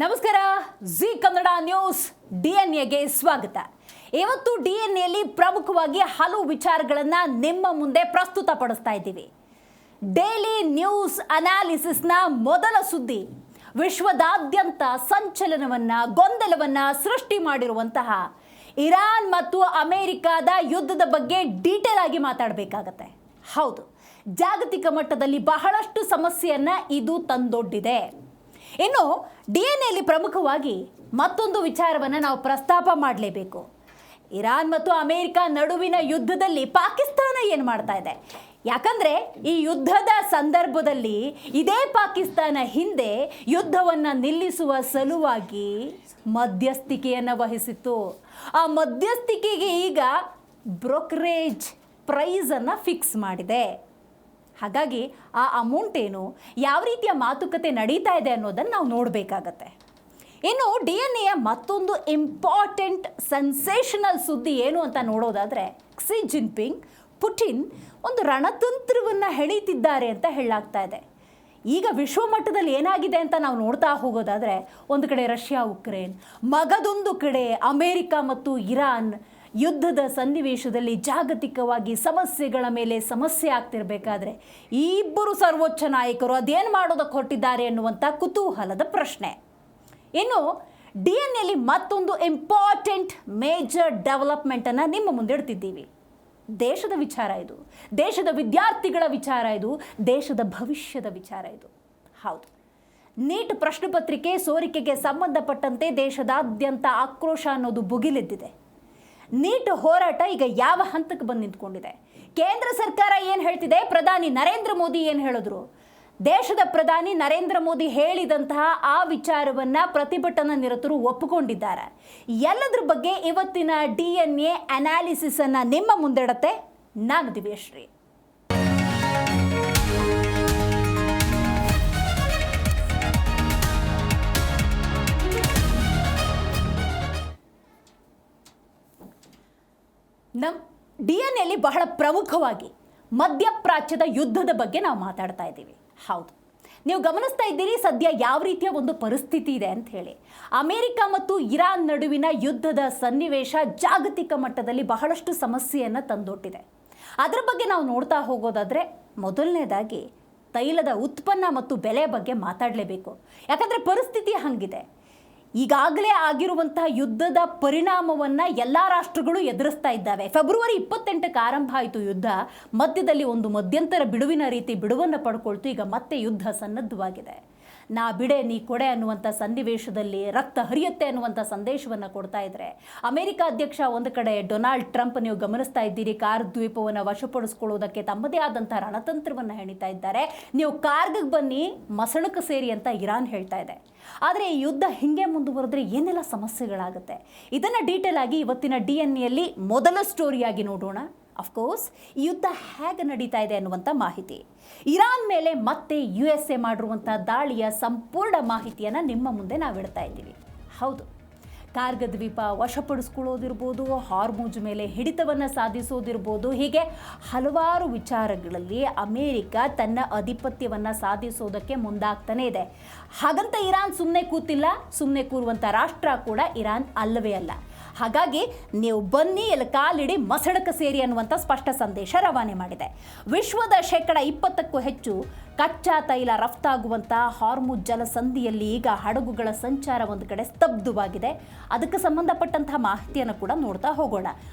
ನಮಸ್ಕಾರ. G Kannada news ಡಿಎನ್ಎಗೆ ಸ್ವಾಗತ. ಇವತ್ತು ಡಿಎನ್ಎಲ್ಲಿ ಪ್ರಮುಖವಾಗಿ ಹಲವು ವಿಚಾರಗಳನ್ನು ನಿಮ್ಮ ಮುಂದೆ ಪ್ರಸ್ತುತಪಡಿಸ್ತಾ ಇದ್ದೀವಿ. ಡೈಲಿ ನ್ಯೂಸ್ ಅನಾಲಿಸಿಸ್ನ ಮೊದಲ ಸುದ್ದಿ ವಿಶ್ವದಾದ್ಯಂತ ಸಂಚಲನವನ್ನು ಗೊಂದಲವನ್ನು ಸೃಷ್ಟಿ ಮಾಡಿರುವಂತಹ ಇರಾನ್ ಮತ್ತು ಅಮೆರಿಕಾದ ಯುದ್ಧದ ಬಗ್ಗೆ ಡೀಟೇಲ್ ಆಗಿ ಮಾತಾಡಬೇಕಾಗತ್ತೆ. ಹೌದು, ಜಾಗತಿಕ ಮಟ್ಟದಲ್ಲಿ ಬಹಳಷ್ಟು ಸಮಸ್ಯೆಯನ್ನು ಇದು ತಂದೊಡ್ಡಿದೆ. ಇನ್ನು ಡಿಎನ್ಎಲ್ಲಿ ಪ್ರಮುಖವಾಗಿ ಮತ್ತೊಂದು ವಿಚಾರವನ್ನು ನಾವು ಪ್ರಸ್ತಾಪ ಮಾಡಲೇಬೇಕು. ಇರಾನ್ ಮತ್ತು ಅಮೆರಿಕ ನಡುವಿನ ಯುದ್ಧದಲ್ಲಿ ಪಾಕಿಸ್ತಾನ ಏನು ಮಾಡ್ತಾ ಇದೆ? ಯಾಕಂದರೆ ಈ ಯುದ್ಧದ ಸಂದರ್ಭದಲ್ಲಿ ಇದೇ ಪಾಕಿಸ್ತಾನ ಹಿಂದೆ ಯುದ್ಧವನ್ನು ನಿಲ್ಲಿಸುವ ಸಲುವಾಗಿ ಮಧ್ಯಸ್ಥಿಕೆಯನ್ನು ವಹಿಸಿತ್ತು. ಆ ಮಧ್ಯಸ್ಥಿಕೆಗೆ ಈಗ ಬ್ರೋಕರೇಜ್ ಪ್ರೈಸನ್ನು ಫಿಕ್ಸ್ ಮಾಡಿದೆ. ಹಾಗಾಗಿ ಆ ಅಮೌಂಟ್ ಏನು, ಯಾವ ರೀತಿಯ ಮಾತುಕತೆ ನಡೀತಾ ಇದೆ ಅನ್ನೋದನ್ನು ನಾವು ನೋಡಬೇಕಾಗತ್ತೆ. ಇನ್ನು ಡಿಎನ್ಎಯ ಮತ್ತೊಂದು ಇಂಪಾರ್ಟೆಂಟ್ ಸೆನ್ಸೇಷನಲ್ ಸುದ್ದಿ ಏನು ಅಂತ ನೋಡೋದಾದರೆ, ಕ್ಸಿ ಜಿನ್ಪಿಂಗ್ ಪುಟಿನ್ ಒಂದು ರಣತಂತ್ರವನ್ನು ಹೆಣೀತಿದ್ದಾರೆ ಅಂತ ಹೇಳಲಾಗ್ತಾ ಇದೆ. ಈಗ ವಿಶ್ವಮಟ್ಟದಲ್ಲಿ ಏನಾಗಿದೆ ಅಂತ ನಾವು ನೋಡ್ತಾ ಹೋಗೋದಾದರೆ, ಒಂದು ಕಡೆ ರಷ್ಯಾ ಉಕ್ರೇನ್, ಮಗದೊಂದು ಕಡೆ ಅಮೆರಿಕ ಮತ್ತು ಇರಾನ್ ಯುದ್ಧದ ಸನ್ನಿವೇಶದಲ್ಲಿ ಜಾಗತಿಕವಾಗಿ ಸಮಸ್ಯೆಗಳ ಮೇಲೆ ಸಮಸ್ಯೆ ಆಗ್ತಿರಬೇಕಾದ್ರೆ ಈ ಇಬ್ಬರು ಸರ್ವೋಚ್ಚ ನಾಯಕರು ಅದೇನು ಮಾಡೋದಕ್ಕೆ ಹೊರಟಿದ್ದಾರೆ ಎನ್ನುವಂಥ ಕುತೂಹಲದ ಪ್ರಶ್ನೆ. ಇನ್ನು ಡಿಎನ್ಎಲ್ಲಿ ಮತ್ತೊಂದು ಇಂಪಾರ್ಟೆಂಟ್ ಮೇಜರ್ ಡೆವಲಪ್ಮೆಂಟನ್ನು ನಿಮ್ಮ ಮುಂದೆ ಇಡ್ತಿದ್ದೀವಿ. ದೇಶದ ವಿಚಾರ ಇದು, ದೇಶದ ವಿದ್ಯಾರ್ಥಿಗಳ ವಿಚಾರ ಇದು, ದೇಶದ ಭವಿಷ್ಯದ ವಿಚಾರ ಇದು. ಹೌದು, ನೀಟ್ ಪ್ರಶ್ನೆ ಪತ್ರಿಕೆ ಸೋರಿಕೆಗೆ ಸಂಬಂಧಪಟ್ಟಂತೆ ದೇಶದಾದ್ಯಂತ ಆಕ್ರೋಶ ಅನ್ನೋದು ಭುಗಿಲೆದ್ದಿದೆ. ನೀಟ್ ಹೋರಾಟ ಈಗ ಯಾವ ಹಂತಕ್ಕೆ ಬಂದು ನಿಂತ್ಕೊಂಡಿದೆ? ಕೇಂದ್ರ ಸರ್ಕಾರ ಏನು ಹೇಳ್ತಿದೆ? ಪ್ರಧಾನಿ ನರೇಂದ್ರ ಮೋದಿ ಏನು ಹೇಳಿದ್ರು? ದೇಶದ ಪ್ರಧಾನಿ ನರೇಂದ್ರ ಮೋದಿ ಹೇಳಿದಂತಹ ಆ ವಿಚಾರವನ್ನು ಪ್ರತಿಭಟನಾ ನಿರತರು ಒಪ್ಪಿಕೊಂಡಿದ್ದಾರೆ. ಎಲ್ಲದರ ಬಗ್ಗೆ ಇವತ್ತಿನ ಡಿಎನ್ಎ ಅನಾಲಿಸಿಸ್ ಅನ್ನು ನಿಮ್ಮ ಮುಂದಿಡತ್ತೆ ನಾನು ದಿವ್ಯಶ್ರೀ. ನಮ್ಮ ಡಿಎನ್ಎಲ್ಲಿ ಬಹಳ ಪ್ರಮುಖವಾಗಿ ಮಧ್ಯಪ್ರಾಚ್ಯದ ಯುದ್ಧದ ಬಗ್ಗೆ ನಾವು ಮಾತಾಡ್ತಾ ಇದ್ದೀವಿ. ಹೌದು, ನೀವು ಗಮನಿಸ್ತಾ ಇದ್ದೀರಿ ಸದ್ಯ ಯಾವ ರೀತಿಯ ಒಂದು ಪರಿಸ್ಥಿತಿ ಇದೆ ಅಂತ ಹೇಳಿ. ಅಮೆರಿಕ ಮತ್ತು ಇರಾನ್ ನಡುವಿನ ಯುದ್ಧದ ಸನ್ನಿವೇಶ ಜಾಗತಿಕ ಮಟ್ಟದಲ್ಲಿ ಬಹಳಷ್ಟು ಸಮಸ್ಯೆಯನ್ನು ತಂದೊಡ್ಡಿದೆ. ಅದರ ಬಗ್ಗೆ ನಾವು ನೋಡ್ತಾ ಹೋಗೋದಾದರೆ, ಮೊದಲನೇದಾಗಿ ತೈಲದ ಉತ್ಪನ್ನ ಮತ್ತು ಬೆಲೆ ಬಗ್ಗೆ ಮಾತಾಡಲೇಬೇಕು. ಯಾಕಂದರೆ ಪರಿಸ್ಥಿತಿ ಹಾಗಿದೆ. ಈಗಾಗಲೇ ಆಗಿರುವಂತಹ ಯುದ್ಧದ ಪರಿಣಾಮವನ್ನು ಎಲ್ಲ ರಾಷ್ಟ್ರಗಳು ಎದುರಿಸ್ತಾ ಇದ್ದಾವೆ. ಫೆಬ್ರವರಿ 28ಕ್ಕೆ ಆರಂಭ ಆಯಿತು ಯುದ್ಧ. ಮಧ್ಯದಲ್ಲಿ ಒಂದು ಮಧ್ಯಂತರ ಬಿಡುವಿನ ರೀತಿ ಬಿಡುವನ್ನು ಪಡ್ಕೊಳ್ತು. ಈಗ ಮತ್ತೆ ಯುದ್ಧ ಸನ್ನದ್ಧವಾಗಿದೆ. ನಾ ಬಿಡೆ ನೀ ಕೊಡೆ ಅನ್ನುವಂಥ ಸನ್ನಿವೇಶದಲ್ಲಿ ರಕ್ತ ಹರಿಯುತ್ತೆ ಅನ್ನುವಂಥ ಸಂದೇಶವನ್ನು ಕೊಡ್ತಾ ಇದ್ದಾರೆ. ಅಮೆರಿಕ ಅಧ್ಯಕ್ಷ ಒಂದು ಕಡೆ ಡೊನಾಲ್ಡ್ ಟ್ರಂಪ್, ನೀವು ಗಮನಿಸ್ತಾ ಇದ್ದೀರಿ, ಕಾರ್ ದ್ವೀಪವನ್ನು ವಶಪಡಿಸ್ಕೊಳ್ಳೋದಕ್ಕೆ ತಮ್ಮದೇ ಆದಂಥ ರಣತಂತ್ರವನ್ನು ಹೆಣಿತಾ ಇದ್ದಾರೆ. ನೀವು ಕಾರ್ಗಿಗೆ ಬನ್ನಿ, ಮಸಣಕ್ಕೆ ಸೇರಿ ಅಂತ ಇರಾನ್ ಹೇಳ್ತಾ ಇದೆ. ಆದರೆ ಈ ಯುದ್ಧ ಹಿಂಗೆ ಮುಂದುವರೆದ್ರೆ ಏನೆಲ್ಲ ಸಮಸ್ಯೆಗಳಾಗುತ್ತೆ, ಇದನ್ನು ಡೀಟೇಲ್ ಆಗಿ ಇವತ್ತಿನ ಡಿಎನ್ಎಲ್ಲಿ ಮೊದಲ ಸ್ಟೋರಿಯಾಗಿ ನೋಡೋಣ. ಅಫ್ಕೋರ್ಸ್ ಈ ಯುದ್ಧ ಹೇಗೆ ನಡೀತಾ ಇದೆ ಅನ್ನುವಂಥ ಮಾಹಿತಿ, ಇರಾನ್ ಮೇಲೆ ಮತ್ತೆ USA ಮಾಡಿರುವಂಥ ದಾಳಿಯ ಸಂಪೂರ್ಣ ಮಾಹಿತಿಯನ್ನು ನಿಮ್ಮ ಮುಂದೆ ನಾವು ಇಡ್ತಾ ಇದ್ದೀವಿ. ಹೌದು, ಕಾರ್ಗ ದ್ವೀಪ ವಶಪಡಿಸ್ಕೊಳ್ಳೋದಿರ್ಬೋದು, ಹಾರ್ಮುಜ್ ಮೇಲೆ ಹಿಡಿತವನ್ನು ಸಾಧಿಸೋದಿರ್ಬೋದು, ಹೀಗೆ ಹಲವಾರು ವಿಚಾರಗಳಲ್ಲಿ ಅಮೇರಿಕ ತನ್ನ ಆಧಿಪತ್ಯವನ್ನು ಸಾಧಿಸೋದಕ್ಕೆ ಮುಂದಾಗ್ತಾನೇ ಇದೆ. ಹಾಗಂತ ಇರಾನ್ ಸುಮ್ಮನೆ ಕೂತಿಲ್ಲ. ಸುಮ್ಮನೆ ಕೂರುವಂಥ ರಾಷ್ಟ್ರ ಕೂಡ ಇರಾನ್ ಅಲ್ಲವೇ ಅಲ್ಲ. ಹಾಗಾಗಿ ನೀವು ಬನ್ನಿ, ಎಲ್ಲ ಕಾಲಿಡಿ, ಮಸಣಕ್ಕೆ ಸೇರಿ ಅನ್ನುವಂಥ ಸ್ಪಷ್ಟ ಸಂದೇಶ ರವಾನೆ ಮಾಡಿದೆ. ವಿಶ್ವದ 20%ಕ್ಕೂ ಹೆಚ್ಚು ಕಚ್ಚಾ ತೈಲ ರಫ್ತಾಗುವಂಥ ಹಾರ್ಮುಜ್ ಜಲಸಂಧಿಯಲ್ಲಿ ಈಗ ಹಡಗುಗಳ ಸಂಚಾರ ಒಂದು ಕಡೆ ಸ್ತಬ್ಧವಾಗಿದೆ. ಅದಕ್ಕೆ ಸಂಬಂಧಪಟ್ಟಂತಹ ಮಾಹಿತಿಯನ್ನು ಕೂಡ ನೋಡ್ತಾ ಹೋಗೋಣ.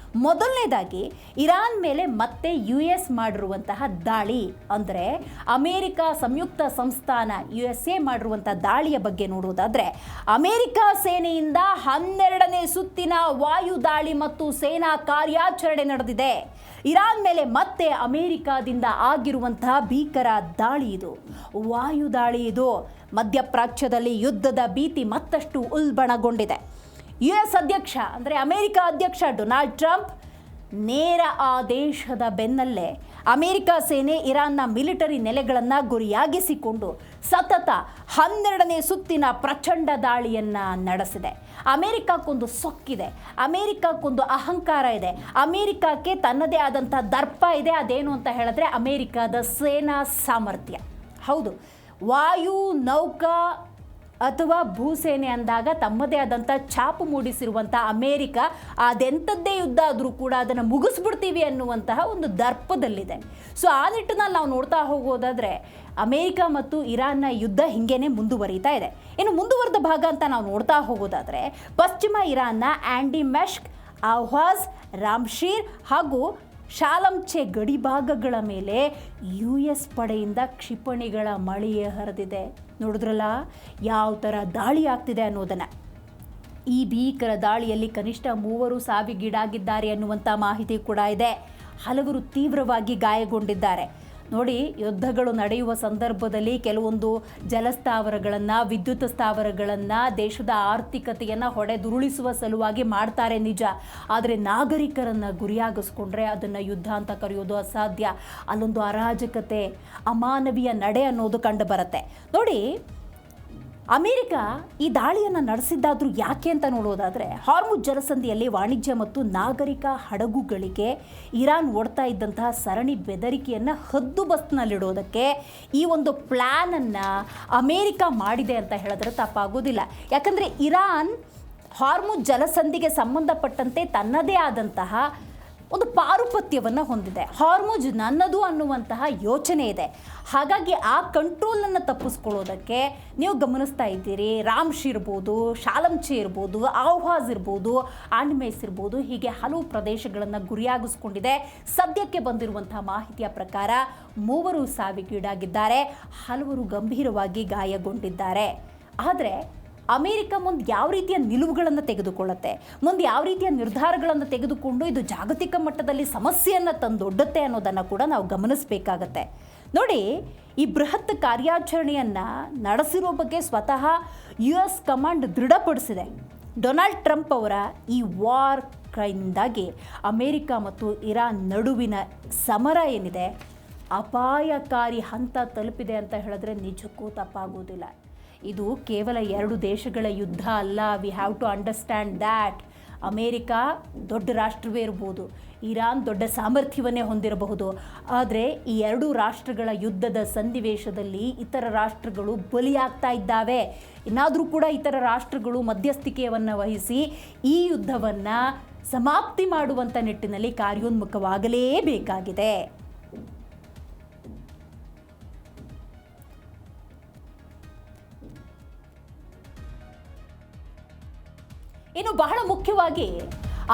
ಮೊದಲನೇದಾಗಿ ಇರಾನ್ ಮೇಲೆ ಮತ್ತೆ US ಮಾಡಿರುವಂತಹ ದಾಳಿ, ಅಂದರೆ ಅಮೆರಿಕ ಸಂಯುಕ್ತ ಸಂಸ್ಥಾನ USA ಮಾಡಿರುವಂಥ ದಾಳಿಯ ಬಗ್ಗೆ ನೋಡುವುದಾದರೆ, ಅಮೆರಿಕ ಸೇನೆಯಿಂದ 12ನೇ ಸುತ್ತಿನ ವಾಯು ದಾಳಿ ಮತ್ತು ಸೇನಾ ಕಾರ್ಯಾಚರಣೆ ನಡೆದಿದೆ. ಇರಾನ್ ಮೇಲೆ ಮತ್ತೆ ಅಮೆರಿಕಾದಿಂದ ಆಗಿರುವಂತಹ ಭೀಕರ ದಾಳಿ ಇದು, ವಾಯು ದಾಳಿ ಇದು. ಮಧ್ಯಪ್ರಾಚ್ಯದಲ್ಲಿ ಯುದ್ಧದ ಭೀತಿ ಮತ್ತಷ್ಟು ಉಲ್ಬಣಗೊಂಡಿದೆ. US ಅಧ್ಯಕ್ಷ, ಅಂದರೆ ಅಮೆರಿಕ ಅಧ್ಯಕ್ಷ ಡೊನಾಲ್ಡ್ ಟ್ರಂಪ್ ನೇರ ಆ ದೇಶದ ಬೆನ್ನಲ್ಲೇ ಅಮೆರಿಕ ಸೇನೆ ಇರಾನ್ನ ಮಿಲಿಟರಿ ನೆಲೆಗಳನ್ನು ಗುರಿಯಾಗಿಸಿಕೊಂಡು ಸತತ 12ನೇ ಸುತ್ತಿನ ಪ್ರಚಂಡ ದಾಳಿಯನ್ನು ನಡೆಸಿದೆ. ಅಮೆರಿಕಕ್ಕೊಂದು ಸೊಕ್ಕಿದೆ, ಅಮೆರಿಕಕ್ಕೊಂದು ಅಹಂಕಾರ ಇದೆ, ಅಮೆರಿಕಕ್ಕೆ ತನ್ನದೇ ಆದಂಥ ದರ್ಪ ಇದೆ. ಅದೇನು ಅಂತ ಹೇಳಿದ್ರೆ ಅಮೆರಿಕದ ಸೇನಾ ಸಾಮರ್ಥ್ಯ. ಹೌದು, ವಾಯು, ನೌಕಾ, ಅಥವಾ ಭೂಸೇನೆ ಅಂದಾಗ ತಮ್ಮದೇ ಆದಂಥ ಛಾಪು ಮೂಡಿಸಿರುವಂಥ ಅಮೇರಿಕ ಅದೆಂಥದ್ದೇ ಯುದ್ಧ ಆದರೂ ಕೂಡ ಅದನ್ನು ಮುಗಿಸ್ಬಿಡ್ತೀವಿ ಅನ್ನುವಂತಹ ಒಂದು ದರ್ಪದಲ್ಲಿದೆ. ಸೊ ಆ ನಿಟ್ಟಿನಲ್ಲಿ ನಾವು ನೋಡ್ತಾ ಹೋಗೋದಾದರೆ ಅಮೇರಿಕ ಮತ್ತು ಇರಾನ್ನ ಯುದ್ಧ ಹಿಂಗೇನೆ ಮುಂದುವರಿತಾ ಇದೆ. ಇನ್ನು ಮುಂದುವರೆದ ಭಾಗ ಅಂತ ನಾವು ನೋಡ್ತಾ ಹೋಗೋದಾದರೆ ಪಶ್ಚಿಮ ಇರಾನ್ನ ಆ್ಯಂಡಿ ಮೆಷ್ಕ್, ಆಹ್ವಾಜ್, ರಾಮ್ಶೀರ್ ಹಾಗೂ ಶಾಲಂಚೆ ಗಡಿಭಾಗಗಳ ಮೇಲೆ US ಪಡೆಯಿಂದ ಕ್ಷಿಪಣಿಗಳ ಮಳೆಯೇ ಹರಿದಿದೆ. ನೋಡಿದ್ರಲ್ಲ ಯಾವ ಥರ ದಾಳಿ ಆಗ್ತಿದೆ ಅನ್ನೋದನ್ನು. ಈ ಭೀಕರ ದಾಳಿಯಲ್ಲಿ ಕನಿಷ್ಠ 3 ಸಾವಿಗೀಡಾಗಿದ್ದಾರೆ ಅನ್ನುವಂಥ ಮಾಹಿತಿ ಕೂಡ ಇದೆ. ಹಲವರು ತೀವ್ರವಾಗಿ ಗಾಯಗೊಂಡಿದ್ದಾರೆ. ನೋಡಿ, ಯುದ್ಧಗಳು ನಡೆಯುವ ಸಂದರ್ಭದಲ್ಲಿ ಕೆಲವೊಂದು ಜಲಸ್ಥಾವರಗಳನ್ನು, ವಿದ್ಯುತ್ ಸ್ಥಾವರಗಳನ್ನು, ದೇಶದ ಆರ್ಥಿಕತೆಯನ್ನು ಹೊಡೆದುರುಳಿಸುವ ಸಲುವಾಗಿ ಮಾಡ್ತಾರೆ ನಿಜ. ಆದರೆ ನಾಗರಿಕರನ್ನು ಗುರಿಯಾಗಿಸ್ಕೊಂಡ್ರೆ ಅದನ್ನು ಯುದ್ಧ ಅಂತ ಕರೆಯೋದು ಅಸಾಧ್ಯ. ಅಲ್ಲೊಂದು ಅರಾಜಕತೆ, ಅಮಾನವೀಯ ನಡೆ ಅನ್ನೋದು ಕಂಡು ಬರುತ್ತೆ. ನೋಡಿ, ಅಮೇರಿಕ ಈ ದಾಳಿಯನ್ನು ನಡೆಸಿದ್ದಾದರೂ ಯಾಕೆ ಅಂತ ನೋಡೋದಾದರೆ, ಹಾರ್ಮುಜ್ ಜಲಸಂಧಿಯಲ್ಲಿ ವಾಣಿಜ್ಯ ಮತ್ತು ನಾಗರಿಕ ಹಡಗುಗಳಿಗೆ ಇರಾನ್ ಒಡ್ತಾ ಇದ್ದಂತಹ ಸರಣಿ ಬೆದರಿಕೆಯನ್ನು ಹದ್ದುಬಸ್ತಿನಲ್ಲಿಡೋದಕ್ಕೆ ಈ ಒಂದು ಪ್ಲ್ಯಾನನ್ನು ಅಮೇರಿಕ ಮಾಡಿದೆ ಅಂತ ಹೇಳಿದ್ರೆ ತಪ್ಪಾಗೋದಿಲ್ಲ. ಯಾಕಂದರೆ ಇರಾನ್ ಹಾರ್ಮುಜ್ ಜಲಸಂಧಿಗೆ ಸಂಬಂಧಪಟ್ಟಂತೆ ತನ್ನದೇ ಆದಂತಹ ಒಂದು ಪಾರುಪತ್ಯವನ್ನು ಹೊಂದಿದೆ. ಹಾರ್ಮುಜ್ ನನ್ನದು ಅನ್ನುವಂತಹ ಯೋಚನೆ ಇದೆ. ಹಾಗಾಗಿ ಆ ಕಂಟ್ರೋಲನ್ನು ತಪ್ಪಿಸ್ಕೊಳ್ಳೋದಕ್ಕೆ ನೀವು ಗಮನಿಸ್ತಾ ಇದ್ದೀರಿ, ರಾಮ್ಶ್ ಇರ್ಬೋದು, ಶಾಲಂಚೆ ಇರ್ಬೋದು, ಆಹ್ವಾಜ್ ಇರ್ಬೋದು, ಆಂಡ್ಮೇಸ್ ಇರ್ಬೋದು, ಹೀಗೆ ಹಲವು ಪ್ರದೇಶಗಳನ್ನು ಗುರಿಯಾಗಿಸ್ಕೊಂಡಿದೆ. ಸದ್ಯಕ್ಕೆ ಬಂದಿರುವಂತಹ ಮಾಹಿತಿಯ ಪ್ರಕಾರ 3 ಸಾವಿಗೀಡಾಗಿದ್ದಾರೆ, ಹಲವರು ಗಂಭೀರವಾಗಿ ಗಾಯಗೊಂಡಿದ್ದಾರೆ. ಆದರೆ ಅಮೇರಿಕ ಮುಂದೆ ಯಾವ ರೀತಿಯ ನಿಲುವುಗಳನ್ನು ತೆಗೆದುಕೊಳ್ಳುತ್ತೆ, ಮುಂದೆ ಯಾವ ರೀತಿಯ ನಿರ್ಧಾರಗಳನ್ನು ತೆಗೆದುಕೊಂಡು ಇದು ಜಾಗತಿಕ ಮಟ್ಟದಲ್ಲಿ ಸಮಸ್ಯೆಯನ್ನು ತಂದೊಡ್ಡುತ್ತೆ ಅನ್ನೋದನ್ನು ಕೂಡ ನಾವು ಗಮನಿಸಬೇಕಾಗತ್ತೆ. ನೋಡಿ, ಈ ಬೃಹತ್ ಕಾರ್ಯಾಚರಣೆಯನ್ನು ನಡೆಸಿರೋ ಬಗ್ಗೆ ಸ್ವತಃ US ಕಮಾಂಡ್ ದೃಢಪಡಿಸಿದೆ. ಡೊನಾಲ್ಡ್ ಟ್ರಂಪ್ ಅವರ ಈ ವಾರ್ ಕ್ರೈಮ್ನಿಂದಾಗಿ ಅಮೇರಿಕ ಮತ್ತು ಇರಾನ್ ನಡುವಿನ ಸಮರ ಏನಿದೆ ಅಪಾಯಕಾರಿ ಹಂತ ತಲುಪಿದೆ ಅಂತ ಹೇಳಿದ್ರೆ ನಿಜಕ್ಕೂ ತಪ್ಪಾಗೋದಿಲ್ಲ. ಇದು ಕೇವಲ 2 ದೇಶಗಳ ಯುದ್ಧ ಅಲ್ಲ. We have to understand that. America ದೊಡ್ಡ ರಾಷ್ಟ್ರವೇ ಇರ್ಬೋದು, ಇರಾನ್ ದೊಡ್ಡ ಸಾಮರ್ಥ್ಯವನ್ನೇ ಹೊಂದಿರಬಹುದು. ಆದರೆ ಈ 2 ರಾಷ್ಟ್ರಗಳ ಯುದ್ಧದ ಸನ್ನಿವೇಶದಲ್ಲಿ ಇತರ ರಾಷ್ಟ್ರಗಳು ಬಲಿಯಾಗ್ತಾ ಇದ್ದಾವೆ. ಇನ್ನಾದರೂ ಕೂಡ ಇತರ ರಾಷ್ಟ್ರಗಳು ಮಧ್ಯಸ್ಥಿಕೆಯನ್ನು ವಹಿಸಿ ಈ ಯುದ್ಧವನ್ನು ಸಮಾಪ್ತಿ ಮಾಡುವಂಥ ನಿಟ್ಟಿನಲ್ಲಿ ಕಾರ್ಯೋನ್ಮುಖವಾಗಲೇಬೇಕಾಗಿದೆ. ಇನ್ನು ಬಹಳ ಮುಖ್ಯವಾಗಿ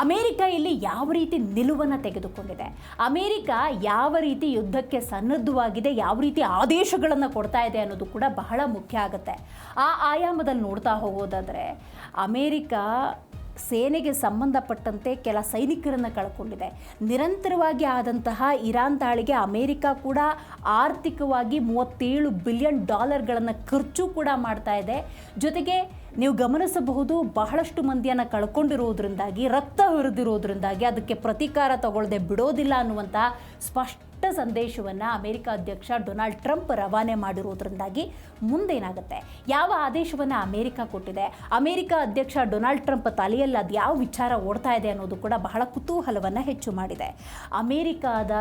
ಅಮೇರಿಕ ಇಲ್ಲಿ ಯಾವ ರೀತಿ ನಿಲುವನ್ನು ತೆಗೆದುಕೊಂಡಿದೆ, ಅಮೇರಿಕ ಯಾವ ರೀತಿ ಯುದ್ಧಕ್ಕೆ ಸನ್ನದ್ಧವಾಗಿದೆ, ಯಾವ ರೀತಿ ಆದೇಶಗಳನ್ನು ಕೊಡ್ತಾ ಇದೆ ಅನ್ನೋದು ಕೂಡ ಬಹಳ ಮುಖ್ಯ ಆಗುತ್ತೆ. ಆ ಆಯಾಮದಲ್ಲಿ ನೋಡ್ತಾ ಹೋಗೋದಾದರೆ ಅಮೇರಿಕ ಸೇನೆಗೆ ಸಂಬಂಧಪಟ್ಟಂತೆ ಕೆಲ ಸೈನಿಕರನ್ನು ಕಳ್ಕೊಂಡಿದೆ. ನಿರಂತರವಾಗಿ ಆದಂತಹ ಇರಾನ್ ದಾಳಿಗೆ ಅಮೇರಿಕ ಕೂಡ ಆರ್ಥಿಕವಾಗಿ $37 ಬಿಲಿಯನ್ ಖರ್ಚು ಕೂಡ ಮಾಡ್ತಾ ಇದೆ. ಜೊತೆಗೆ ನೀವು ಗಮನಿಸಬಹುದು, ಬಹಳಷ್ಟು ಮಂದಿಯನ್ನು ಕಳ್ಕೊಂಡಿರೋದ್ರಿಂದಾಗಿ, ರಕ್ತ ಹರಿದಿರೋದ್ರಿಂದಾಗಿ ಅದಕ್ಕೆ ಪ್ರತೀಕಾರ ತಗೊಳ್ಳದೆ ಬಿಡೋದಿಲ್ಲ ಅನ್ನುವಂಥ ಸ್ಪಷ್ಟ ಸಂದೇಶವನ್ನು ಅಮೆರಿಕ ಅಧ್ಯಕ್ಷ ಡೊನಾಲ್ಡ್ ಟ್ರಂಪ್ ರವಾನೆ ಮಾಡಿರೋದ್ರಿಂದಾಗಿ ಮುಂದೇನಾಗುತ್ತೆ, ಯಾವ ಆದೇಶವನ್ನು ಅಮೆರಿಕ ಕೊಟ್ಟಿದೆ, ಅಮೆರಿಕ ಅಧ್ಯಕ್ಷ ಡೊನಾಲ್ಡ್ ಟ್ರಂಪ್ ತಲೆಯಲ್ಲಿ ಅದು ಯಾವ ವಿಚಾರ ಓಡ್ತಾ ಇದೆ ಅನ್ನೋದು ಕೂಡ ಬಹಳ ಕುತೂಹಲವನ್ನು ಹೆಚ್ಚು ಮಾಡಿದೆ. ಅಮೆರಿಕದ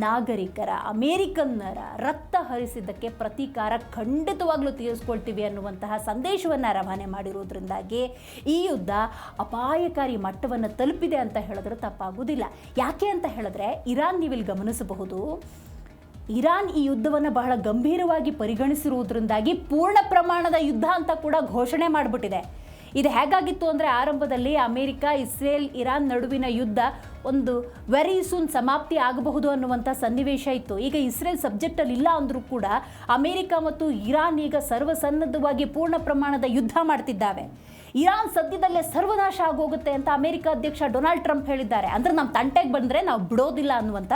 ನಾಗರಿಕರ, ಅಮೇರಿಕನ್ನರ ರಕ್ತ ಹರಿಸಿದ್ದಕ್ಕೆ ಪ್ರತೀಕಾರ ಖಂಡಿತವಾಗ್ಲೂ ತೀರಿಸ್ಕೊಳ್ತೀವಿ ಅನ್ನುವಂತಹ ಸಂದೇಶವನ್ನು ರವಾನೆ ಮಾಡಿರೋದ್ರಿಂದಾಗಿ ಈ ಯುದ್ಧ ಅಪಾಯಕಾರಿ ಮಟ್ಟವನ್ನು ತಲುಪಿದೆ ಅಂತ ಹೇಳಿದ್ರೆ ತಪ್ಪಾಗೋದಿಲ್ಲ. ಯಾಕೆ ಅಂತ ಹೇಳಿದ್ರೆ ಇರಾನ್, ನೀವಿಲ್ಲಿ ಗಮನಿಸಬಹುದು, ಇರಾನ್ ಈ ಯುದ್ಧವನ್ನು ಬಹಳ ಗಂಭೀರವಾಗಿ ಪರಿಗಣಿಸಿರುವುದರಿಂದಾಗಿ ಪೂರ್ಣ ಪ್ರಮಾಣದ ಯುದ್ಧ ಅಂತ ಕೂಡ ಘೋಷಣೆ ಮಾಡಿಬಿಟ್ಟಿದೆ. ಇದು ಹೇಗಾಗಿತ್ತು ಅಂದರೆ, ಆರಂಭದಲ್ಲಿ ಅಮೇರಿಕ, ಇಸ್ರೇಲ್, ಇರಾನ್ ನಡುವಿನ ಯುದ್ಧ ಒಂದು ವೆರಿ ಸೂನ್ ಸಮಾಪ್ತಿ ಆಗಬಹುದು ಅನ್ನುವಂಥ ಸನ್ನಿವೇಶ ಇತ್ತು. ಈಗ ಇಸ್ರೇಲ್ ಸಬ್ಜೆಕ್ಟಲ್ಲಿ ಇಲ್ಲ ಅಂದರೂ ಕೂಡ ಅಮೇರಿಕ ಮತ್ತು ಇರಾನ್ ಈಗ ಸರ್ವಸನ್ನದ್ಧವಾಗಿ ಪೂರ್ಣ ಪ್ರಮಾಣದ ಯುದ್ಧ ಮಾಡ್ತಿದ್ದಾವೆ. ಇರಾನ್ ಸದ್ಯದಲ್ಲೇ ಸರ್ವನಾಶ ಆಗೋಗುತ್ತೆ ಅಂತ ಅಮೇರಿಕ ಅಧ್ಯಕ್ಷ ಡೊನಾಲ್ಡ್ ಟ್ರಂಪ್ ಹೇಳಿದ್ದಾರೆ. ಅಂದರೆ ನಮ್ಮ ತಂಟೆಗೆ ಬಂದರೆ ನಾವು ಬಿಡೋದಿಲ್ಲ ಅನ್ನುವಂಥ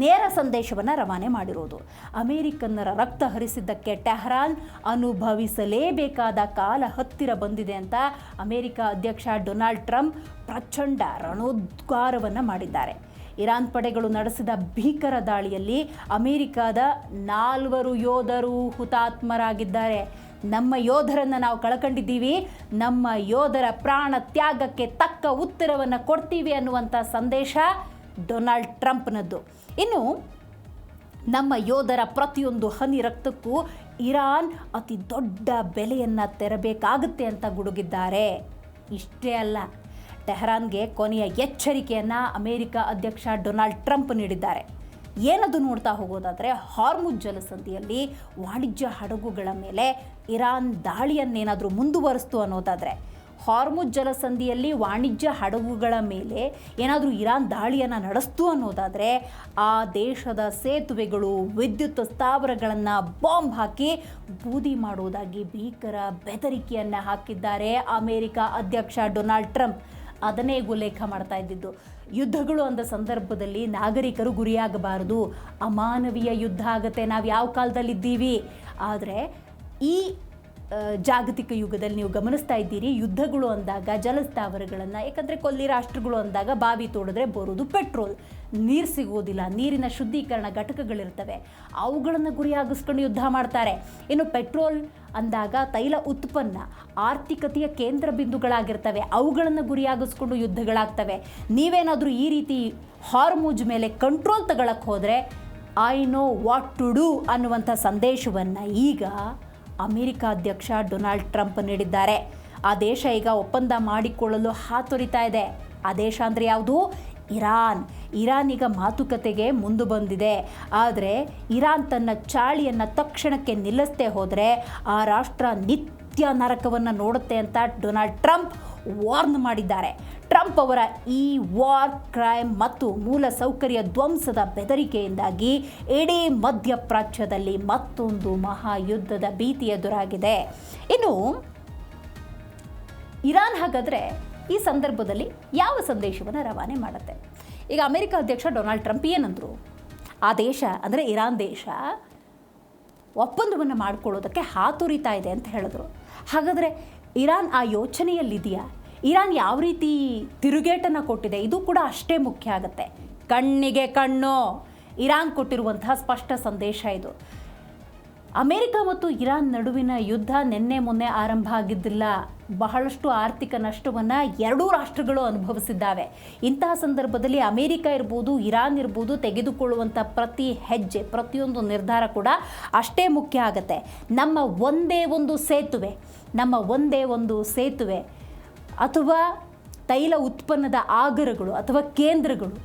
ನೇರ ಸಂದೇಶವನ್ನು ರವಾನೆ ಮಾಡಿರೋದು. ಅಮೇರಿಕನ್ನರ ರಕ್ತ ಹರಿಸಿದ್ದಕ್ಕೆ ಟೆಹರಾನ್ ಅನುಭವಿಸಲೇಬೇಕಾದ ಕಾಲ ಹತ್ತಿರ ಬಂದಿದೆ ಅಂತ ಅಮೇರಿಕ ಅಧ್ಯಕ್ಷ ಡೊನಾಲ್ಡ್ ಟ್ರಂಪ್ ಪ್ರಚಂಡ ರಣೋದ್ಗಾರವನ್ನು ಮಾಡಿದ್ದಾರೆ. ಇರಾನ್ ಪಡೆಗಳು ನಡೆಸಿದ ಭೀಕರ ದಾಳಿಯಲ್ಲಿ ಅಮೇರಿಕದ 4 ಯೋಧರು ಹುತಾತ್ಮರಾಗಿದ್ದಾರೆ. ನಮ್ಮ ಯೋಧರನ್ನು ನಾವು ಕಳ್ಕೊಂಡಿದ್ದೀವಿ, ನಮ್ಮ ಯೋಧರ ಪ್ರಾಣ ತ್ಯಾಗಕ್ಕೆ ತಕ್ಕ ಉತ್ತರವನ್ನು ಕೊಡ್ತೀವಿ ಅನ್ನುವಂಥ ಸಂದೇಶ ಡೊನಾಲ್ಡ್ ಟ್ರಂಪ್ನದ್ದು. ಇನ್ನು ನಮ್ಮ ಯೋಧರ ಪ್ರತಿಯೊಂದು ಹನಿ ರಕ್ತಕ್ಕೂ ಇರಾನ್ ಅತಿ ದೊಡ್ಡ ಬೆಲೆಯನ್ನು ತೆರಬೇಕಾಗುತ್ತೆ ಅಂತ ಗುಡುಗಿದ್ದಾರೆ. ಇಷ್ಟೇ ಅಲ್ಲ, ಟೆಹರಾನ್ಗೆ ಕೊನೆಯ ಎಚ್ಚರಿಕೆಯನ್ನು ಅಮೆರಿಕ ಅಧ್ಯಕ್ಷ ಡೊನಾಲ್ಡ್ ಟ್ರಂಪ್ ನೀಡಿದ್ದಾರೆ. ಏನದು ನೋಡ್ತಾ ಹೋಗೋದಾದರೆ, ಹಾರ್ಮುಜ್ ಜಲಸಂಧಿಯಲ್ಲಿ ವಾಣಿಜ್ಯ ಹಡಗುಗಳ ಮೇಲೆ ಇರಾನ್ ದಾಳಿಯನ್ನೇನಾದರೂ ಮುಂದುವರಿಸ್ತು ಅನ್ನೋದಾದರೆ, ಹಾರ್ಮುಜ್ ಜಲಸಂಧಿಯಲ್ಲಿ ವಾಣಿಜ್ಯ ಹಡಗುಗಳ ಮೇಲೆ ಏನಾದರೂ ಇರಾನ್ ದಾಳಿಯನ್ನು ನಡೆಸ್ತು ಅನ್ನೋದಾದರೆ, ಆ ದೇಶದ ಸೇತುವೆಗಳು, ವಿದ್ಯುತ್ ಸ್ಥಾವರಗಳನ್ನು ಬಾಂಬ್ ಹಾಕಿ ಬೂದಿ ಮಾಡುವುದಾಗಿ ಭೀಕರ ಬೆದರಿಕೆಯನ್ನು ಹಾಕಿದ್ದಾರೆ ಅಮೆರಿಕ ಅಧ್ಯಕ್ಷ ಡೊನಾಲ್ಡ್ ಟ್ರಂಪ್. ಅದನ್ನೇ ಉಲ್ಲೇಖ ಮಾಡ್ತಾ ಇದ್ದಿದ್ದು. ಯುದ್ಧಗಳು ಅಂದ ಸಂದರ್ಭದಲ್ಲಿ ನಾಗರಿಕರು ಗುರಿಯಾಗಬಾರದು, ಅಮಾನವೀಯ ಯುದ್ಧ ಆಗುತ್ತೆ, ನಾವು ಯಾವ ಕಾಲದಲ್ಲಿದ್ದೀವಿ. ಆದರೆ ಈ ಜಾಗತಿಕ ಯುಗದಲ್ಲಿ ನೀವು ಗಮನಿಸ್ತಾ ಇದ್ದೀರಿ, ಯುದ್ಧಗಳು ಅಂದಾಗ ಜಲಸ್ಥಾವರಗಳನ್ನು, ಯಾಕಂದರೆ ಕೊಲ್ಲಿ ರಾಷ್ಟ್ರಗಳು ಅಂದಾಗ ಬಾವಿ ತೋಡಿದ್ರೆ ಬರೋದು ಪೆಟ್ರೋಲ್, ನೀರು ಸಿಗೋದಿಲ್ಲ, ನೀರಿನ ಶುದ್ಧೀಕರಣ ಘಟಕಗಳಿರ್ತವೆ, ಅವುಗಳನ್ನು ಗುರಿಯಾಗಿಸ್ಕೊಂಡು ಯುದ್ಧ ಮಾಡ್ತಾರೆ. ಇನ್ನು ಪೆಟ್ರೋಲ್ ಅಂದಾಗ ತೈಲ ಉತ್ಪನ್ನ ಆರ್ಥಿಕತೆಯ ಕೇಂದ್ರ ಬಿಂದುಗಳಾಗಿರ್ತವೆ, ಅವುಗಳನ್ನು ಗುರಿಯಾಗಿಸ್ಕೊಂಡು ಯುದ್ಧಗಳಾಗ್ತವೆ. ನೀವೇನಾದರೂ ಈ ರೀತಿ ಹಾರ್ಮುಜ್ ಮೇಲೆ ಕಂಟ್ರೋಲ್ ತಗೊಳಕ್ಕೆ ಹೋದರೆ I know what to do ಅನ್ನುವಂಥ ಸಂದೇಶವನ್ನು ಈಗ ಅಮೆರಿಕ ಅಧ್ಯಕ್ಷ ಡೊನಾಲ್ಡ್ ಟ್ರಂಪ್ ನೀಡಿದ್ದಾರೆ. ಆ ದೇಶ ಈಗ ಒಪ್ಪಂದ ಮಾಡಿಕೊಳ್ಳಲು ಹಾತೊರಿತಾ ಇದೆ. ಆ ದೇಶ ಅಂದರೆ ಯಾವುದು? ಇರಾನ್ ಈಗ ಮಾತುಕತೆಗೆ ಮುಂದೆ ಬಂದಿದೆ. ಆದರೆ ಇರಾನ್ ತನ್ನ ಚಾಳಿಯನ್ನು ತಕ್ಷಣಕ್ಕೆ ನಿಲ್ಲಿಸದೆ ಹೋದರೆ ಆ ರಾಷ್ಟ್ರ ನಿತ್ಯ ನರಕವನ್ನು ನೋಡುತ್ತೆ ಅಂತ ಡೊನಾಲ್ಡ್ ಟ್ರಂಪ್ ವಾರ್ನ್ ಮಾಡಿದ್ದಾರೆ. ಟ್ರಂಪ್ ಅವರ ಈ ವಾರ್ ಕ್ರೈಮ್ ಮತ್ತು ಮೂಲ ಸೌಕರ್ಯ ಧ್ವಂಸದ ಬೆದರಿಕೆಯಿಂದಾಗಿ ಇಡೀ ಮಧ್ಯಪ್ರಾಚ್ಯದಲ್ಲಿ ಮತ್ತೊಂದು ಮಹಾಯುದ್ಧದ ಭೀತಿ ಎದುರಾಗಿದೆ. ಇನ್ನು ಇರಾನ್ ಹಾಗಾದರೆ ಈ ಸಂದರ್ಭದಲ್ಲಿ ಯಾವ ಸಂದೇಶವನ್ನು ರವಾನೆ ಮಾಡುತ್ತೆ? ಈಗ ಅಮೆರಿಕ ಅಧ್ಯಕ್ಷ ಡೊನಾಲ್ಡ್ ಟ್ರಂಪ್ ಏನಂದರು? ಆ ದೇಶ ಅಂದರೆ ಇರಾನ್ ದೇಶ ಒಪ್ಪಂದವನ್ನು ಮಾಡಿಕೊಳ್ಳೋದಕ್ಕೆ ಹಾತೊರಿತಾ ಇದೆ ಅಂತ ಹೇಳಿದ್ರು. ಹಾಗಾದರೆ ಇರಾನ್ ಆ ಯೋಚನೆಯಲ್ಲಿದೆಯಾ? ಇರಾನ್ ಯಾವ ರೀತಿ ತಿರುಗೇಟನ್ನು ಕೊಟ್ಟಿದೆ? ಇದು ಕೂಡ ಅಷ್ಟೇ ಮುಖ್ಯ ಆಗುತ್ತೆ. ಕಣ್ಣಿಗೆ ಕಣ್ಣು ಇರಾನ್ ಕೊಟ್ಟಿರುವಂತಹ ಸ್ಪಷ್ಟ ಸಂದೇಶ ಇದು. ಅಮೆರಿಕ ಮತ್ತು ಇರಾನ್ ನಡುವಿನ ಯುದ್ಧ ನಿನ್ನೆ ಮೊನ್ನೆ ಆರಂಭ ಆಗಿದ್ದಿಲ್ಲ. ಬಹಳಷ್ಟು ಆರ್ಥಿಕ ನಷ್ಟವನ್ನು ಎರಡೂ ರಾಷ್ಟ್ರಗಳು ಅನುಭವಿಸಿದ್ದಾವೆ. ಇಂತಹ ಸಂದರ್ಭದಲ್ಲಿ ಅಮೆರಿಕ ಇರ್ಬೋದು, ಇರಾನ್ ಇರ್ಬೋದು, ತೆಗೆದುಕೊಳ್ಳುವಂಥ ಪ್ರತಿ ಹೆಜ್ಜೆ, ಪ್ರತಿಯೊಂದು ನಿರ್ಧಾರ ಕೂಡ ಅಷ್ಟೇ ಮುಖ್ಯ ಆಗುತ್ತೆ. ನಮ್ಮ ಒಂದೇ ಒಂದು ಸೇತುವೆ ಅಥವಾ ತೈಲ ಉತ್ಪನ್ನದ ಆಗರಗಳು ಅಥವಾ ಕೇಂದ್ರಗಳು,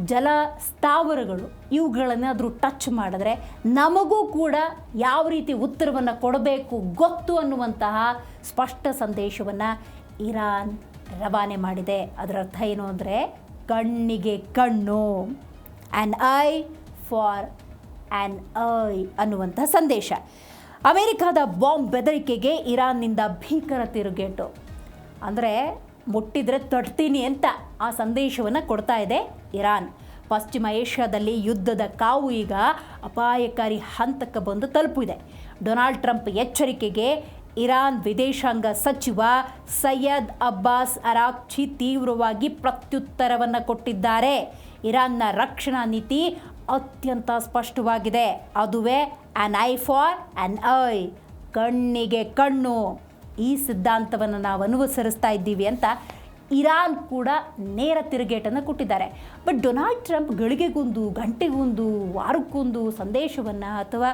ಜಲ ಸ್ಥಾವರಗಳು, ಇವುಗಳನ್ನಾದರೂ ಟಚ್ ಮಾಡಿದ್ರೆ ನಮಗೂ ಕೂಡ ಯಾವ ರೀತಿ ಉತ್ತರವನ್ನು ಕೊಡಬೇಕು ಗೊತ್ತು ಅನ್ನುವಂತಹ ಸ್ಪಷ್ಟ ಸಂದೇಶವನ್ನು ಇರಾನ್ ರವಾನೆ ಮಾಡಿದೆ. ಅದರ ಅರ್ಥ ಏನು ಅಂದರೆ, ಕಣ್ಣಿಗೆ ಕಣ್ಣು, an I for an I ಅನ್ನುವಂಥ ಸಂದೇಶ. ಅಮೆರಿಕದ ಬಾಂಬ್ ಬೆದರಿಕೆಗೆ ಇರಾನ್ನಿಂದ ಭೀಕರ ತಿರುಗೇಟು. ಅಂದರೆ ಮುಟ್ಟಿದರೆ ತಡ್ತೀನಿ ಅಂತ ಆ ಸಂದೇಶವನ್ನು ಕೊಡ್ತಾ ಇದೆ ಇರಾನ್. ಪಶ್ಚಿಮ ಏಷ್ಯಾದಲ್ಲಿ ಯುದ್ಧದ ಕಾವು ಈಗ ಅಪಾಯಕಾರಿ ಹಂತಕ್ಕೆ ಬಂದು ತಲುಪಿದೆ. ಡೊನಾಲ್ಡ್ ಟ್ರಂಪ್ ಎಚ್ಚರಿಕೆಗೆ ಇರಾನ್ ವಿದೇಶಾಂಗ ಸಚಿವ ಸೈಯದ್ ಅಬ್ಬಾಸ್ ಅರಾಕ್ಚಿ ತೀವ್ರವಾಗಿ ಪ್ರತ್ಯುತ್ತರವನ್ನು ಕೊಟ್ಟಿದ್ದಾರೆ. ಇರಾನ್ನ ರಕ್ಷಣಾ ನೀತಿ ಅತ್ಯಂತ ಸ್ಪಷ್ಟವಾಗಿದೆ. ಅದುವೇ an I for an I, ಕಣ್ಣಿಗೆ ಕಣ್ಣು. ಈ ಸಿದ್ಧಾಂತವನ್ನು ನಾವು ಅನುಸರಿಸ್ತಾ ಇದ್ದೀವಿ ಅಂತ ಇರಾನ್ ಕೂಡ ನೇರ ತಿರುಗೇಟನ್ನು ಕೊಟ್ಟಿದ್ದಾರೆ. ಬಟ್ ಡೊನಾಲ್ಡ್ ಟ್ರಂಪ್ ಗಳಿಗೆಗೊಂದು, ಗಂಟೆಗೊಂದು, ವಾರಕ್ಕೊಂದು ಸಂದೇಶವನ್ನು ಅಥವಾ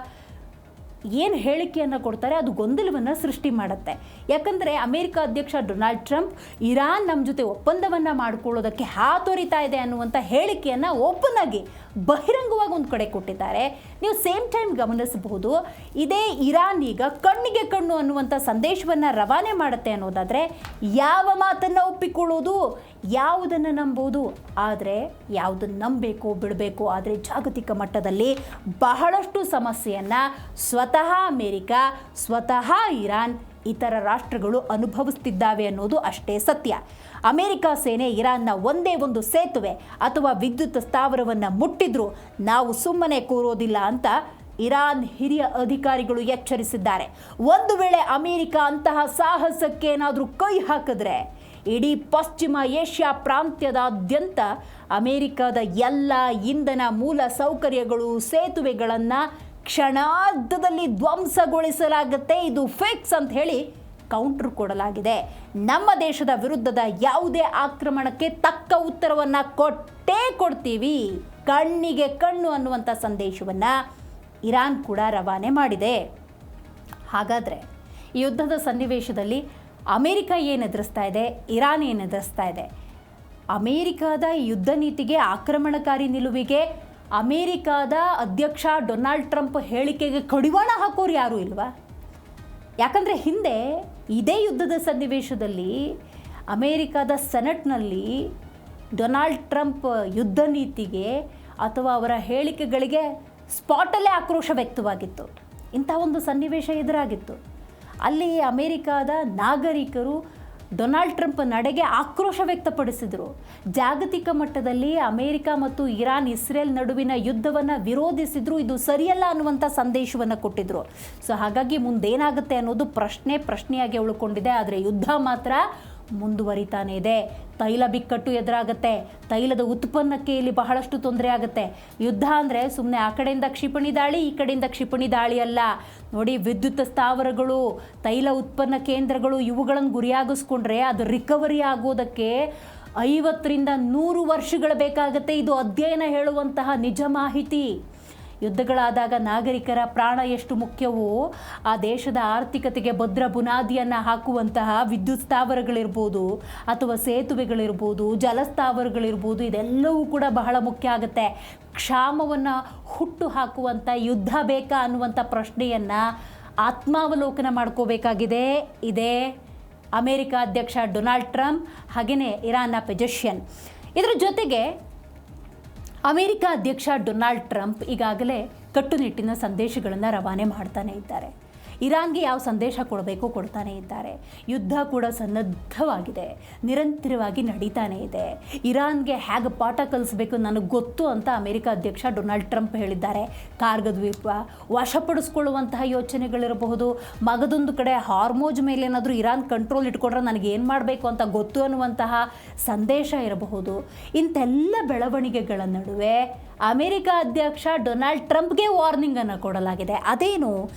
ಏನು ಹೇಳಿಕೆಯನ್ನು ಕೊಡ್ತಾರೆ ಅದು ಗೊಂದಲವನ್ನು ಸೃಷ್ಟಿ ಮಾಡುತ್ತೆ. ಯಾಕಂದರೆ ಅಮೆರಿಕ ಅಧ್ಯಕ್ಷ ಡೊನಾಲ್ಡ್ ಟ್ರಂಪ್ ಇರಾನ್ ನಮ್ಮ ಜೊತೆ ಒಪ್ಪಂದವನ್ನು ಮಾಡಿಕೊಳ್ಳೋದಕ್ಕೆ ಹಾತೊರಿತಾ ಇದೆ ಅನ್ನುವಂಥ ಹೇಳಿಕೆಯನ್ನು ಓಪನ್ ಆಗಿ ಬಹಿರಂಗವಾಗಿ ಒಂದು ಕಡೆ ಕೊಟ್ಟಿದ್ದಾರೆ. ನೀವು ಸೇಮ್ ಟೈಮ್ ಗಮನಿಸಬಹುದು, ಇದೇ ಇರಾನ್ ಈಗ ಕಣ್ಣಿಗೆ ಕಣ್ಣು ಅನ್ನುವಂಥ ಸಂದೇಶವನ್ನು ರವಾನೆ ಮಾಡುತ್ತೆ ಅನ್ನೋದಾದರೆ ಯಾವ ಮಾತನ್ನು ಒಪ್ಪಿಕೊಳ್ಳೋದು, ಯಾವುದನ್ನು ನಂಬೋದು, ಆದರೆ ಯಾವುದನ್ನು ನಂಬಬೇಕು ಬಿಡಬೇಕು. ಆದರೆ ಜಾಗತಿಕ ಮಟ್ಟದಲ್ಲಿ ಬಹಳಷ್ಟು ಸಮಸ್ಯೆಯನ್ನು ಸ್ವತಃ ಅಮೆರಿಕ, ಸ್ವತಃ ಇರಾನ್, ಇತರ ರಾಷ್ಟ್ರಗಳು ಅನುಭವಿಸ್ತಿದ್ದಾವೆ ಅನ್ನೋದು ಅಷ್ಟೇ ಸತ್ಯ. ಅಮೆರಿಕ ಸೇನೆ ಇರಾನ್ನ ಒಂದೇ ಒಂದು ಸೇತುವೆ ಅಥವಾ ವಿದ್ಯುತ್ ಸ್ಥಾವರವನ್ನು ಮುಟ್ಟಿದ್ರೂ ನಾವು ಸುಮ್ಮನೆ ಕೂರೋದಿಲ್ಲ ಅಂತ ಇರಾನ್ ಹಿರಿಯ ಅಧಿಕಾರಿಗಳು ಎಚ್ಚರಿಸಿದ್ದಾರೆ. ಒಂದು ವೇಳೆ ಅಮೆರಿಕ ಅಂತಹ ಸಾಹಸಕ್ಕೆ ಏನಾದರೂ ಕೈ ಹಾಕಿದ್ರೆ ಇಡೀ ಪಶ್ಚಿಮ ಏಷ್ಯಾ ಪ್ರಾಂತ್ಯದಾದ್ಯಂತ ಅಮೆರಿಕದ ಎಲ್ಲ ಇಂಧನ ಮೂಲ ಸೌಕರ್ಯಗಳು, ಸೇತುವೆಗಳನ್ನು ಕ್ಷಣಾರ್ಧದಲ್ಲಿ ಧ್ವಂಸಗೊಳಿಸಲಾಗುತ್ತೆ. ಇದು ಫಿಕ್ಸ್ ಅಂತ ಹೇಳಿ ಕೌಂಟರ್ ಕೊಡಲಾಗಿದೆ. ನಮ್ಮ ದೇಶದ ವಿರುದ್ಧದ ಯಾವುದೇ ಆಕ್ರಮಣಕ್ಕೆ ತಕ್ಕ ಉತ್ತರವನ್ನು ಕೊಟ್ಟೇ ಕೊಡ್ತೀವಿ, ಕಣ್ಣಿಗೆ ಕಣ್ಣು ಅನ್ನುವಂಥ ಸಂದೇಶವನ್ನು ಇರಾನ್ ಕೂಡ ರವಾನೆ ಮಾಡಿದೆ. ಹಾಗಾದರೆ ಈ ಯುದ್ಧದ ಸನ್ನಿವೇಶದಲ್ಲಿ ಅಮೇರಿಕ ಏನು ಎದುರಿಸ್ತಾ ಇದೆ, ಇರಾನ್ ಏನು ಎದುರಿಸ್ತಾ ಇದೆ? ಅಮೇರಿಕಾದ ಯುದ್ಧ ನೀತಿಗೆ, ಆಕ್ರಮಣಕಾರಿ ನಿಲುವಿಗೆ, ಅಮೇರಿಕಾದ ಅಧ್ಯಕ್ಷ ಡೊನಾಲ್ಡ್ ಟ್ರಂಪ್ ಹೇಳಿಕೆಗೆ ಕಡಿವಾಣ ಹಾಕೋರು ಯಾರೂ ಇಲ್ವಾ? ಯಾಕಂದರೆ ಹಿಂದೆ ಇದೇ ಯುದ್ಧದ ಸನ್ನಿವೇಶದಲ್ಲಿ ಅಮೇರಿಕಾದ ಸೆನೆಟ್ನಲ್ಲಿ ಡೊನಾಲ್ಡ್ ಟ್ರಂಪ್ ಯುದ್ಧ ನೀತಿಗೆ ಅಥವಾ ಅವರ ಹೇಳಿಕೆಗಳಿಗೆ ಸ್ಪಾಟಲ್ಲೇ ಆಕ್ರೋಶ ವ್ಯಕ್ತವಾಗಿತ್ತು. ಇಂಥ ಒಂದು ಸನ್ನಿವೇಶ ಎದುರಾಗಿತ್ತು. ಅಲ್ಲಿ ಅಮೇರಿಕಾದ ನಾಗರಿಕರು ಡೊನಾಲ್ಡ್ ಟ್ರಂಪ್ ನಡೆಗೆ ಆಕ್ರೋಶ ವ್ಯಕ್ತಪಡಿಸಿದರು. ಜಾಗತಿಕ ಮಟ್ಟದಲ್ಲಿ ಅಮೇರಿಕ ಮತ್ತು ಇರಾನ್, ಇಸ್ರೇಲ್ ನಡುವಿನ ಯುದ್ಧವನ್ನು ವಿರೋಧಿಸಿದ್ರು. ಇದು ಸರಿಯಲ್ಲ ಅನ್ನುವಂಥ ಸಂದೇಶವನ್ನು ಕೊಟ್ಟಿದ್ರು. ಸೊ ಹಾಗಾಗಿ ಮುಂದೇನಾಗುತ್ತೆ ಅನ್ನೋದು ಪ್ರಶ್ನೆಯಾಗಿ ಉಳ್ಕೊಂಡಿದೆ. ಆದರೆ ಯುದ್ಧ ಮಾತ್ರ ಮುಂದುವರಿತಾನೆ ಇದೆ. ತೈಲ ಬಿಕ್ಕಟ್ಟು ಎದುರಾಗುತ್ತೆ. ತೈಲದ ಉತ್ಪನ್ನಕ್ಕೆ ಇಲ್ಲಿ ಬಹಳಷ್ಟು ತೊಂದರೆ ಆಗುತ್ತೆ. ಯುದ್ಧ ಅಂದರೆ ಸುಮ್ಮನೆ ಆ ಕಡೆಯಿಂದ ಕ್ಷಿಪಣಿ ದಾಳಿ, ಈ ಕಡೆಯಿಂದ ಕ್ಷಿಪಣಿ ದಾಳಿ ಅಲ್ಲ ನೋಡಿ. ವಿದ್ಯುತ್ ಸ್ಥಾವರಗಳು, ತೈಲ ಉತ್ಪನ್ನ ಕೇಂದ್ರಗಳು ಇವುಗಳನ್ನು ಗುರಿಯಾಗಿಸ್ಕೊಂಡ್ರೆ ಅದು ರಿಕವರಿ ಆಗೋದಕ್ಕೆ 50ರಿಂದ 100 ವರ್ಷಗಳು ಬೇಕಾಗುತ್ತೆ. ಇದು ಅಧ್ಯಯನ ಹೇಳುವಂತಹ ನಿಜ ಮಾಹಿತಿ. ಯುದ್ಧಗಳಾದಾಗ ನಾಗರಿಕರ ಪ್ರಾಣ ಎಷ್ಟು ಮುಖ್ಯವೋ, ಆ ದೇಶದ ಆರ್ಥಿಕತೆಗೆ ಭದ್ರ ಬುನಾದಿಯನ್ನು ಹಾಕುವಂತಹ ವಿದ್ಯುತ್ ಸ್ಥಾವರಗಳಿರ್ಬೋದು ಅಥವಾ ಸೇತುವೆಗಳಿರ್ಬೋದು, ಜಲಸ್ಥಾವರಗಳಿರ್ಬೋದು, ಇದೆಲ್ಲವೂ ಕೂಡ ಬಹಳ ಮುಖ್ಯ ಆಗುತ್ತೆ. ಕ್ಷಾಮವನ್ನು ಹುಟ್ಟು ಹಾಕುವಂಥ ಯುದ್ಧ ಬೇಕಾ ಅನ್ನುವಂಥ ಪ್ರಶ್ನೆಯನ್ನು ಆತ್ಮಾವಲೋಕನ ಮಾಡ್ಕೋಬೇಕಾಗಿದೆ. ಇದೇ ಅಮೇರಿಕ ಅಧ್ಯಕ್ಷ ಡೊನಾಲ್ಡ್ ಟ್ರಂಪ್, ಹಾಗೆಯೇ ಇರಾನ್ನ ಪೆಜೆಷಿಯನ್. ಇದರ ಜೊತೆಗೆ ಅಮೇರಿಕ ಅಧ್ಯಕ್ಷ ಡೊನಾಲ್ಡ್ ಟ್ರಂಪ್ ಈಗಾಗಲೇ ಕಟ್ಟುನಿಟ್ಟಿನ ಸಂದೇಶಗಳನ್ನು ರವಾನೆ ಮಾಡ್ತಾನೆ ಇದ್ದಾರೆ. ಇರಾನ್ಗೆ ಯಾವ ಸಂದೇಶ ಕೊಡಬೇಕು ಕೊಡ್ತಾನೆ ಇದ್ದಾರೆ. ಯುದ್ಧ ಕೂಡ ಸನ್ನದ್ಧವಾಗಿದೆ, ನಿರಂತರವಾಗಿ ನಡೀತಾನೆ ಇದೆ. ಇರಾನ್ಗೆ ಹೇಗೆ ಪಾಠ ಕಲಿಸಬೇಕು ನನಗೆ ಗೊತ್ತು ಅಂತ ಅಮೇರಿಕ ಅಧ್ಯಕ್ಷ ಡೊನಾಲ್ಡ್ ಟ್ರಂಪ್ ಹೇಳಿದ್ದಾರೆ. ಕಾರ್ಗ ದ್ವೀಪ ವಶಪಡಿಸ್ಕೊಳ್ಳುವಂತಹ ಯೋಚನೆಗಳಿರಬಹುದು, ಮಗದೊಂದು ಕಡೆ ಹಾರ್ಮೋಜ್ ಮೇಲೆ ಏನಾದರೂ ಇರಾನ್ ಕಂಟ್ರೋಲ್ ಇಟ್ಕೊಂಡ್ರೆ ನನಗೆ ಏನು ಮಾಡಬೇಕು ಅಂತ ಗೊತ್ತು ಅನ್ನುವಂತಹ ಸಂದೇಶ ಇರಬಹುದು. ಇಂಥೆಲ್ಲ ಬೆಳವಣಿಗೆಗಳ ನಡುವೆ ಅಮೇರಿಕ ಅಧ್ಯಕ್ಷ ಡೊನಾಲ್ಡ್ ಟ್ರಂಪ್ಗೆ ವಾರ್ನಿಂಗನ್ನು ಕೊಡಲಾಗಿದೆ. ಅದೇನು?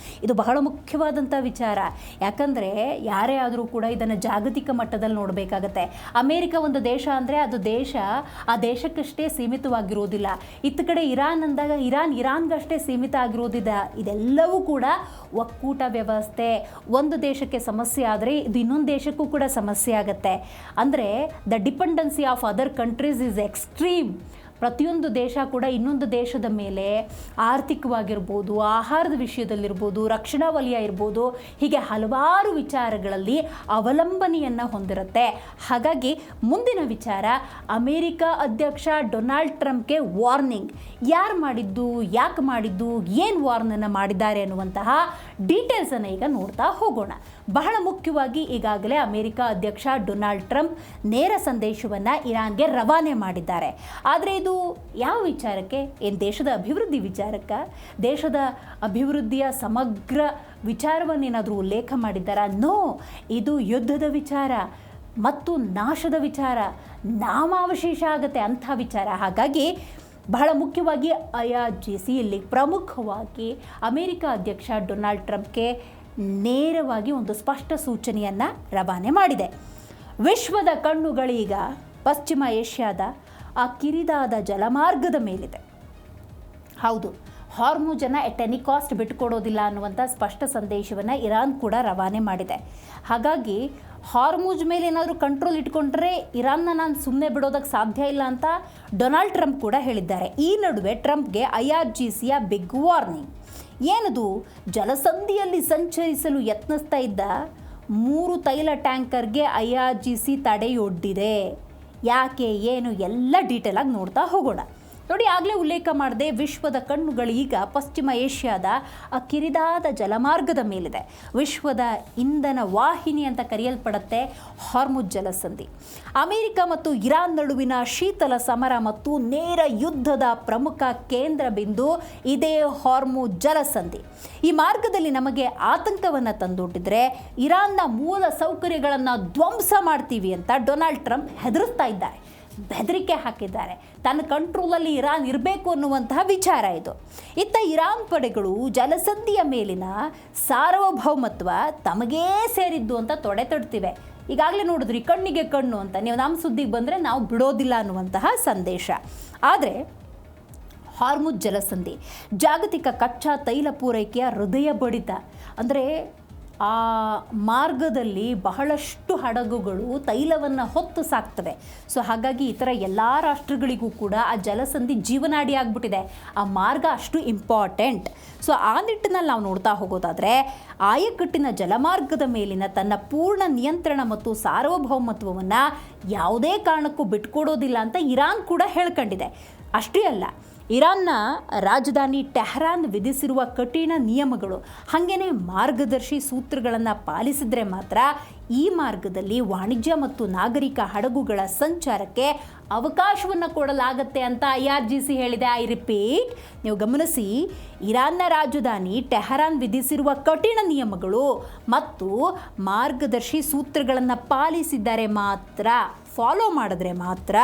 ಇದು ಬಹಳ ಮುಖ್ಯವಾದಂಥ ವಿಚಾರ. ಯಾಕಂದರೆ ಯಾರೇ ಆದರೂ ಕೂಡ ಇದನ್ನು ಜಾಗತಿಕ ಮಟ್ಟದಲ್ಲಿ ನೋಡಬೇಕಾಗತ್ತೆ. ಅಮೇರಿಕ ಒಂದು ದೇಶ ಅಂದರೆ ಅದು ದೇಶ ಆ ದೇಶಕ್ಕಷ್ಟೇ ಸೀಮಿತವಾಗಿರೋದಿಲ್ಲ. ಇತ್ತ ಕಡೆ ಇರಾನ್ ಅಂದಾಗ ಇರಾನ್ಗಷ್ಟೇ ಸೀಮಿತ ಆಗಿರೋದಿಲ್ಲ. ಇದೆಲ್ಲವೂ ಕೂಡ ಒಕ್ಕೂಟ ವ್ಯವಸ್ಥೆ. ಒಂದು ದೇಶಕ್ಕೆ ಸಮಸ್ಯೆ ಆದರೆ ಇದು ಇನ್ನೊಂದು ದೇಶಕ್ಕೂ ಕೂಡ ಸಮಸ್ಯೆ ಆಗುತ್ತೆ. ಅಂದರೆ the dependency of other countries is extreme. ಪ್ರತಿಯೊಂದು ದೇಶ ಕೂಡ ಇನ್ನೊಂದು ದೇಶದ ಮೇಲೆ ಆರ್ಥಿಕವಾಗಿರ್ಬೋದು, ಆಹಾರದ ವಿಷಯದಲ್ಲಿರ್ಬೋದು, ರಕ್ಷಣಾ ವಲಯ ಇರ್ಬೋದು, ಹೀಗೆ ಹಲವಾರು ವಿಚಾರಗಳಲ್ಲಿ ಅವಲಂಬನೆಯನ್ನು ಹೊಂದಿರುತ್ತೆ. ಹಾಗಾಗಿ ಮುಂದಿನ ವಿಚಾರ, ಅಮೇರಿಕ ಅಧ್ಯಕ್ಷ ಡೊನಾಲ್ಡ್ ಟ್ರಂಪ್ಗೆ ವಾರ್ನಿಂಗ್. ಯಾರು ಮಾಡಿದ್ದು, ಯಾಕೆ ಮಾಡಿದ್ದು, ಏನು ವಾರ್ನನ್ನು ಮಾಡಿದ್ದಾರೆ ಅನ್ನುವಂತಹ ಡೀಟೇಲ್ಸನ್ನು ಈಗ ನೋಡ್ತಾ ಹೋಗೋಣ. ಬಹಳ ಮುಖ್ಯವಾಗಿ ಈಗಾಗಲೇ ಅಮೇರಿಕ ಅಧ್ಯಕ್ಷ ಡೊನಾಲ್ಡ್ ಟ್ರಂಪ್ ನೇರ ಸಂದೇಶವನ್ನು ಇರಾನ್ಗೆ ರವಾನೆ ಮಾಡಿದ್ದಾರೆ. ಆದರೆ ಇದು ಯಾವ ವಿಚಾರಕ್ಕೆ? ಏನು ದೇಶದ ಅಭಿವೃದ್ಧಿ ವಿಚಾರಕ್ಕ? ದೇಶದ ಅಭಿವೃದ್ಧಿಯ ಸಮಗ್ರ ವಿಚಾರವನ್ನೇನಾದರೂ ಉಲ್ಲೇಖ ಮಾಡಿದ್ದಾರಾ? ನೋ, ಇದು ಯುದ್ಧದ ವಿಚಾರ ಮತ್ತು ನಾಶದ ವಿಚಾರ, ನಾಮಾವಶೇಷ ಆಗುತ್ತೆ ಅಂಥ ವಿಚಾರ. ಹಾಗಾಗಿ ಬಹಳ ಮುಖ್ಯವಾಗಿ IRGC ಇಲ್ಲಿ ಪ್ರಮುಖವಾಗಿ ಅಮೇರಿಕ ಅಧ್ಯಕ್ಷ ಡೊನಾಲ್ಡ್ ಟ್ರಂಪ್ಗೆ ನೇರವಾಗಿ ಒಂದು ಸ್ಪಷ್ಟ ಸೂಚನೆಯನ್ನು ರವಾನೆ ಮಾಡಿದೆ. ವಿಶ್ವದ ಕಣ್ಣುಗಳೀಗ ಪಶ್ಚಿಮ ಏಷ್ಯಾದ ಆ ಕಿರಿದಾದ ಜಲಮಾರ್ಗದ ಮೇಲಿದೆ. ಹೌದು, ಹಾರ್ಮುಜನ್ನು ಎಟ್ ಎನಿ ಕಾಸ್ಟ್ ಬಿಟ್ಟುಕೊಡೋದಿಲ್ಲ ಅನ್ನುವಂಥ ಸ್ಪಷ್ಟ ಸಂದೇಶವನ್ನು ಇರಾನ್ ಕೂಡ ರವಾನೆ ಮಾಡಿದೆ. ಹಾಗಾಗಿ ಹಾರ್ಮುಜ್ ಮೇಲೆ ಏನಾದರೂ ಕಂಟ್ರೋಲ್ ಇಟ್ಕೊಂಡ್ರೆ ಇರಾನ್ನ ನಾನು ಸುಮ್ಮನೆ ಬಿಡೋದಕ್ಕೆ ಸಾಧ್ಯ ಇಲ್ಲ ಅಂತ ಡೊನಾಲ್ಡ್ ಟ್ರಂಪ್ ಕೂಡ ಹೇಳಿದ್ದಾರೆ. ಈ ನಡುವೆ ಟ್ರಂಪ್ಗೆ IRGCಯ ಬಿಗ್ ವಾರ್ನಿಂಗ್. ಏನದು? ಜಲಸಂಧಿಯಲ್ಲಿ ಸಂಚರಿಸಲು ಯತ್ನಿಸ್ತಾ ಇದ್ದ 3 ತೈಲ ಟ್ಯಾಂಕರ್ಗೆ IRGC ತಡೆಯೊಡ್ಡಿದೆ. ಯಾಕೆ, ಏನು, ಎಲ್ಲ ಡೀಟೇಲಾಗಿ ನೋಡ್ತಾ ಹೋಗೋಣ. ನೋಡಿ, ಆಗಲೇ ಉಲ್ಲೇಖ ಮಾಡಿದೆ, ವಿಶ್ವದ ಕಣ್ಣುಗಳೀಗ ಪಶ್ಚಿಮ ಏಷ್ಯಾದ ಆ ಕಿರಿದಾದ ಜಲಮಾರ್ಗದ ಮೇಲಿದೆ. ವಿಶ್ವದ ಇಂಧನ ವಾಹಿನಿ ಅಂತ ಕರೆಯಲ್ಪಡುತ್ತೆ ಹಾರ್ಮುಜ್ ಜಲಸಂಧಿ. ಅಮೆರಿಕ ಮತ್ತು ಇರಾನ್ ನಡುವಿನ ಶೀತಲ ಸಮರ ಮತ್ತು ನೇರ ಯುದ್ಧದ ಪ್ರಮುಖ ಕೇಂದ್ರ ಬಿಂದು ಇದೇ ಹಾರ್ಮುಜ್ ಜಲಸಂಧಿ. ಈ ಮಾರ್ಗದಲ್ಲಿ ನಮಗೆ ಆತಂಕವನ್ನು ತಂದೊಡ್ಡಿದ್ರೆ ಇರಾನ್ನ ಮೂಲ ಸೌಕರ್ಯಗಳನ್ನು ಧ್ವಂಸ ಮಾಡ್ತೀವಿ ಅಂತ ಡೊನಾಲ್ಡ್ ಟ್ರಂಪ್ ಹೆದರಿಸ್ತಾ ಇದ್ದಾರೆ, ಬೆದರಿಕೆ ಹಾಕಿದ್ದಾರೆ. ತನ್ನ ಕಂಟ್ರೋಲಲ್ಲಿ ಇರಾನ್ ಇರಬೇಕು ಅನ್ನುವಂತಹ ವಿಚಾರ ಇದು. ಇತ್ತ ಇರಾನ್ ಪಡೆಗಳು ಜಲಸಂಧಿಯ ಮೇಲಿನ ಸಾರ್ವಭೌಮತ್ವ ತಮಗೇ ಸೇರಿದ್ದು ಅಂತ ತೊಡೆತಡ್ತಿವೆ. ಈಗಾಗಲೇ ನೋಡಿದ್ರಿ, ಕಣ್ಣಿಗೆ ಕಣ್ಣು ಅಂತ, ನೀವು ನಮ್ಮ ಸುದ್ದಿಗೆ ಬಂದರೆ ನಾವು ಬಿಡೋದಿಲ್ಲ ಅನ್ನುವಂತಹ ಸಂದೇಶ. ಆದರೆ ಹಾರ್ಮುಜ್ ಜಲಸಂಧಿ ಜಾಗತಿಕ ಕಚ್ಚಾ ತೈಲ ಪೂರೈಕೆಯ ಹೃದಯ ಬಡಿತ. ಅಂದರೆ ಆ ಮಾರ್ಗದಲ್ಲಿ ಬಹಳಷ್ಟು ಹಡಗುಗಳು ತೈಲವನ್ನು ಹೊತ್ತು ಸಾಕ್ತವೆ. ಸೊ ಹಾಗಾಗಿ ಇತರ ಎಲ್ಲ ರಾಷ್ಟ್ರಗಳಿಗೂ ಕೂಡ ಆ ಜಲಸಂಧಿ ಜೀವನಾಡಿ ಆಗಿಬಿಟ್ಟಿದೆ. ಆ ಮಾರ್ಗ ಅಷ್ಟು ಇಂಪಾರ್ಟೆಂಟ್. ಸೊ ಆ ನಿಟ್ಟಿನಲ್ಲಿ ನಾವು ನೋಡ್ತಾ ಹೋಗೋದಾದರೆ ಆಯಕಟ್ಟಿನ ಜಲಮಾರ್ಗದ ಮೇಲಿನ ತನ್ನ ಪೂರ್ಣ ನಿಯಂತ್ರಣ ಮತ್ತು ಸಾರ್ವಭೌಮತ್ವವನ್ನು ಯಾವುದೇ ಕಾರಣಕ್ಕೂ ಬಿಟ್ಕೊಡೋದಿಲ್ಲ ಅಂತ ಇರಾನ್ ಕೂಡ ಹೇಳ್ಕೊಂಡಿದೆ. ಅಷ್ಟೇ ಅಲ್ಲ, ಇರಾನ್ನ ರಾಜಧಾನಿ ಟೆಹರಾನ್ ವಿಧಿಸಿರುವ ಕಠಿಣ ನಿಯಮಗಳು ಹಾಗೆಯೇ ಮಾರ್ಗದರ್ಶಿ ಸೂತ್ರಗಳನ್ನು ಪಾಲಿಸಿದರೆ ಮಾತ್ರ ಈ ಮಾರ್ಗದಲ್ಲಿ ವಾಣಿಜ್ಯ ಮತ್ತು ನಾಗರಿಕ ಹಡಗುಗಳ ಸಂಚಾರಕ್ಕೆ ಅವಕಾಶವನ್ನು ಕೊಡಲಾಗುತ್ತೆ ಅಂತ IRGC ಹೇಳಿದೆ. ಐ ರಿಪೀಟ್, ನೀವು ಗಮನಿಸಿ, ಇರಾನ್ನ ರಾಜಧಾನಿ ಟೆಹರಾನ್ ವಿಧಿಸಿರುವ ಕಠಿಣ ನಿಯಮಗಳು ಮತ್ತು ಮಾರ್ಗದರ್ಶಿ ಸೂತ್ರಗಳನ್ನು ಪಾಲಿಸಿದರೆ ಮಾತ್ರ, ಫಾಲೋ ಮಾಡಿದ್ರೆ ಮಾತ್ರ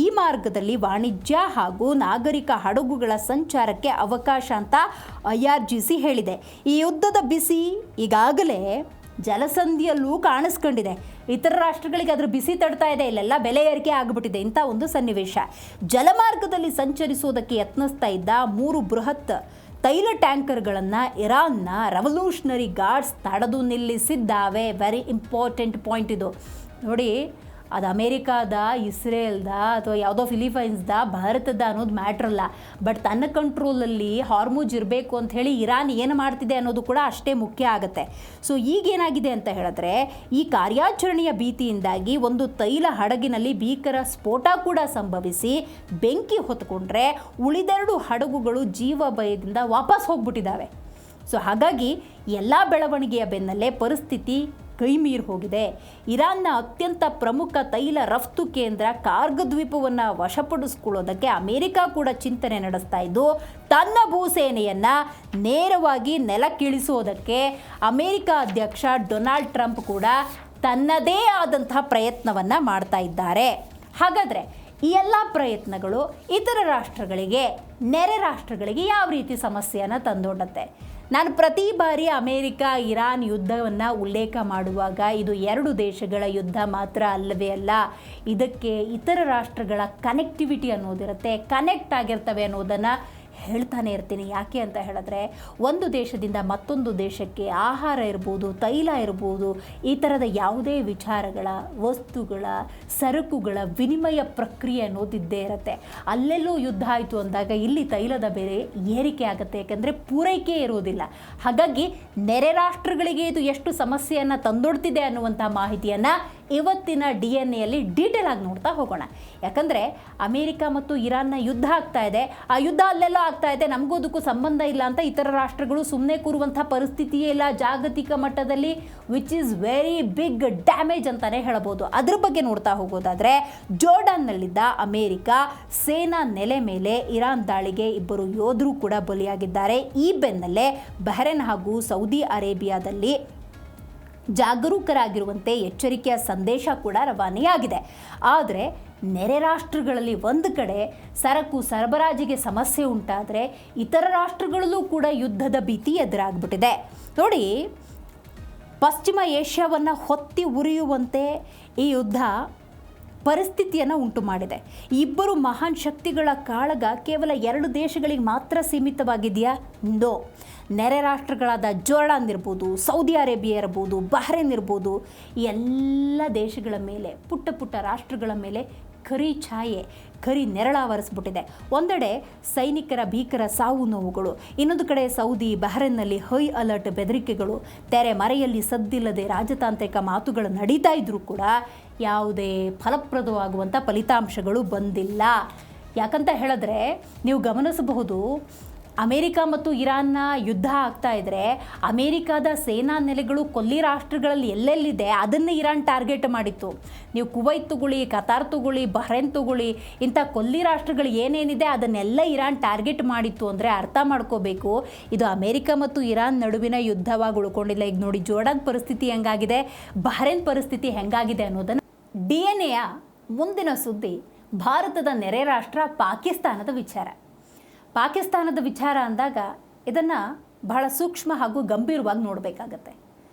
ಈ ಮಾರ್ಗದಲ್ಲಿ ವಾಣಿಜ್ಯ ಹಾಗೂ ನಾಗರಿಕ ಹಡಗುಗಳ ಸಂಚಾರಕ್ಕೆ ಅವಕಾಶ ಅಂತ IRGC ಹೇಳಿದೆ. ಈ ಯುದ್ಧದ ಬಿಸಿ ಈಗಾಗಲೇ ಜಲಸಂಧಿಯಲ್ಲೂ ಕಾಣಿಸ್ಕೊಂಡಿದೆ. ಇತರ ರಾಷ್ಟ್ರಗಳಿಗೆ ಅದರ ಬಿಸಿ ತಡ್ತಾ ಇದೆ. ಇಲ್ಲೆಲ್ಲ ಬೆಲೆ ಏರಿಕೆ ಆಗಿಬಿಟ್ಟಿದೆ. ಇಂಥ ಒಂದು ಸನ್ನಿವೇಶ. ಜಲಮಾರ್ಗದಲ್ಲಿ ಸಂಚರಿಸೋದಕ್ಕೆ ಯತ್ನಿಸ್ತಾ ಇದ್ದ 3 ಬೃಹತ್ ತೈಲ ಟ್ಯಾಂಕರ್ಗಳನ್ನು ಇರಾನ್ನ ರೆವಲ್ಯೂಷನರಿ ಗಾರ್ಡ್ಸ್ ತಡೆದು ನಿಲ್ಲಿಸಿದ್ದಾವೆ. ವೆರಿ ಇಂಪಾರ್ಟೆಂಟ್ ಪಾಯಿಂಟ್ ಇದು. ನೋಡಿ, ಅದು ಅಮೇರಿಕಾದ, ಇಸ್ರೇಲ್ದ ಅಥವಾ ಯಾವುದೋ ಫಿಲಿಪೈನ್ಸ್ದ, ಭಾರತದ ಅನ್ನೋದು ಮ್ಯಾಟ್ರಲ್ಲ. ಬಟ್ ತನ್ನ ಕಂಟ್ರೋಲಲ್ಲಿ ಹಾರ್ಮುಜ್ ಇರಬೇಕು ಅಂಥೇಳಿ ಇರಾನ್ ಏನು ಮಾಡ್ತಿದೆ ಅನ್ನೋದು ಕೂಡ ಅಷ್ಟೇ ಮುಖ್ಯ ಆಗುತ್ತೆ. ಸೊ ಈಗೇನಾಗಿದೆ ಅಂತ ಹೇಳಿದ್ರೆ, ಈ ಕಾರ್ಯಾಚರಣೆಯ ಭೀತಿಯಿಂದಾಗಿ ಒಂದು ತೈಲ ಹಡಗಿನಲ್ಲಿ ಭೀಕರ ಸ್ಫೋಟ ಕೂಡ ಸಂಭವಿಸಿ ಬೆಂಕಿ ಹೊತ್ಕೊಂಡ್ರೆ ಉಳಿದೆರಡು ಹಡಗುಗಳು ಜೀವ ಭಯದಿಂದ ವಾಪಸ್ ಹೋಗ್ಬಿಟ್ಟಿದ್ದಾವೆ. ಸೊ ಹಾಗಾಗಿ ಎಲ್ಲ ಬೆಳವಣಿಗೆಯ ಬೆನ್ನಲ್ಲೇ ಪರಿಸ್ಥಿತಿ ಕೈಮೀರಿ ಹೋಗಿದೆ. ಇರಾನ್ನ ಅತ್ಯಂತ ಪ್ರಮುಖ ತೈಲ ರಫ್ತು ಕೇಂದ್ರ ಕಾರ್ಗ್ ದ್ವೀಪವನ್ನು ವಶಪಡಿಸಿಕೊಳ್ಳೋದಕ್ಕೆ ಅಮೆರಿಕ ಕೂಡ ಚಿಂತನೆ ನಡೆಸ್ತಾ ಇದ್ದು, ತನ್ನ ಭೂಸೇನೆಯನ್ನು ನೇರವಾಗಿ ನೆಲಕ್ಕಿಳಿಸೋದಕ್ಕೆ ಅಮೆರಿಕ ಅಧ್ಯಕ್ಷ ಡೊನಾಲ್ಡ್ ಟ್ರಂಪ್ ಕೂಡ ತನ್ನದೇ ಆದಂತಹ ಪ್ರಯತ್ನವನ್ನು ಮಾಡ್ತಾ ಇದ್ದಾರೆ. ಹಾಗಾದರೆ ಈ ಎಲ್ಲ ಪ್ರಯತ್ನಗಳು ಇತರ ರಾಷ್ಟ್ರಗಳಿಗೆ, ನೆರೆ ರಾಷ್ಟ್ರಗಳಿಗೆ ಯಾವ ರೀತಿ ಸಮಸ್ಯೆಯನ್ನು ತಂದೊಡ್ಡುತ್ತೆ? ನಾನು ಪ್ರತಿ ಬಾರಿ ಅಮೇರಿಕ ಇರಾನ್ ಯುದ್ಧವನ್ನು ಉಲ್ಲೇಖ ಮಾಡುವಾಗ ಇದು 2 ದೇಶಗಳ ಯುದ್ಧ ಮಾತ್ರ ಅಲ್ಲವೇ ಅಲ್ಲ, ಇದಕ್ಕೆ ಇತರ ರಾಷ್ಟ್ರಗಳ ಕನೆಕ್ಟಿವಿಟಿ ಅನ್ನೋದಿರುತ್ತೆ, ಕನೆಕ್ಟ್ ಆಗಿರ್ತವೆ ಅನ್ನೋದನ್ನು ಹೇಳ್ತಾನೆ ಇರ್ತೀನಿ. ಯಾಕೆ ಅಂತ ಹೇಳಿದ್ರೆ, ಒಂದು ದೇಶದಿಂದ ಮತ್ತೊಂದು ದೇಶಕ್ಕೆ ಆಹಾರ ಇರ್ಬೋದು, ತೈಲ ಇರ್ಬೋದು, ಈ ಥರದ ಯಾವುದೇ ವಿಚಾರಗಳ, ವಸ್ತುಗಳ, ಸರಕುಗಳ ವಿನಿಮಯ ಪ್ರಕ್ರಿಯೆ ಅನ್ನೋದಿದ್ದೇ ಇರುತ್ತೆ. ಅಲ್ಲೆಲ್ಲೂ ಯುದ್ಧ ಆಯಿತು ಅಂದಾಗ ಇಲ್ಲಿ ತೈಲದ ಬೆಲೆ ಏರಿಕೆ ಆಗುತ್ತೆ, ಯಾಕೆಂದರೆ ಪೂರೈಕೆ ಇರೋದಿಲ್ಲ. ಹಾಗಾಗಿ ನೆರೆ ರಾಷ್ಟ್ರಗಳಿಗೆ ಇದು ಎಷ್ಟು ಸಮಸ್ಯೆಯನ್ನು ತಂದೊಡ್ತಿದೆ ಅನ್ನುವಂಥ ಮಾಹಿತಿಯನ್ನು ಇವತ್ತಿನ DNA ಡೀಟೇಲ್ ಆಗಿ ನೋಡ್ತಾ ಹೋಗೋಣ. ಯಾಕಂದರೆ ಅಮೇರಿಕ ಮತ್ತು ಇರಾನ್ನ ಯುದ್ಧ ಆಗ್ತಾ ಇದೆ. ಆ ಯುದ್ಧ ಅಲ್ಲೆಲ್ಲ ಆಗ್ತಾ ಇದೆ, ನಮಗೂ ಅದಕ್ಕೂ ಸಂಬಂಧ ಇಲ್ಲ ಅಂತ ಇತರ ರಾಷ್ಟ್ರಗಳು ಸುಮ್ಮನೆ ಕೂರುವಂಥ ಪರಿಸ್ಥಿತಿಯೇ ಇಲ್ಲ ಜಾಗತಿಕ ಮಟ್ಟದಲ್ಲಿ, which is very big damage ಅಂತಲೇ ಹೇಳ್ಬೋದು. ಅದ್ರ ಬಗ್ಗೆ ನೋಡ್ತಾ ಹೋಗೋದಾದರೆ, ಜೋರ್ಡನ್ನಲ್ಲಿದ್ದ ಅಮೇರಿಕ ಸೇನಾ ನೆಲೆ ಮೇಲೆ ಇರಾನ್ ದಾಳಿಗೆ 2 ಯೋಧರು ಕೂಡ ಬಲಿಯಾಗಿದ್ದಾರೆ. ಈ ಬೆನ್ನಲ್ಲೇ ಬಹ್ರೇನ್ ಹಾಗೂ ಸೌದಿ ಅರೇಬಿಯಾದಲ್ಲಿ ಜಾಗರೂಕರಾಗಿರುವಂತೆ ಎಚ್ಚರಿಕೆಯ ಸಂದೇಶ ಕೂಡ ರವಾನೆಯಾಗಿದೆ. ಆದರೆ ನೆರೆ ರಾಷ್ಟ್ರಗಳಲ್ಲಿ ಒಂದು ಕಡೆ ಸರಕು ಸರಬರಾಜಿಗೆ ಸಮಸ್ಯೆ ಉಂಟಾದರೆ ಇತರ ರಾಷ್ಟ್ರಗಳಲ್ಲೂ ಕೂಡ ಯುದ್ಧದ ಭೀತಿ ಎದುರಾಗ್ಬಿಟ್ಟಿದೆ. ನೋಡಿ, ಪಶ್ಚಿಮ ಏಷ್ಯಾವನ್ನು ಹೊತ್ತಿ ಉರಿಯುವಂತೆ ಈ ಯುದ್ಧ ಪರಿಸ್ಥಿತಿಯನ್ನು ಉಂಟು ಮಾಡಿದೆ. ಇಬ್ಬರು ಮಹಾನ್ ಶಕ್ತಿಗಳ ಕಾಳಗ ಕೇವಲ 2 ದೇಶಗಳಿಗೆ ಮಾತ್ರ ಸೀಮಿತವಾಗಿದೆಯಾ? ನೋ. ನೆರೆ ರಾಷ್ಟ್ರಗಳಾದ ಜೋರ್ಡಾನ್ ಇರ್ಬೋದು, ಸೌದಿ ಅರೇಬಿಯಾ ಇರ್ಬೋದು, ಬಹ್ರೇನ್ ಇರ್ಬೋದು, ಎಲ್ಲ ದೇಶಗಳ ಮೇಲೆ, ಪುಟ್ಟ ಪುಟ್ಟ ರಾಷ್ಟ್ರಗಳ ಮೇಲೆ ಕರಿ ಛಾಯೆ, ಕರಿ ನೆರಳಾವರಿಸ್ಬಿಟ್ಟಿದೆ. ಒಂದೆಡೆ ಸೈನಿಕರ ಭೀಕರ ಸಾವು ನೋವುಗಳು, ಇನ್ನೊಂದು ಕಡೆ ಸೌದಿ ಬಹ್ರೇನ್ನಲ್ಲಿ ಹೈ ಅಲರ್ಟ್ ಬೆದರಿಕೆಗಳು, ತೆರೆ ಮರೆಯಲ್ಲಿ ಸದ್ದಿಲ್ಲದೆ ರಾಜತಾಂತ್ರಿಕ ಮಾತುಗಳು ನಡೀತಾ ಇದ್ದರೂ ಕೂಡ ಯಾವುದೇ ಫಲಪ್ರದವಾಗುವಂಥ ಫಲಿತಾಂಶಗಳು ಬಂದಿಲ್ಲ. ಯಾಕಂತ ಹೇಳಿದ್ರೆ, ನೀವು ಗಮನಿಸಬಹುದು, ಅಮೇರಿಕ ಮತ್ತು ಇರಾನ್ನ ಯುದ್ಧ ಆಗ್ತಾ ಇದ್ದರೆ ಅಮೇರಿಕಾದ ಸೇನಾ ನೆಲೆಗಳು ಕೊಲ್ಲಿ ರಾಷ್ಟ್ರಗಳಲ್ಲಿ ಎಲ್ಲೆಲ್ಲಿದೆ ಅದನ್ನು ಇರಾನ್ ಟಾರ್ಗೆಟ್ ಮಾಡಿತ್ತು. ನೀವು ಕುವೈತ್ ತಗೊಳ್ಳಿ, ಕತಾರ್ ತಗೊಳ್ಳಿ, ಬಹ್ರೇನ್ ತಗೊಳ್ಳಿ, ಇಂಥ ಕೊಲ್ಲಿ ರಾಷ್ಟ್ರಗಳು ಏನೇನಿದೆ ಅದನ್ನೆಲ್ಲ ಇರಾನ್ ಟಾರ್ಗೆಟ್ ಮಾಡಿತ್ತು ಅಂದರೆ ಅರ್ಥ ಮಾಡ್ಕೋಬೇಕು, ಇದು ಅಮೇರಿಕ ಮತ್ತು ಇರಾನ್ ನಡುವಿನ ಯುದ್ಧವಾಗಿ ಉಳ್ಕೊಂಡಿಲ್ಲ. ಈಗ ನೋಡಿ, ಜೋರ್ಡಾನ್ ಪರಿಸ್ಥಿತಿ ಹೆಂಗಾಗಿದೆ, ಬಹ್ರೇನ್ ಪರಿಸ್ಥಿತಿ ಹೆಂಗಾಗಿದೆ ಅನ್ನೋದನ್ನು. DNA ಮುಂದಿನ ಸುದ್ದಿ ಭಾರತದ ನೆರೆ ರಾಷ್ಟ್ರ ಪಾಕಿಸ್ತಾನದ ವಿಚಾರ. ಪಾಕಿಸ್ತಾನದ ವಿಚಾರ ಅಂದಾಗ ಇದನ್ನು ಬಹಳ ಸೂಕ್ಷ್ಮ ಹಾಗೂ ಗಂಭೀರವಾಗಿ ನೋಡಬೇಕಾಗತ್ತೆ.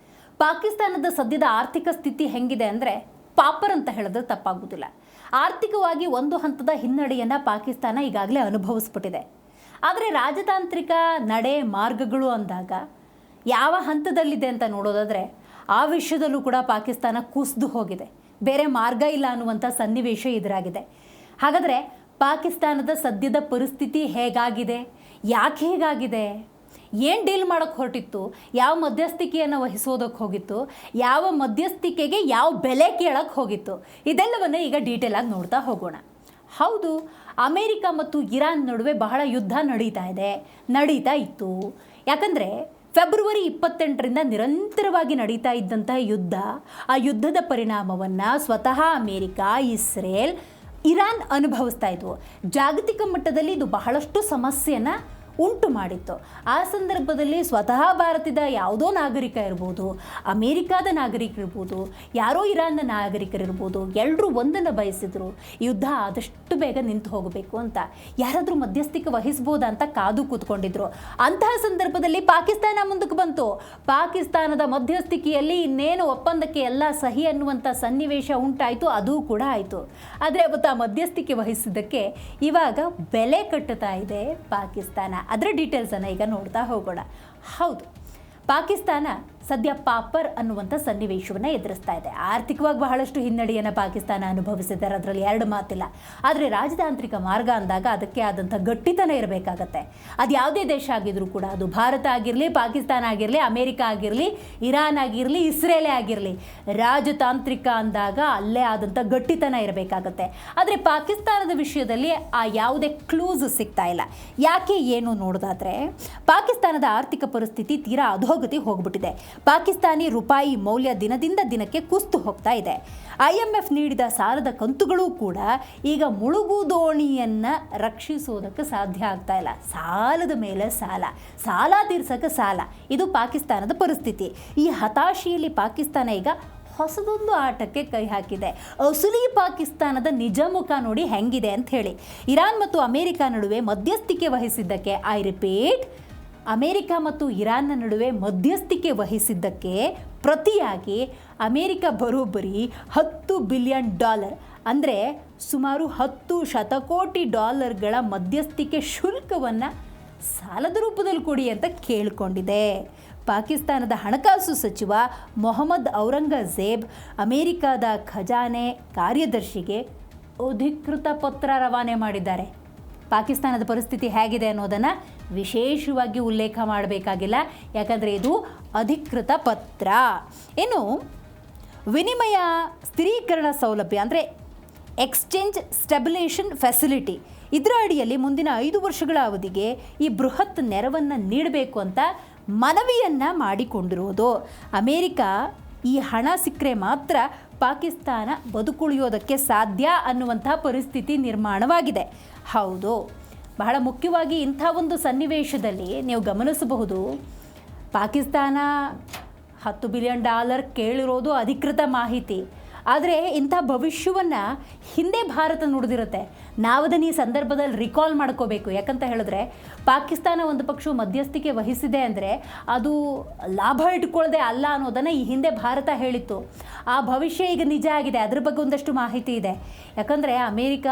ಪಾಕಿಸ್ತಾನದ ಸದ್ಯದ ಆರ್ಥಿಕ ಸ್ಥಿತಿ ಹೆಂಗಿದೆ ಅಂದರೆ, ಪಾಪರ್ ಅಂತ ಹೇಳಿದ್ರೆ ತಪ್ಪಾಗೋದಿಲ್ಲ. ಆರ್ಥಿಕವಾಗಿ ಒಂದು ಹಂತದ ಹಿನ್ನಡೆಯನ್ನು ಪಾಕಿಸ್ತಾನ ಈಗಾಗಲೇ ಅನುಭವಿಸ್ಬಿಟ್ಟಿದೆ. ಆದರೆ ರಾಜತಾಂತ್ರಿಕ ನಡೆ ಮಾರ್ಗಗಳು ಅಂದಾಗ ಯಾವ ಹಂತದಲ್ಲಿದೆ ಅಂತ ನೋಡೋದಾದರೆ ಆ ವಿಷಯದಲ್ಲೂ ಕೂಡ ಪಾಕಿಸ್ತಾನ ಕುಸಿದು ಹೋಗಿದೆ. ಬೇರೆ ಮಾರ್ಗ ಇಲ್ಲ ಅನ್ನುವಂಥ ಸನ್ನಿವೇಶ ಎದುರಾಗಿದೆ. ಹಾಗಾದರೆ ಪಾಕಿಸ್ತಾನದ ಸದ್ಯದ ಪರಿಸ್ಥಿತಿ ಹೇಗಾಗಿದೆ, ಯಾಕೆ ಹೇಗಾಗಿದೆ, ಏನು ಡೀಲ್ ಮಾಡೋಕ್ಕೆ ಹೊರಟಿತ್ತು, ಯಾವ ಮಧ್ಯಸ್ಥಿಕೆಯನ್ನು ವಹಿಸೋದಕ್ಕೆ ಹೋಗಿತ್ತು, ಯಾವ ಮಧ್ಯಸ್ಥಿಕೆಗೆ ಯಾವ ಬೆಲೆ ಕೇಳಕ್ಕೆ ಹೋಗಿತ್ತು, ಇದೆಲ್ಲವನ್ನೇ ಈಗ ಡೀಟೇಲಾಗಿ ನೋಡ್ತಾ ಹೋಗೋಣ. ಹೌದು, ಅಮೇರಿಕ ಮತ್ತು ಇರಾನ್ ನಡುವೆ ಬಹಳ ಯುದ್ಧ ನಡೀತಾ ಇತ್ತು. ಯಾಕಂದರೆ ಫೆಬ್ರವರಿ 28ರಿಂದ ನಿರಂತರವಾಗಿ ನಡೀತಾ ಇದ್ದಂತಹ ಯುದ್ಧ, ಆ ಯುದ್ಧದ ಪರಿಣಾಮವನ್ನು ಸ್ವತಃ ಅಮೇರಿಕ, ಇಸ್ರೇಲ್, ಇರಾನ್ ಅನುಭವಿಸ್ತಾ ಇದ್ವು. ಜಾಗತಿಕ ಮಟ್ಟದಲ್ಲಿ ಇದು ಬಹಳಷ್ಟು ಸಮಸ್ಯೆಯನ್ನು ಉಂಟು ಮಾಡಿತ್ತು. ಆ ಸಂದರ್ಭದಲ್ಲಿ ಸ್ವತಃ ಭಾರತದ ಯಾವುದೋ ನಾಗರಿಕ ಇರ್ಬೋದು, ಅಮೇರಿಕಾದ ನಾಗರಿಕರಿರ್ಬೋದು, ಯಾರೋ ಇರಾನ್ನ ನಾಗರಿಕರಿರ್ಬೋದು, ಎಲ್ಲರೂ ಒಂದನ್ನು ಬಯಸಿದ್ರು, ಯುದ್ಧ ಆದಷ್ಟು ಬೇಗ ನಿಂತು ಹೋಗಬೇಕು ಅಂತ. ಯಾರಾದರೂ ಮಧ್ಯಸ್ಥಿಕೆ ವಹಿಸ್ಬೋದಾ ಅಂತ ಕಾದು ಕೂತ್ಕೊಂಡಿದ್ರು. ಅಂತಹ ಸಂದರ್ಭದಲ್ಲಿ ಪಾಕಿಸ್ತಾನ ಮುಂದಕ್ಕೆ ಬಂತು. ಪಾಕಿಸ್ತಾನದ ಮಧ್ಯಸ್ಥಿಕೆಯಲ್ಲಿ ಇನ್ನೇನು ಒಪ್ಪಂದಕ್ಕೆ ಎಲ್ಲ ಸಹಿ ಅನ್ನುವಂಥ ಸನ್ನಿವೇಶ ಉಂಟಾಯಿತು, ಅದೂ ಕೂಡ ಆಯಿತು. ಆದರೆ ಅವತ್ತು ಆ ಮಧ್ಯಸ್ಥಿಕೆ ವಹಿಸಿದ್ದಕ್ಕೆ ಇವಾಗ ಬೆಲೆ ಕಟ್ಟುತ್ತಾ ಇದೆ ಪಾಕಿಸ್ತಾನ. ಅದರ ಡೀಟೇಲ್ಸನ್ನು ಈಗ ನೋಡ್ತಾ ಹೋಗೋಣ. ಹೌದು, ಪಾಕಿಸ್ತಾನ ಸದ್ಯ ಪಾಪರ್ ಅನ್ನುವಂಥ ಸನ್ನಿವೇಶವನ್ನು ಎದುರಿಸ್ತಾ ಇದೆ. ಆರ್ಥಿಕವಾಗಿ ಬಹಳಷ್ಟು ಹಿನ್ನಡೆಯನ್ನು ಪಾಕಿಸ್ತಾನ ಅನುಭವಿಸಿದ್ದಾರೆ, ಅದರಲ್ಲಿ ಎರಡು ಮಾತಿಲ್ಲ. ಆದರೆ ರಾಜತಾಂತ್ರಿಕ ಮಾರ್ಗ ಅಂದಾಗ ಅದಕ್ಕೆ ಆದಂಥ ಗಟ್ಟಿತನ ಇರಬೇಕಾಗತ್ತೆ. ಅದು ಯಾವುದೇ ದೇಶ ಆಗಿದ್ರೂ ಕೂಡ, ಅದು ಭಾರತ ಆಗಿರಲಿ, ಪಾಕಿಸ್ತಾನ ಆಗಿರಲಿ, ಅಮೇರಿಕ ಆಗಿರಲಿ, ಇರಾನ್ ಆಗಿರಲಿ, ಇಸ್ರೇಲೇ ಆಗಿರಲಿ, ರಾಜತಾಂತ್ರಿಕ ಅಂದಾಗ ಅಲ್ಲೇ ಆದಂಥ ಗಟ್ಟಿತನ ಇರಬೇಕಾಗತ್ತೆ. ಆದರೆ ಪಾಕಿಸ್ತಾನದ ವಿಷಯದಲ್ಲಿ ಆ ಯಾವುದೇ ಕ್ಲೂಸ್ ಸಿಗ್ತಾ ಇಲ್ಲ. ಯಾಕೆ ಏನು ನೋಡೋದಾದರೆ, ಪಾಕಿಸ್ತಾನದ ಆರ್ಥಿಕ ಪರಿಸ್ಥಿತಿ ತೀರಾ ಅಧೋಗತಿ ಹೋಗ್ಬಿಟ್ಟಿದೆ. ಪಾಕಿಸ್ತಾನಿ ರೂಪಾಯಿ ಮೌಲ್ಯ ದಿನದಿಂದ ದಿನಕ್ಕೆ ಕುಸಿದು ಹೋಗ್ತಾ ಇದೆ. IMF ನೀಡಿದ ಸಾಲದ ಕಂತುಗಳು ಕೂಡ ಈಗ ಮುಳುಗು ದೋಣಿಯನ್ನು ರಕ್ಷಿಸೋದಕ್ಕೆ ಸಾಧ್ಯ ಆಗ್ತಾ ಇಲ್ಲ. ಸಾಲದ ಮೇಲೆ ಸಾಲ ತೀರ್ಸೋಕ್ಕೆ ಸಾಲ, ಇದು ಪಾಕಿಸ್ತಾನದ ಪರಿಸ್ಥಿತಿ. ಈ ಹತಾಶೆಯಲ್ಲಿ ಪಾಕಿಸ್ತಾನ ಈಗ ಹೊಸದೊಂದು ಆಟಕ್ಕೆ ಕೈ ಹಾಕಿದೆ. ಅಸಲಿ ಪಾಕಿಸ್ತಾನದ ನಿಜ ಮುಖ ನೋಡಿ ಹೆಂಗಿದೆ ಅಂತ ಹೇಳಿ. ಇರಾನ್ ಮತ್ತು ಅಮೇರಿಕ ನಡುವೆ ಮಧ್ಯಸ್ಥಿಕೆ ವಹಿಸಿದ್ದಕ್ಕೆ, ಐ ರಿಪೀಟ್, ಅಮೇರಿಕ ಮತ್ತು ಇರಾನ್ನ ನಡುವೆ ಮಧ್ಯಸ್ಥಿಕೆ ವಹಿಸಿದ್ದಕ್ಕೆ ಪ್ರತಿಯಾಗಿ ಅಮೇರಿಕ ಬರೋಬ್ಬರಿ $10 ಬಿಲಿಯನ್, ಅಂದರೆ ಸುಮಾರು $10 ಶತಕೋಟಿ ಮಧ್ಯಸ್ಥಿಕೆ ಶುಲ್ಕವನ್ನು ಸಾಲದ ರೂಪದಲ್ಲಿ ಕೊಡಿ ಅಂತ ಕೇಳಿಕೊಂಡಿದೆ. ಪಾಕಿಸ್ತಾನದ ಹಣಕಾಸು ಸಚಿವ ಮೊಹಮ್ಮದ್ ಔರಂಗಜೇಬ್ ಅಮೇರಿಕಾದ ಖಜಾನೆ ಕಾರ್ಯದರ್ಶಿಗೆ ಅಧಿಕೃತ ಪತ್ರ ರವಾನೆ ಮಾಡಿದ್ದಾರೆ. ಪಾಕಿಸ್ತಾನದ ಪರಿಸ್ಥಿತಿ ಹೇಗಿದೆ ಅನ್ನೋದನ್ನು ವಿಶೇಷವಾಗಿ ಉಲ್ಲೇಖ ಮಾಡಬೇಕಾಗಿಲ್ಲ, ಯಾಕಂದರೆ ಇದು ಅಧಿಕೃತ ಪತ್ರ. ಇನ್ನು ವಿನಿಮಯ ಸ್ಥಿರೀಕರಣ ಸೌಲಭ್ಯ ಅಂದರೆ ಎಕ್ಸ್ಚೇಂಜ್ ಸ್ಟೆಬಿಲೇಷನ್ ಫೆಸಿಲಿಟಿ, ಇದರ ಅಡಿಯಲ್ಲಿ ಮುಂದಿನ 5 ವರ್ಷಗಳ ಅವಧಿಗೆ ಈ ಬೃಹತ್ ನೆರವನ್ನು ನೀಡಬೇಕು ಅಂತ ಮನವಿಯನ್ನು ಮಾಡಿಕೊಂಡಿರುವುದು. ಅಮೇರಿಕ ಈ ಹಣ ಸಿಕ್ಕರೆ ಮಾತ್ರ ಪಾಕಿಸ್ತಾನ ಬದುಕುಳಿಯೋದಕ್ಕೆ ಸಾಧ್ಯ ಅನ್ನುವಂಥ ಪರಿಸ್ಥಿತಿ ನಿರ್ಮಾಣವಾಗಿದೆ. ಹೌದು, ಬಹಳ ಮುಖ್ಯವಾಗಿ ಇಂಥ ಒಂದು ಸನ್ನಿವೇಶದಲ್ಲಿ ನೀವು ಗಮನಿಸಬಹುದು, ಪಾಕಿಸ್ತಾನ $10 ಬಿಲಿಯನ್ ಕೇಳಿರೋದು ಅಧಿಕೃತ ಮಾಹಿತಿ. ಆದರೆ ಇಂಥ ಭವಿಷ್ಯವನ್ನು ಹಿಂದೆ ಭಾರತ ನುಡಿದಿರುತ್ತೆ. ನಾವದನ್ನು ಈ ಸಂದರ್ಭದಲ್ಲಿ ರಿಕಾಲ್ ಮಾಡ್ಕೋಬೇಕು. ಯಾಕಂತ ಹೇಳಿದ್ರೆ, ಪಾಕಿಸ್ತಾನ ಒಂದು ಪಕ್ಷ ಮಧ್ಯಸ್ಥಿಕೆ ವಹಿಸಿದೆ ಅಂದರೆ ಅದು ಲಾಭ ಇಟ್ಕೊಳ್ಳದೆ ಅಲ್ಲ ಅನ್ನೋದನ್ನು ಈ ಹಿಂದೆ ಭಾರತ ಹೇಳಿತ್ತು. ಆ ಭವಿಷ್ಯ ಈಗ ನಿಜ ಆಗಿದೆ. ಅದ್ರ ಬಗ್ಗೆ ಒಂದಷ್ಟು ಮಾಹಿತಿ ಇದೆ. ಯಾಕಂದರೆ ಅಮೇರಿಕ,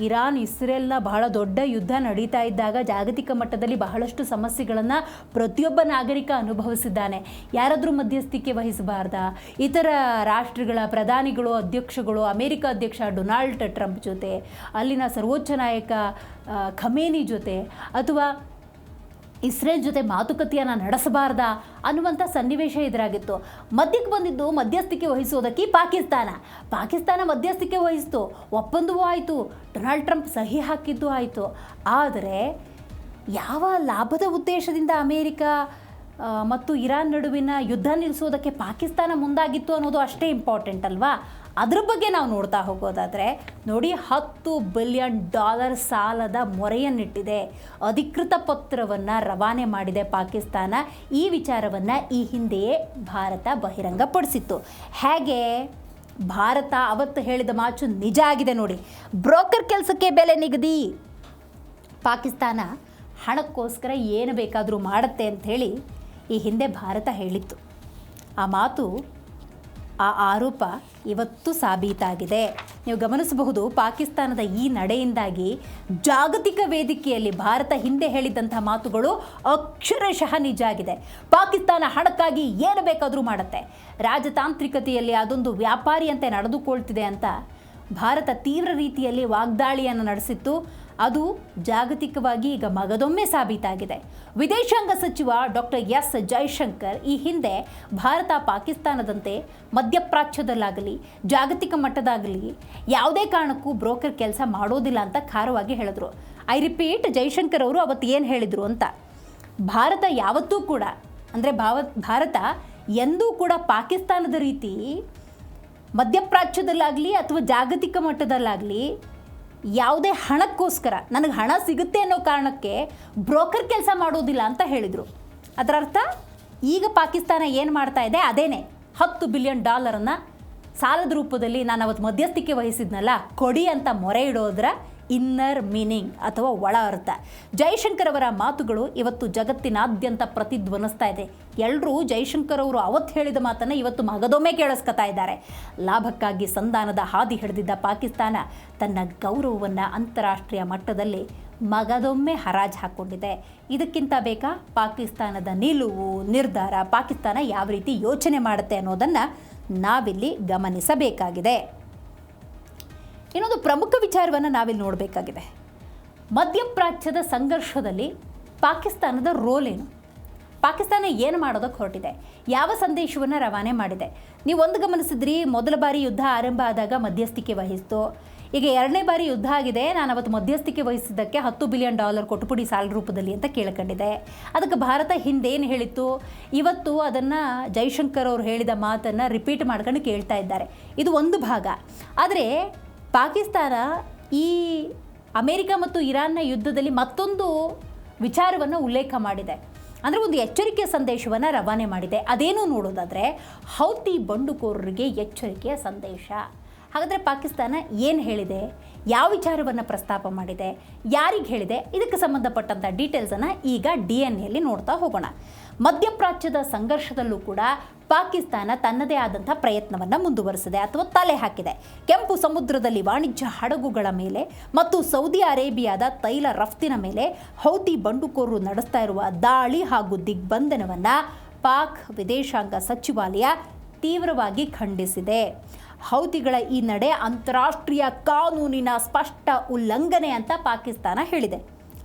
ಇರಾನ್, ಇಸ್ರೇಲ್ನ ಬಹಳ ದೊಡ್ಡ ಯುದ್ಧ ನಡೀತಾ ಇದ್ದಾಗ ಜಾಗತಿಕ ಮಟ್ಟದಲ್ಲಿ ಬಹಳಷ್ಟು ಸಮಸ್ಯೆಗಳನ್ನು ಪ್ರತಿಯೊಬ್ಬ ನಾಗರಿಕ ಅನುಭವಿಸಿದ್ದಾನೆ. ಯಾರಾದರೂ ಮಧ್ಯಸ್ಥಿಕೆ ವಹಿಸಬಾರ್ದಾ? ಇತರ ರಾಷ್ಟ್ರಗಳ ಪ್ರಧಾನಿಗಳು, ಅಧ್ಯಕ್ಷಗಳು, ಅಮೇರಿಕ ಅಧ್ಯಕ್ಷ ಡೊನಾಲ್ಡ್ ಟ್ರಂಪ್ ಜೊತೆ, ಅಲ್ಲಿನ ಸರ್ವೋಚ್ಚ ನಾಯಕ ಖಮೇನಿ ಜೊತೆ ಅಥವಾ ಇಸ್ರೇಲ್ ಜೊತೆ ಮಾತುಕತೆಯನ್ನು ನಡೆಸಬಾರ್ದಾ ಅನ್ನುವಂಥ ಸನ್ನಿವೇಶ ಎದುರಾಗಿತ್ತು. ಮಧ್ಯಕ್ಕೆ ಬಂದಿದ್ದು ಮಧ್ಯಸ್ಥಿಕೆ ವಹಿಸೋದಕ್ಕೆ ಪಾಕಿಸ್ತಾನ ಮಧ್ಯಸ್ಥಿಕೆ ವಹಿಸ್ತು, ಒಪ್ಪಂದವೂ ಆಯಿತು, ಡೊನಾಲ್ಡ್ ಟ್ರಂಪ್ ಸಹಿ ಹಾಕಿದ್ದು ಆಯಿತು. ಆದರೆ ಯಾವ ಲಾಭದ ಉದ್ದೇಶದಿಂದ ಅಮೇರಿಕ ಮತ್ತು ಇರಾನ್ ನಡುವಿನ ಯುದ್ಧ ನಿಲ್ಲಿಸೋದಕ್ಕೆ ಪಾಕಿಸ್ತಾನ ಮುಂದಾಗಿತ್ತು ಅನ್ನೋದು ಅಷ್ಟೇ ಇಂಪಾರ್ಟೆಂಟ್ ಅಲ್ವಾ? ಅದ್ರ ಬಗ್ಗೆ ನಾವು ನೋಡ್ತಾ ಹೋಗೋದಾದರೆ ನೋಡಿ, $10 ಬಿಲಿಯನ್ ಸಾಲದ ಮೊರೆಯನ್ನಿಟ್ಟಿದೆ. ಅಧಿಕೃತ ಪತ್ರವನ್ನು ರವಾನೆ ಮಾಡಿದೆ ಪಾಕಿಸ್ತಾನ. ಈ ವಿಚಾರವನ್ನು ಈ ಹಿಂದೆಯೇ ಭಾರತ ಬಹಿರಂಗಪಡಿಸಿತ್ತು. ಹೇಗೆ ಭಾರತ ಅವತ್ತು ಹೇಳಿದ ಮಾತು ನಿಜ ಆಗಿದೆ ನೋಡಿ. ಬ್ರೋಕರ್ ಕೆಲಸಕ್ಕೆ ಬೆಲೆ ನಿಗದಿ. ಪಾಕಿಸ್ತಾನ ಹಣಕ್ಕೋಸ್ಕರ ಏನು ಬೇಕಾದರೂ ಮಾಡುತ್ತೆ ಅಂಥೇಳಿ ಈ ಹಿಂದೆ ಭಾರತ ಹೇಳಿತ್ತು. ಆ ಮಾತು ಆ ಆರೋಪ ಇವತ್ತು ಸಾಬೀತಾಗಿದೆ. ನೀವು ಗಮನಿಸಬಹುದು, ಪಾಕಿಸ್ತಾನದ ಈ ನಡೆಯಿಂದಾಗಿ ಜಾಗತಿಕ ವೇದಿಕೆಯಲ್ಲಿ ಭಾರತ ಹಿಂದೆ ಹೇಳಿದಂಥ ಮಾತುಗಳು ಅಕ್ಷರಶಃ ನಿಜ ಆಗಿದೆ. ಪಾಕಿಸ್ತಾನ ಹಣಕ್ಕಾಗಿ ಏನು ಬೇಕಾದರೂ ಮಾಡುತ್ತೆ, ರಾಜತಾಂತ್ರಿಕತೆಯಲ್ಲಿ ಅದೊಂದು ವ್ಯಾಪಾರಿಯಂತೆ ನಡೆದುಕೊಳ್ತಿದೆ ಅಂತ ಭಾರತ ತೀವ್ರ ರೀತಿಯಲ್ಲಿ ವಾಗ್ದಾಳಿಯನ್ನು ನಡೆಸಿತ್ತು. ಅದು ಜಾಗತಿಕವಾಗಿ ಈಗ ಮಗದೊಮ್ಮೆ ಸಾಬೀತಾಗಿದೆ. ವಿದೇಶಾಂಗ ಸಚಿವ ಡಾಕ್ಟರ್ ಎಸ್ ಜೈಶಂಕರ್ ಈ ಹಿಂದೆ ಭಾರತ ಪಾಕಿಸ್ತಾನದಂತೆ ಮಧ್ಯಪ್ರಾಚ್ಯದಲ್ಲಾಗಲಿ ಜಾಗತಿಕ ಮಟ್ಟದಾಗಲಿ ಯಾವುದೇ ಕಾರಣಕ್ಕೂ ಬ್ರೋಕರ್ ಕೆಲಸ ಮಾಡೋದಿಲ್ಲ ಅಂತ ಖಾರವಾಗಿ ಹೇಳಿದ್ರು. ಐ ರಿಪೀಟ್, ಜೈಶಂಕರ್ ಅವರು ಅವತ್ತು ಏನು ಹೇಳಿದರು ಅಂತ, ಭಾರತ ಯಾವತ್ತೂ ಕೂಡ ಅಂದರೆ ಭಾರತ ಎಂದೂ ಕೂಡ ಪಾಕಿಸ್ತಾನದ ರೀತಿ ಮಧ್ಯಪ್ರಾಚ್ಯದಲ್ಲಾಗಲಿ ಅಥವಾ ಜಾಗತಿಕ ಮಟ್ಟದಲ್ಲಾಗಲಿ ಯಾವುದೇ ಹಣಕ್ಕೋಸ್ಕರ ನನಗೆ ಹಣ ಸಿಗುತ್ತೆ ಅನ್ನೋ ಕಾರಣಕ್ಕೆ ಬ್ರೋಕರ್ ಕೆಲಸ ಮಾಡೋದಿಲ್ಲ ಅಂತ ಹೇಳಿದರು. ಅದರ ಅರ್ಥ ಈಗ ಪಾಕಿಸ್ತಾನ ಏನು ಮಾಡ್ತಾ ಇದೆ ಅದೇನೆ, $10 ಬಿಲಿಯನ್ ಸಾಲದ ರೂಪದಲ್ಲಿ ನಾನು ಅವತ್ತು ಮಧ್ಯಸ್ಥಿಕೆ ವಹಿಸಿದ್ನಲ್ಲ ಕೊಡಿ ಅಂತ ಮೊರೆ ಇಡೋದರ ಇನ್ನರ್ ಮೀನಿಂಗ್ ಅಥವಾ ಒಳ ಅರ್ಥ. ಜೈಶಂಕರ್ ಅವರ ಮಾತುಗಳು ಇವತ್ತು ಜಗತ್ತಿನಾದ್ಯಂತ ಪ್ರತಿಧ್ವನಿಸ್ತಾ ಇದೆ. ಎಲ್ಲರೂ ಜೈಶಂಕರ್ ಅವರು ಅವತ್ತು ಹೇಳಿದ ಮಾತನ್ನು ಇವತ್ತು ಮಗದೊಮ್ಮೆ ಕೇಳಿಸ್ಕೊತಾ ಇದ್ದಾರೆ. ಲಾಭಕ್ಕಾಗಿ ಸಂಧಾನದ ಹಾದಿ ಹಿಡಿದಿದ್ದ ಪಾಕಿಸ್ತಾನ ತನ್ನ ಗೌರವವನ್ನು ಅಂತಾರಾಷ್ಟ್ರೀಯ ಮಟ್ಟದಲ್ಲಿ ಮಗದೊಮ್ಮೆ ಹರಾಜು ಹಾಕ್ಕೊಂಡಿದೆ. ಇದಕ್ಕಿಂತ ಬೇಕಾ ಪಾಕಿಸ್ತಾನದ ನಿಲುವು ನಿರ್ಧಾರ, ಪಾಕಿಸ್ತಾನ ಯಾವ ರೀತಿ ಯೋಚನೆ ಮಾಡುತ್ತೆ ಅನ್ನೋದನ್ನು ನಾವಿಲ್ಲಿ ಗಮನಿಸಬೇಕಾಗಿದೆ. ಇನ್ನೊಂದು ಪ್ರಮುಖ ವಿಚಾರವನ್ನು ನಾವಿಲ್ಲಿ ನೋಡಬೇಕಾಗಿದೆ. ಮಧ್ಯಪ್ರಾಚ್ಯದ ಸಂಘರ್ಷದಲ್ಲಿ ಪಾಕಿಸ್ತಾನದ ರೋಲ್ ಏನು, ಪಾಕಿಸ್ತಾನ ಏನು ಮಾಡೋದಕ್ಕೆ ಹೊರಟಿದೆ, ಯಾವ ಸಂದೇಶವನ್ನು ರವಾನೆ ಮಾಡಿದೆ. ನೀವು ಒಂದು ಗಮನಿಸಿದ್ರಿ, ಮೊದಲ ಬಾರಿ ಯುದ್ಧ ಆರಂಭ ಆದಾಗ ಮಧ್ಯಸ್ಥಿಕೆ ವಹಿಸಿತು. ಈಗ ಎರಡನೇ ಬಾರಿ ಯುದ್ಧ ಆಗಿದೆ, ನಾನು ಅವತ್ತು ಮಧ್ಯಸ್ಥಿಕೆ ವಹಿಸಿದ್ದಕ್ಕೆ $10 ಬಿಲಿಯನ್ ಕೊಟ್ಟುಬಿಡಿ ಸಾಲ ರೂಪದಲ್ಲಿ ಅಂತ ಕೇಳ್ಕೊಂಡಿದೆ. ಅದಕ್ಕೆ ಭಾರತ ಹಿಂದೇನು ಹೇಳಿತ್ತು, ಇವತ್ತು ಅದನ್ನು ಜೈಶಂಕರ್ ಅವರು ಹೇಳಿದ ಮಾತನ್ನು ರಿಪೀಟ್ ಮಾಡ್ಕೊಂಡು ಕೇಳ್ತಾ ಇದ್ದಾರೆ. ಇದು ಒಂದು ಭಾಗ. ಆದರೆ ಪಾಕಿಸ್ತಾನ ಈ ಅಮೇರಿಕ ಮತ್ತು ಇರಾನ್ನ ಯುದ್ಧದಲ್ಲಿ ಮತ್ತೊಂದು ವಿಚಾರವನ್ನು ಉಲ್ಲೇಖ ಮಾಡಿದೆ, ಅಂದರೆ ಒಂದು ಎಚ್ಚರಿಕೆಯ ಸಂದೇಶವನ್ನು ರವಾನೆ ಮಾಡಿದೆ. ಅದೇನು ನೋಡೋದಾದರೆ ಹೌತಿ ಬಂಡುಕೋರರಿಗೆ ಎಚ್ಚರಿಕೆಯ ಸಂದೇಶ. ಹಾಗಾದರೆ ಪಾಕಿಸ್ತಾನ ಏನು ಹೇಳಿದೆ, ಯಾವ ವಿಚಾರವನ್ನು ಪ್ರಸ್ತಾಪ ಮಾಡಿದೆ, ಯಾರಿಗೆ ಹೇಳಿದೆ, ಇದಕ್ಕೆ ಸಂಬಂಧಪಟ್ಟಂಥ ಡೀಟೇಲ್ಸನ್ನು ಈಗ DNA ನೋಡ್ತಾ ಹೋಗೋಣ. ಮಧ್ಯಪ್ರಾಚ್ಯದ ಸಂಘರ್ಷದಲ್ಲೂ ಕೂಡ ಪಾಕಿಸ್ತಾನ ತನ್ನದೇ ಆದಂಥ ಪ್ರಯತ್ನವನ್ನು ಮುಂದುವರಿಸಿದೆ ಅಥವಾ ತಲೆ ಹಾಕಿದೆ. ಕೆಂಪು ಸಮುದ್ರದಲ್ಲಿ ವಾಣಿಜ್ಯ ಹಡಗುಗಳ ಮೇಲೆ ಮತ್ತು ಸೌದಿ ಅರೇಬಿಯಾದ ತೈಲ ರಫ್ತಿನ ಮೇಲೆ ಹೌತಿ ಬಂಡುಕೋರರು ನಡೆಸ್ತಾ ಇರುವ ದಾಳಿ ಹಾಗೂ ದಿಗ್ಬಂಧನವನ್ನು ಪಾಕ್ ವಿದೇಶಾಂಗ ಸಚಿವಾಲಯ ತೀವ್ರವಾಗಿ ಖಂಡಿಸಿದೆ. ಹೌತಿಗಳ ಈ ನಡೆ ಅಂತಾರಾಷ್ಟ್ರೀಯ ಕಾನೂನಿನ ಸ್ಪಷ್ಟ ಉಲ್ಲಂಘನೆ ಅಂತ ಪಾಕಿಸ್ತಾನ ಹೇಳಿದೆ.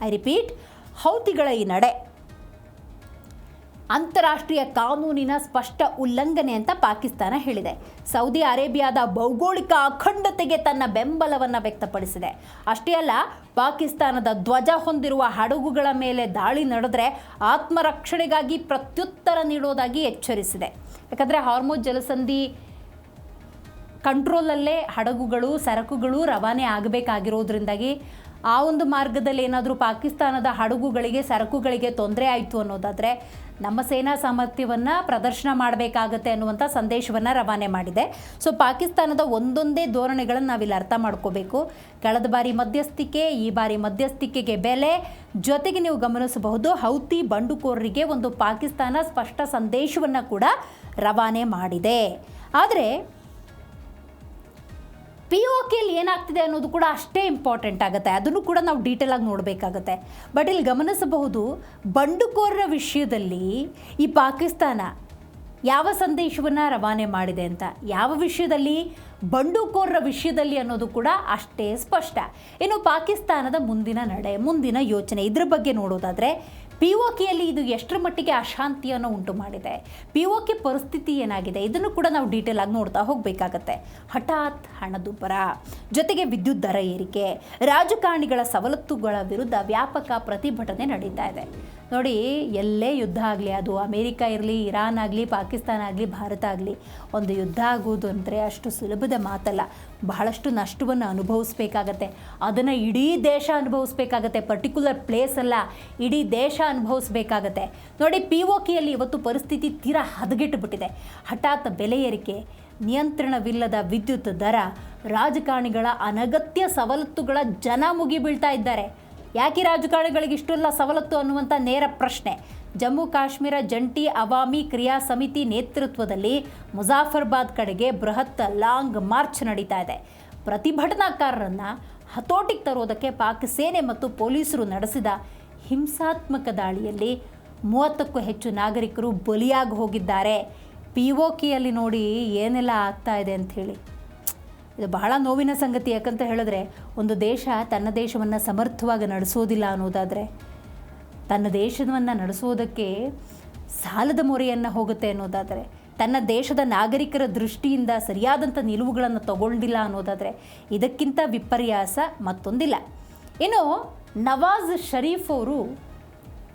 ಐ ರಿಪೀಟ್, ಹೌತಿಗಳ ಈ ನಡೆ ಅಂತಾರಾಷ್ಟ್ರೀಯ ಕಾನೂನಿನ ಸ್ಪಷ್ಟ ಉಲ್ಲಂಘನೆ ಅಂತ ಪಾಕಿಸ್ತಾನ ಹೇಳಿದೆ. ಸೌದಿ ಅರೇಬಿಯಾದ ಭೌಗೋಳಿಕ ಅಖಂಡತೆಗೆ ತನ್ನ ಬೆಂಬಲವನ್ನು ವ್ಯಕ್ತಪಡಿಸಿದೆ. ಅಷ್ಟೇ ಅಲ್ಲ, ಪಾಕಿಸ್ತಾನದ ಧ್ವಜ ಹೊಂದಿರುವ ಹಡಗುಗಳ ಮೇಲೆ ದಾಳಿ ನಡೆದರೆ ಆತ್ಮರಕ್ಷಣೆಗಾಗಿ ಪ್ರತ್ಯುತ್ತರ ನೀಡೋದಾಗಿ ಎಚ್ಚರಿಸಿದೆ. ಯಾಕಂದರೆ ಹಾರ್ಮುಜ್ ಜಲಸಂಧಿ ಕಂಟ್ರೋಲಲ್ಲೇ ಹಡಗುಗಳು ಸರಕುಗಳು ರವಾನೆ ಆಗಬೇಕಾಗಿರೋದ್ರಿಂದಾಗಿ ಆ ಒಂದು ಮಾರ್ಗದಲ್ಲಿ ಏನಾದರೂ ಪಾಕಿಸ್ತಾನದ ಹಡಗುಗಳಿಗೆ ಸರಕುಗಳಿಗೆ ತೊಂದರೆ ಆಯಿತು ಅನ್ನೋದಾದರೆ ನಮ್ಮ ಸೇನಾ ಸಾಮರ್ಥ್ಯವನ್ನು ಪ್ರದರ್ಶನ ಮಾಡಬೇಕಾಗತ್ತೆ ಅನ್ನುವಂಥ ಸಂದೇಶವನ್ನು ರವಾನೆ ಮಾಡಿದೆ. ಸೊ ಪಾಕಿಸ್ತಾನದ ಒಂದೊಂದೇ ಧೋರಣೆಗಳನ್ನು ನಾವಿಲ್ಲಿ ಅರ್ಥ ಮಾಡ್ಕೋಬೇಕು. ಕಳೆದ ಬಾರಿ ಮಧ್ಯಸ್ಥಿಕೆ, ಈ ಬಾರಿ ಮಧ್ಯಸ್ಥಿಕೆಗೆ ಬೆಲೆ, ಜೊತೆಗೆ ನೀವು ಗಮನಿಸಬಹುದು ಹೌತಿ ಬಂಡುಕೋರರಿಗೆ ಒಂದು ಪಾಕಿಸ್ತಾನ ಸ್ಪಷ್ಟ ಸಂದೇಶವನ್ನು ಕೂಡ ರವಾನೆ ಮಾಡಿದೆ. ಆದರೆ POKಯಲ್ಲಿ ಏನಾಗ್ತಿದೆ ಅನ್ನೋದು ಕೂಡ ಅಷ್ಟೇ ಇಂಪಾರ್ಟೆಂಟ್ ಆಗುತ್ತೆ. ಅದನ್ನು ಕೂಡ ನಾವು ಡೀಟೇಲಾಗಿ ನೋಡಬೇಕಾಗತ್ತೆ. ಬಟ್ ಇಲ್ಲಿ ಗಮನಿಸಬಹುದು, ಬಂಡುಕೋರರ ವಿಷಯದಲ್ಲಿ ಈ ಪಾಕಿಸ್ತಾನ ಯಾವ ಸಂದೇಶವನ್ನು ರವಾನೆ ಮಾಡಿದೆ ಅಂತ, ಯಾವ ವಿಷಯದಲ್ಲಿ, ಬಂಡುಕೋರರ ವಿಷಯದಲ್ಲಿ ಅನ್ನೋದು ಕೂಡ ಅಷ್ಟೇ ಸ್ಪಷ್ಟ. ಇನ್ನು ಪಾಕಿಸ್ತಾನದ ಮುಂದಿನ ನಡೆ, ಮುಂದಿನ ಯೋಚನೆ, ಇದ್ರ ಬಗ್ಗೆ ನೋಡೋದಾದರೆ POKಯಲ್ಲಿ ಇದು ಎಷ್ಟರ ಮಟ್ಟಿಗೆ ಅಶಾಂತಿಯನ್ನು ಉಂಟು ಮಾಡಿದೆ, POK ಪರಿಸ್ಥಿತಿ ಏನಾಗಿದೆ, ಇದನ್ನು ಕೂಡ ನಾವು ಡೀಟೇಲ್ ಆಗಿ ನೋಡ್ತಾ ಹೋಗಬೇಕಾಗತ್ತೆ. ಹಠಾತ್ ಹಣದುಬ್ಬರ, ಜೊತೆಗೆ ವಿದ್ಯುತ್ ದರ ಏರಿಕೆ, ರಾಜಕಾರಣಿಗಳ ಸವಲತ್ತುಗಳ ವಿರುದ್ಧ ವ್ಯಾಪಕ ಪ್ರತಿಭಟನೆ ನಡೀತಾ ಇದೆ. ನೋಡಿ, ಎಲ್ಲೇ ಯುದ್ಧ ಆಗಲಿ, ಅದು ಅಮೇರಿಕ ಇರಲಿ, ಇರಾನ್ ಆಗಲಿ, ಪಾಕಿಸ್ತಾನ ಆಗಲಿ, ಭಾರತ ಆಗಲಿ, ಒಂದು ಯುದ್ಧ ಆಗೋದು ಅಂದರೆ ಅಷ್ಟು ಸುಲಭದ ಮಾತಲ್ಲ. ಬಹಳಷ್ಟು ನಷ್ಟವನ್ನು ಅನುಭವಿಸ್ಬೇಕಾಗತ್ತೆ. ಅದನ್ನು ಇಡೀ ದೇಶ ಅನುಭವಿಸ್ಬೇಕಾಗತ್ತೆ, ಪರ್ಟಿಕ್ಯುಲರ್ ಪ್ಲೇಸ್ ಅಲ್ಲ, ಇಡೀ ದೇಶ ಅನುಭವಿಸ್ಬೇಕಾಗತ್ತೆ. ನೋಡಿ, POKಯಲ್ಲಿ ಇವತ್ತು ಪರಿಸ್ಥಿತಿ ತೀರಾ ಹದಗೆಟ್ಟುಬಿಟ್ಟಿದೆ. ಹಠಾತ್ ಬೆಲೆ ಏರಿಕೆ, ನಿಯಂತ್ರಣವಿಲ್ಲದ ವಿದ್ಯುತ್ ದರ, ರಾಜಕಾರಣಿಗಳ ಅನಗತ್ಯ ಸವಲತ್ತುಗಳ ಜನ ಮುಗಿ ಬೀಳ್ತಾ ಇದ್ದಾರೆ. ಯಾಕೆ ರಾಜಕಾರಣಿಗಳಿಗೆ ಇಷ್ಟೆಲ್ಲ ಸವಲತ್ತು ಅನ್ನುವಂಥ ನೇರ ಪ್ರಶ್ನೆ. ಜಮ್ಮು ಕಾಶ್ಮೀರ ಜಂಟಿ ಅವಾಮಿ ಕ್ರಿಯಾ ಸಮಿತಿ ನೇತೃತ್ವದಲ್ಲಿ ಮುಜಾಫರ್ಬಾದ್ ಕಡೆಗೆ ಬೃಹತ್ ಲಾಂಗ್ ಮಾರ್ಚ್ ನಡೀತಾ ಇದೆ. ಪ್ರತಿಭಟನಾಕಾರರನ್ನು ಹತೋಟಿಗೆ ತರೋದಕ್ಕೆ ಪಾಕ್ ಸೇನೆ ಮತ್ತು ಪೊಲೀಸರು ನಡೆಸಿದ ಹಿಂಸಾತ್ಮಕ ದಾಳಿಯಲ್ಲಿ 30ಕ್ಕೂ ಹೆಚ್ಚು ನಾಗರಿಕರು ಬಲಿಯಾಗಿ ಹೋಗಿದ್ದಾರೆ. POKಯಲ್ಲಿ ನೋಡಿ ಏನೆಲ್ಲ ಆಗ್ತಾ ಇದೆ ಅಂಥೇಳಿ. ಇದು ಬಹಳ ನೋವಿನ ಸಂಗತಿ. ಯಾಕಂತ ಹೇಳಿದ್ರೆ ಒಂದು ದೇಶ ತನ್ನ ದೇಶವನ್ನು ಸಮರ್ಥವಾಗಿ ನಡೆಸೋದಿಲ್ಲ ಅನ್ನೋದಾದರೆ, ತನ್ನ ದೇಶವನ್ನು ನಡೆಸೋದಕ್ಕೆ ಸಾಲದ ಮೊರೆಯನ್ನು ಹೋಗುತ್ತೆ ಅನ್ನೋದಾದರೆ, ತನ್ನ ದೇಶದ ನಾಗರಿಕರ ದೃಷ್ಟಿಯಿಂದ ಸರಿಯಾದಂಥ ನಿಲುವುಗಳನ್ನು ತಗೊಂಡಿಲ್ಲ ಅನ್ನೋದಾದರೆ ಇದಕ್ಕಿಂತ ವಿಪರ್ಯಾಸ ಮತ್ತೊಂದಿಲ್ಲ. ಇನ್ನು ನವಾಜ್ ಶರೀಫ್ ಅವರು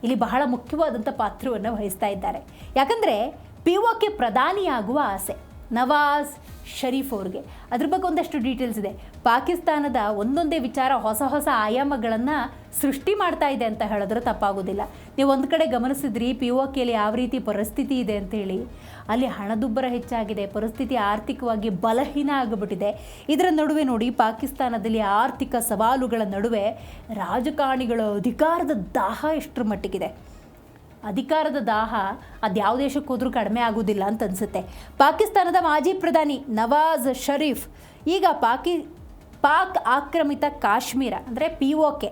ಇಲ್ಲಿ ಬಹಳ ಮುಖ್ಯವಾದಂಥ ಪಾತ್ರವನ್ನು ವಹಿಸ್ತಾ ಇದ್ದಾರೆ. ಯಾಕಂದರೆ POK ಪ್ರಧಾನಿಯಾಗುವ ಆಸೆ ನವಾಜ್ ಶರೀಫ್ ಅವ್ರಿಗೆ. ಅದ್ರ ಬಗ್ಗೆ ಒಂದಷ್ಟು ಡೀಟೇಲ್ಸ್ ಇದೆ. ಪಾಕಿಸ್ತಾನದ ಒಂದೊಂದೇ ವಿಚಾರ ಹೊಸ ಹೊಸ ಆಯಾಮಗಳನ್ನು ಸೃಷ್ಟಿ ಮಾಡ್ತಾ ಇದೆ ಅಂತ ಹೇಳಿದ್ರೆ ತಪ್ಪಾಗೋದಿಲ್ಲ. ನೀವು ಒಂದು ಕಡೆ ಗಮನಿಸಿದ್ರಿ POKಯಲ್ಲಿ ಯಾವ ರೀತಿ ಪರಿಸ್ಥಿತಿ ಇದೆ ಅಂತೇಳಿ. ಅಲ್ಲಿ ಹಣದುಬ್ಬರ ಹೆಚ್ಚಾಗಿದೆ, ಪರಿಸ್ಥಿತಿ ಆರ್ಥಿಕವಾಗಿ ಬಲಹೀನ ಆಗಿಬಿಟ್ಟಿದೆ. ಇದರ ನಡುವೆ ನೋಡಿ, ಪಾಕಿಸ್ತಾನದಲ್ಲಿ ಆರ್ಥಿಕ ಸವಾಲುಗಳ ನಡುವೆ ರಾಜಕಾರಣಿಗಳ ಅಧಿಕಾರದ ದಾಹ ಎಷ್ಟರ ಮಟ್ಟಿಗಿದೆ. ಅಧಿಕಾರದ ದಾಹ ಅದು ಯಾವ ದೇಶಕ್ಕೆ ಹೋದರೂ ಕಡಿಮೆ ಆಗೋದಿಲ್ಲ ಅಂತ ಅನಿಸುತ್ತೆ. ಪಾಕಿಸ್ತಾನದ ಮಾಜಿ ಪ್ರಧಾನಿ ನವಾಜ್ ಶರೀಫ್ ಈಗ ಪಾಕ್ ಆಕ್ರಮಿತ ಕಾಶ್ಮೀರ ಅಂದರೆ POK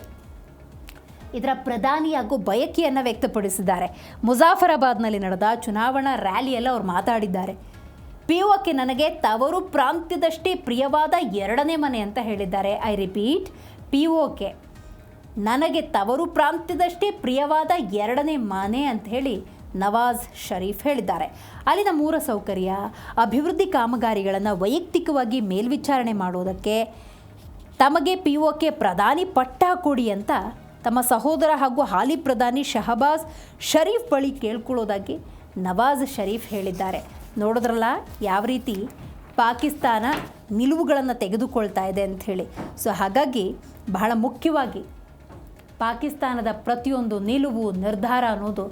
ಇದರ ಪ್ರಧಾನಿಯಾಗೋ ಬಯಕೆಯನ್ನು ವ್ಯಕ್ತಪಡಿಸಿದ್ದಾರೆ. ಮುಜಾಫರಾಬಾದ್ನಲ್ಲಿ ನಡೆದ ಚುನಾವಣಾ ರ್ಯಾಲಿಯಲ್ಲಿ ಅವರು ಮಾತಾಡಿದ್ದಾರೆ. POK ನನಗೆ ತವರು ಪ್ರಾಂತ್ಯದಷ್ಟೇ ಪ್ರಿಯವಾದ ಎರಡನೇ ಮನೆ ಅಂತ ಹೇಳಿದ್ದಾರೆ. ಐ ರಿಪೀಟ್, POK ನನಗೆ ತವರು ಪ್ರಾಂತ್ಯದಷ್ಟೇ ಪ್ರಿಯವಾದ ಎರಡನೇ ಮನೆ ಅಂತ ಹೇಳಿ ನವಾಜ್ ಶರೀಫ್ ಹೇಳಿದ್ದಾರೆ. ಅಲ್ಲಿನ ಮೂಲಸೌಕರ್ಯ, ಅಭಿವೃದ್ಧಿ ಕಾಮಗಾರಿಗಳನ್ನು ವೈಯಕ್ತಿಕವಾಗಿ ಮೇಲ್ವಿಚಾರಣೆ ಮಾಡೋದಕ್ಕೆ ತಮಗೆ POK ಪ್ರಧಾನಿ ಪಟ್ಟ ಕೊಡಿ ಅಂತ ತಮ್ಮ ಸಹೋದರ ಹಾಗೂ ಹಾಲಿ ಪ್ರಧಾನಿ ಶಹಬಾಜ್ ಶರೀಫ್ ಬಳಿ ಕೇಳ್ಕೊಳ್ಳೋದಾಗಿ ನವಾಜ್ ಶರೀಫ್ ಹೇಳಿದ್ದಾರೆ. ನೋಡಿದ್ರಲ್ಲ ಯಾವ ರೀತಿ ಪಾಕಿಸ್ತಾನ ನಿಲುವುಗಳನ್ನು ತೆಗೆದುಕೊಳ್ತಾ ಇದೆ ಅಂಥೇಳಿ. ಸೊ ಹಾಗಾಗಿ ಬಹಳ ಮುಖ್ಯವಾಗಿ ಪಾಕಿಸ್ತಾನದ ಪ್ರತಿಯೊಂದು ನಿಲುವು ನಿರ್ಧಾರ ಅನ್ನೋದು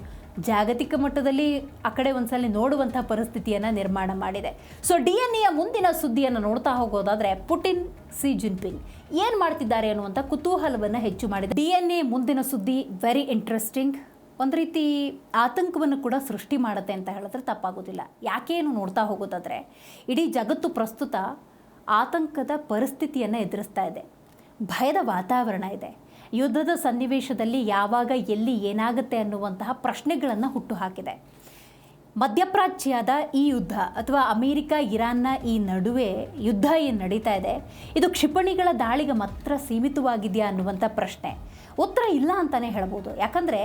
ಜಾಗತಿಕ ಮಟ್ಟದಲ್ಲಿ ಆ ಕಡೆ ಒಂದ್ಸಲ ನೋಡುವಂಥ ಪರಿಸ್ಥಿತಿಯನ್ನು ನಿರ್ಮಾಣ ಮಾಡಿದೆ. ಸೊ DNA ಮುಂದಿನ ಸುದ್ದಿಯನ್ನು ನೋಡ್ತಾ ಹೋಗೋದಾದರೆ, ಪುಟಿನ್ ಸಿ ಜಿನ್ಪಿಂಗ್ ಏನು ಮಾಡ್ತಿದ್ದಾರೆ ಅನ್ನುವಂಥ ಕುತೂಹಲವನ್ನು ಹೆಚ್ಚು ಮಾಡಿದೆ. DNA ಮುಂದಿನ ಸುದ್ದಿ ವೆರಿ ಇಂಟ್ರೆಸ್ಟಿಂಗ್. ಒಂದು ರೀತಿ ಆತಂಕವನ್ನು ಕೂಡ ಸೃಷ್ಟಿ ಮಾಡುತ್ತೆ ಅಂತ ಹೇಳಿದ್ರೆ ತಪ್ಪಾಗೋದಿಲ್ಲ. ಯಾಕೇನು ನೋಡ್ತಾ ಹೋಗೋದಾದರೆ, ಇಡೀ ಜಗತ್ತು ಪ್ರಸ್ತುತ ಆತಂಕದ ಪರಿಸ್ಥಿತಿಯನ್ನು ಎದುರಿಸ್ತಾ ಇದೆ. ಭಯದ ವಾತಾವರಣ ಇದೆ. ಯುದ್ಧದ ಸನ್ನಿವೇಶದಲ್ಲಿ ಯಾವಾಗ ಎಲ್ಲಿ ಏನಾಗುತ್ತೆ ಅನ್ನುವಂತಹ ಪ್ರಶ್ನೆಗಳನ್ನು ಹುಟ್ಟುಹಾಕಿದೆ. ಮಧ್ಯಪ್ರಾಚ್ಯದ ಈ ಯುದ್ಧ ಅಥವಾ ಅಮೇರಿಕ ಇರಾನ್ನ ಈ ನಡುವೆ ಯುದ್ಧ ಏನು ನಡೀತಾ ಇದೆ, ಇದು ಕ್ಷಿಪಣಿಗಳ ದಾಳಿಗೆ ಮಾತ್ರ ಸೀಮಿತವಾಗಿದೆಯಾ ಅನ್ನುವಂಥ ಪ್ರಶ್ನೆ. ಉತ್ತರ ಇಲ್ಲ ಅಂತಲೇ ಹೇಳ್ಬೋದು. ಯಾಕಂದರೆ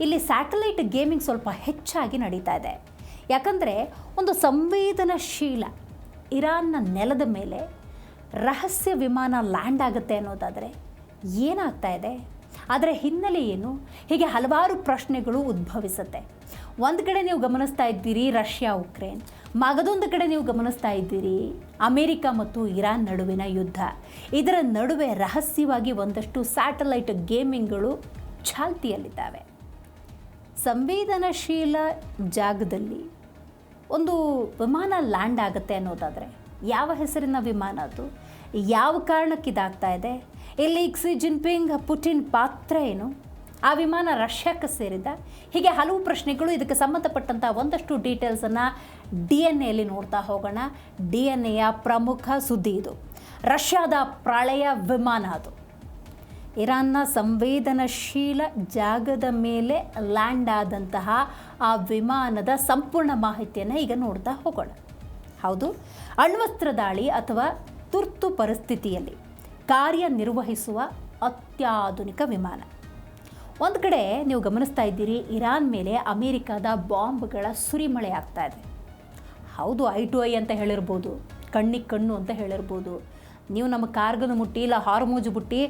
ಇಲ್ಲಿ ಸ್ಯಾಟಲೈಟ್ ಗೇಮಿಂಗ್ ಸ್ವಲ್ಪ ಹೆಚ್ಚಾಗಿ ನಡೀತಾ ಇದೆ. ಯಾಕಂದರೆ ಒಂದು ಸಂವೇದನಶೀಲ ಇರಾನ್ನ ನೆಲದ ಮೇಲೆ ರಹಸ್ಯ ವಿಮಾನ ಲ್ಯಾಂಡ್ ಆಗುತ್ತೆ ಅನ್ನೋದಾದರೆ ಏನಾಗ್ತಾ ಇದೆ, ಅದರ ಹಿನ್ನೆಲೆ ಏನು, ಹೀಗೆ ಹಲವಾರು ಪ್ರಶ್ನೆಗಳು ಉದ್ಭವಿಸುತ್ತೆ. ಒಂದು ಕಡೆ ನೀವು ಗಮನಿಸ್ತಾ ಇದ್ದೀರಿ ರಷ್ಯಾ ಉಕ್ರೇನ್, ಮಗದೊಂದು ಕಡೆ ನೀವು ಗಮನಿಸ್ತಾ ಇದ್ದೀರಿ ಅಮೇರಿಕ ಮತ್ತು ಇರಾನ್ ನಡುವಿನ ಯುದ್ಧ. ಇದರ ನಡುವೆ ರಹಸ್ಯವಾಗಿ ಒಂದಷ್ಟು ಸ್ಯಾಟಲೈಟ್ ಗೇಮಿಂಗ್ಗಳು ಚಾಲ್ತಿಯಲ್ಲಿದ್ದಾವೆ. ಸಂವೇದನಶೀಲ ಜಾಗದಲ್ಲಿ ಒಂದು ವಿಮಾನ ಲ್ಯಾಂಡ್ ಆಗುತ್ತೆ ಅನ್ನೋದಾದರೆ ಯಾವ ಹೆಸರಿನ ವಿಮಾನ ಅದು, ಯಾವ ಕಾರಣಕ್ಕೆ ಇದಾಗ್ತಾ ಇದೆ, ಇಲ್ಲಿ ಕ್ಸಿ ಜಿನ್ಪಿಂಗ್ ಪುಟಿನ್ ಪಾತ್ರ ಏನು, ಆ ವಿಮಾನ ರಷ್ಯಾಕ್ಕೆ ಸೇರಿದ, ಹೀಗೆ ಹಲವು ಪ್ರಶ್ನೆಗಳು. ಇದಕ್ಕೆ ಸಂಬಂಧಪಟ್ಟಂಥ ಒಂದಷ್ಟು ಡೀಟೇಲ್ಸನ್ನು DNA ನೋಡ್ತಾ ಹೋಗೋಣ. DNA ಪ್ರಮುಖ ಸುದ್ದಿ ಇದು. ರಷ್ಯಾದ ಪ್ರಳಯ ವಿಮಾನ ಅದು ಇರಾನ್ನ ಸಂವೇದನಶೀಲ ಜಾಗದ ಮೇಲೆ ಲ್ಯಾಂಡ್ ಆದಂತಹ ಆ ವಿಮಾನದ ಸಂಪೂರ್ಣ ಮಾಹಿತಿಯನ್ನು ಈಗ ನೋಡ್ತಾ ಹೋಗೋಣ. ಹೌದು, ಅಣ್ವಸ್ತ್ರ ದಾಳಿ ಅಥವಾ ತುರ್ತು ಪರಿಸ್ಥಿತಿಯಲ್ಲಿ ಕಾರ್ಯನಿರ್ವಹಿಸುವ ಅತ್ಯಾಧುನಿಕ ವಿಮಾನ. ಒಂದು ಕಡೆ ನೀವು ಗಮನಿಸ್ತಾ ಇದ್ದೀರಿ ಇರಾನ್ ಮೇಲೆ ಅಮೇರಿಕಾದ ಬಾಂಬ್ಗಳ ಸುರಿಮಳೆ ಆಗ್ತಾ ಇದೆ. ಹೌದು, I-2I ಅಂತ ಹೇಳಿರ್ಬೋದು, ಕಣ್ಣಿಗೆ ಕಣ್ಣು ಅಂತ ಹೇಳಿರ್ಬೋದು. ನೀವು ನಮ್ಮ ಕಾರ್ಗನ್ನು ಮುಟ್ಟಿ ಇಲ್ಲ ಹಾರ್ಮೋಜ್ ಮುಟ್ಟಿ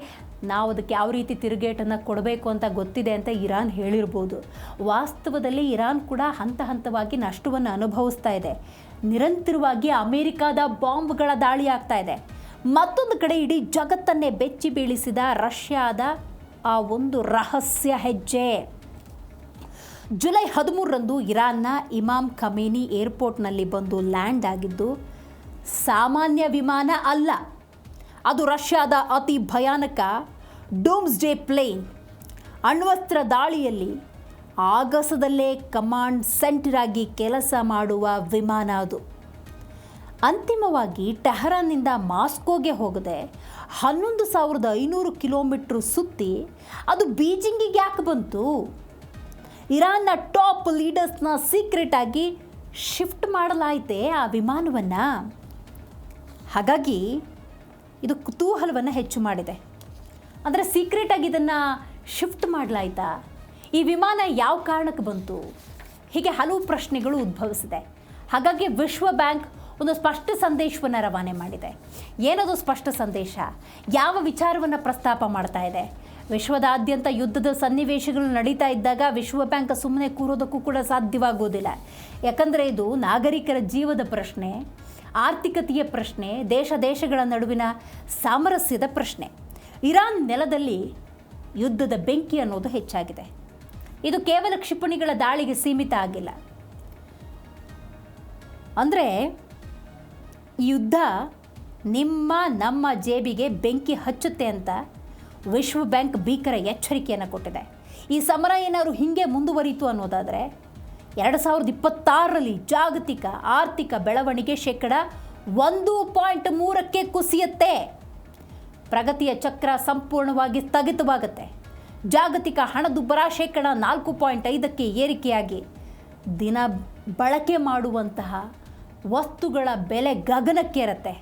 ನಾವು ಅದಕ್ಕೆ ಯಾವ ರೀತಿ ತಿರುಗೇಟನ್ನು ಕೊಡಬೇಕು ಅಂತ ಗೊತ್ತಿದೆ ಅಂತ ಇರಾನ್ ಹೇಳಿರ್ಬೋದು. ವಾಸ್ತವದಲ್ಲಿ ಇರಾನ್ ಕೂಡ ಹಂತ ಹಂತವಾಗಿ ನಷ್ಟವನ್ನು ಅನುಭವಿಸ್ತಾ ಇದೆ. ನಿರಂತರವಾಗಿ ಅಮೇರಿಕಾದ ಬಾಂಬ್ಗಳ ದಾಳಿ ಆಗ್ತಾ ಇದೆ. ಮತ್ತೊಂದು ಕಡೆ ಇಡೀ ಜಗತ್ತನ್ನೇ ಬೆಚ್ಚಿ ಬೀಳಿಸಿದ ರಷ್ಯಾದ ಆ ಒಂದು ರಹಸ್ಯ ಹೆಜ್ಜೆ. ಜುಲೈ 13ರಂದು ಇರಾನ್ನ ಇಮಾಮ್ ಖಮೇನಿ ಏರ್ಪೋರ್ಟ್ನಲ್ಲಿ ಬಂದು ಲ್ಯಾಂಡ್ ಆಗಿದ್ದು ಸಾಮಾನ್ಯ ವಿಮಾನ ಅಲ್ಲ, ಅದು ರಷ್ಯಾದ ಅತಿ ಭಯಾನಕ ಡೂಮ್ಸ್ಡೇ ಪ್ಲೇನ್. ಅಣ್ವಸ್ತ್ರ ದಾಳಿಯಲ್ಲಿ ಆಗಸದಲ್ಲೇ ಕಮಾಂಡ್ ಸೆಂಟರ್ ಆಗಿ ಕೆಲಸ ಮಾಡುವ ವಿಮಾನ ಅದು. ಅಂತಿಮವಾಗಿ ಟೆಹರಾನ್ನಿಂದ ಮಾಸ್ಕೋಗೆ ಹೋಗದೆ 11,500 ಕಿಲೋಮೀಟ್ರ್ ಸುತ್ತಿ ಅದು ಬೀಜಿಂಗಿಗೆ ಯಾಕೆ ಬಂತು? ಇರಾನ್ನ ಟಾಪ್ ಲೀಡರ್ಸ್ನ ಸೀಕ್ರೆಟ್ ಆಗಿ ಶಿಫ್ಟ್ ಮಾಡಲಾಯಿತೆ ಆ ವಿಮಾನವನ್ನು. ಹಾಗಾಗಿ ಇದು ಕುತೂಹಲವನ್ನು ಹೆಚ್ಚು ಮಾಡಿದೆ. ಅಂದರೆ ಸೀಕ್ರೆಟಾಗಿ ಇದನ್ನು ಶಿಫ್ಟ್ ಮಾಡಲಾಯ್ತಾ? ಈ ವಿಮಾನ ಯಾವ ಕಾರಣಕ್ಕೆ ಬಂತು? ಹೀಗೆ ಹಲವು ಪ್ರಶ್ನೆಗಳು ಉದ್ಭವಿಸಿದೆ. ಹಾಗಾಗಿ ವಿಶ್ವ ಬ್ಯಾಂಕ್ ಒಂದು ಸ್ಪಷ್ಟ ಸಂದೇಶವನ್ನು ರವಾನೆ ಮಾಡಿದೆ. ಏನದು ಸ್ಪಷ್ಟ ಸಂದೇಶ? ಯಾವ ವಿಚಾರವನ್ನು ಪ್ರಸ್ತಾಪ ಮಾಡ್ತಾ ಇದೆ? ವಿಶ್ವದಾದ್ಯಂತ ಯುದ್ಧದ ಸನ್ನಿವೇಶಗಳು ನಡೀತಾ ಇದ್ದಾಗ ವಿಶ್ವ ಬ್ಯಾಂಕ್ ಸುಮ್ಮನೆ ಕೂರೋದಕ್ಕೂ ಕೂಡ ಸಾಧ್ಯವಾಗುವುದಿಲ್ಲ. ಯಾಕಂದರೆ ಇದು ನಾಗರಿಕರ ಜೀವದ ಪ್ರಶ್ನೆ, ಆರ್ಥಿಕತೆಯ ಪ್ರಶ್ನೆ, ದೇಶಗಳ ನಡುವಿನ ಸಾಮರಸ್ಯದ ಪ್ರಶ್ನೆ. ಇರಾನ್ ನೆಲದಲ್ಲಿ ಯುದ್ಧದ ಬೆಂಕಿ ಅನ್ನೋದು ಹೆಚ್ಚಾಗಿದೆ. ಇದು ಕೇವಲ ಕ್ಷಿಪಣಿಗಳ ದಾಳಿಗೆ ಸೀಮಿತ ಆಗಿಲ್ಲ. ಅಂದರೆ ಈ ಯುದ್ಧ ನಮ್ಮ ಜೇಬಿಗೆ ಬೆಂಕಿ ಹಚ್ಚುತ್ತೆ ಅಂತ ವಿಶ್ವ ಬ್ಯಾಂಕ್ ಭೀಕರ ಎಚ್ಚರಿಕೆಯನ್ನು ಕೊಟ್ಟಿದೆ. ಈ ಸಮರ ಏನಾದ್ರು ಹೀಗೆ ಮುಂದುವರಿಯಿತು ಅನ್ನೋದಾದರೆ 2026ರಲ್ಲಿ ಜಾಗತಿಕ ಆರ್ಥಿಕ ಬೆಳವಣಿಗೆ ಶೇಕಡ 1.3ಕ್ಕೆ ಕುಸಿಯುತ್ತೆ. ಪ್ರಗತಿಯ ಚಕ್ರ ಸಂಪೂರ್ಣವಾಗಿ ಸ್ಥಗಿತವಾಗುತ್ತೆ. ಜಾಗತಿಕ ಹಣದುಬ್ಬರ ಶೇಕಡ 4.5ಕ್ಕೆ ಏರಿಕೆಯಾಗಿ ದಿನ ಬಳಕೆ ಮಾಡುವಂತಹ ವಸ್ತುಗಳ ಬೆಲೆ ಗಗನಕ್ಕೇರುತ್ತೆ.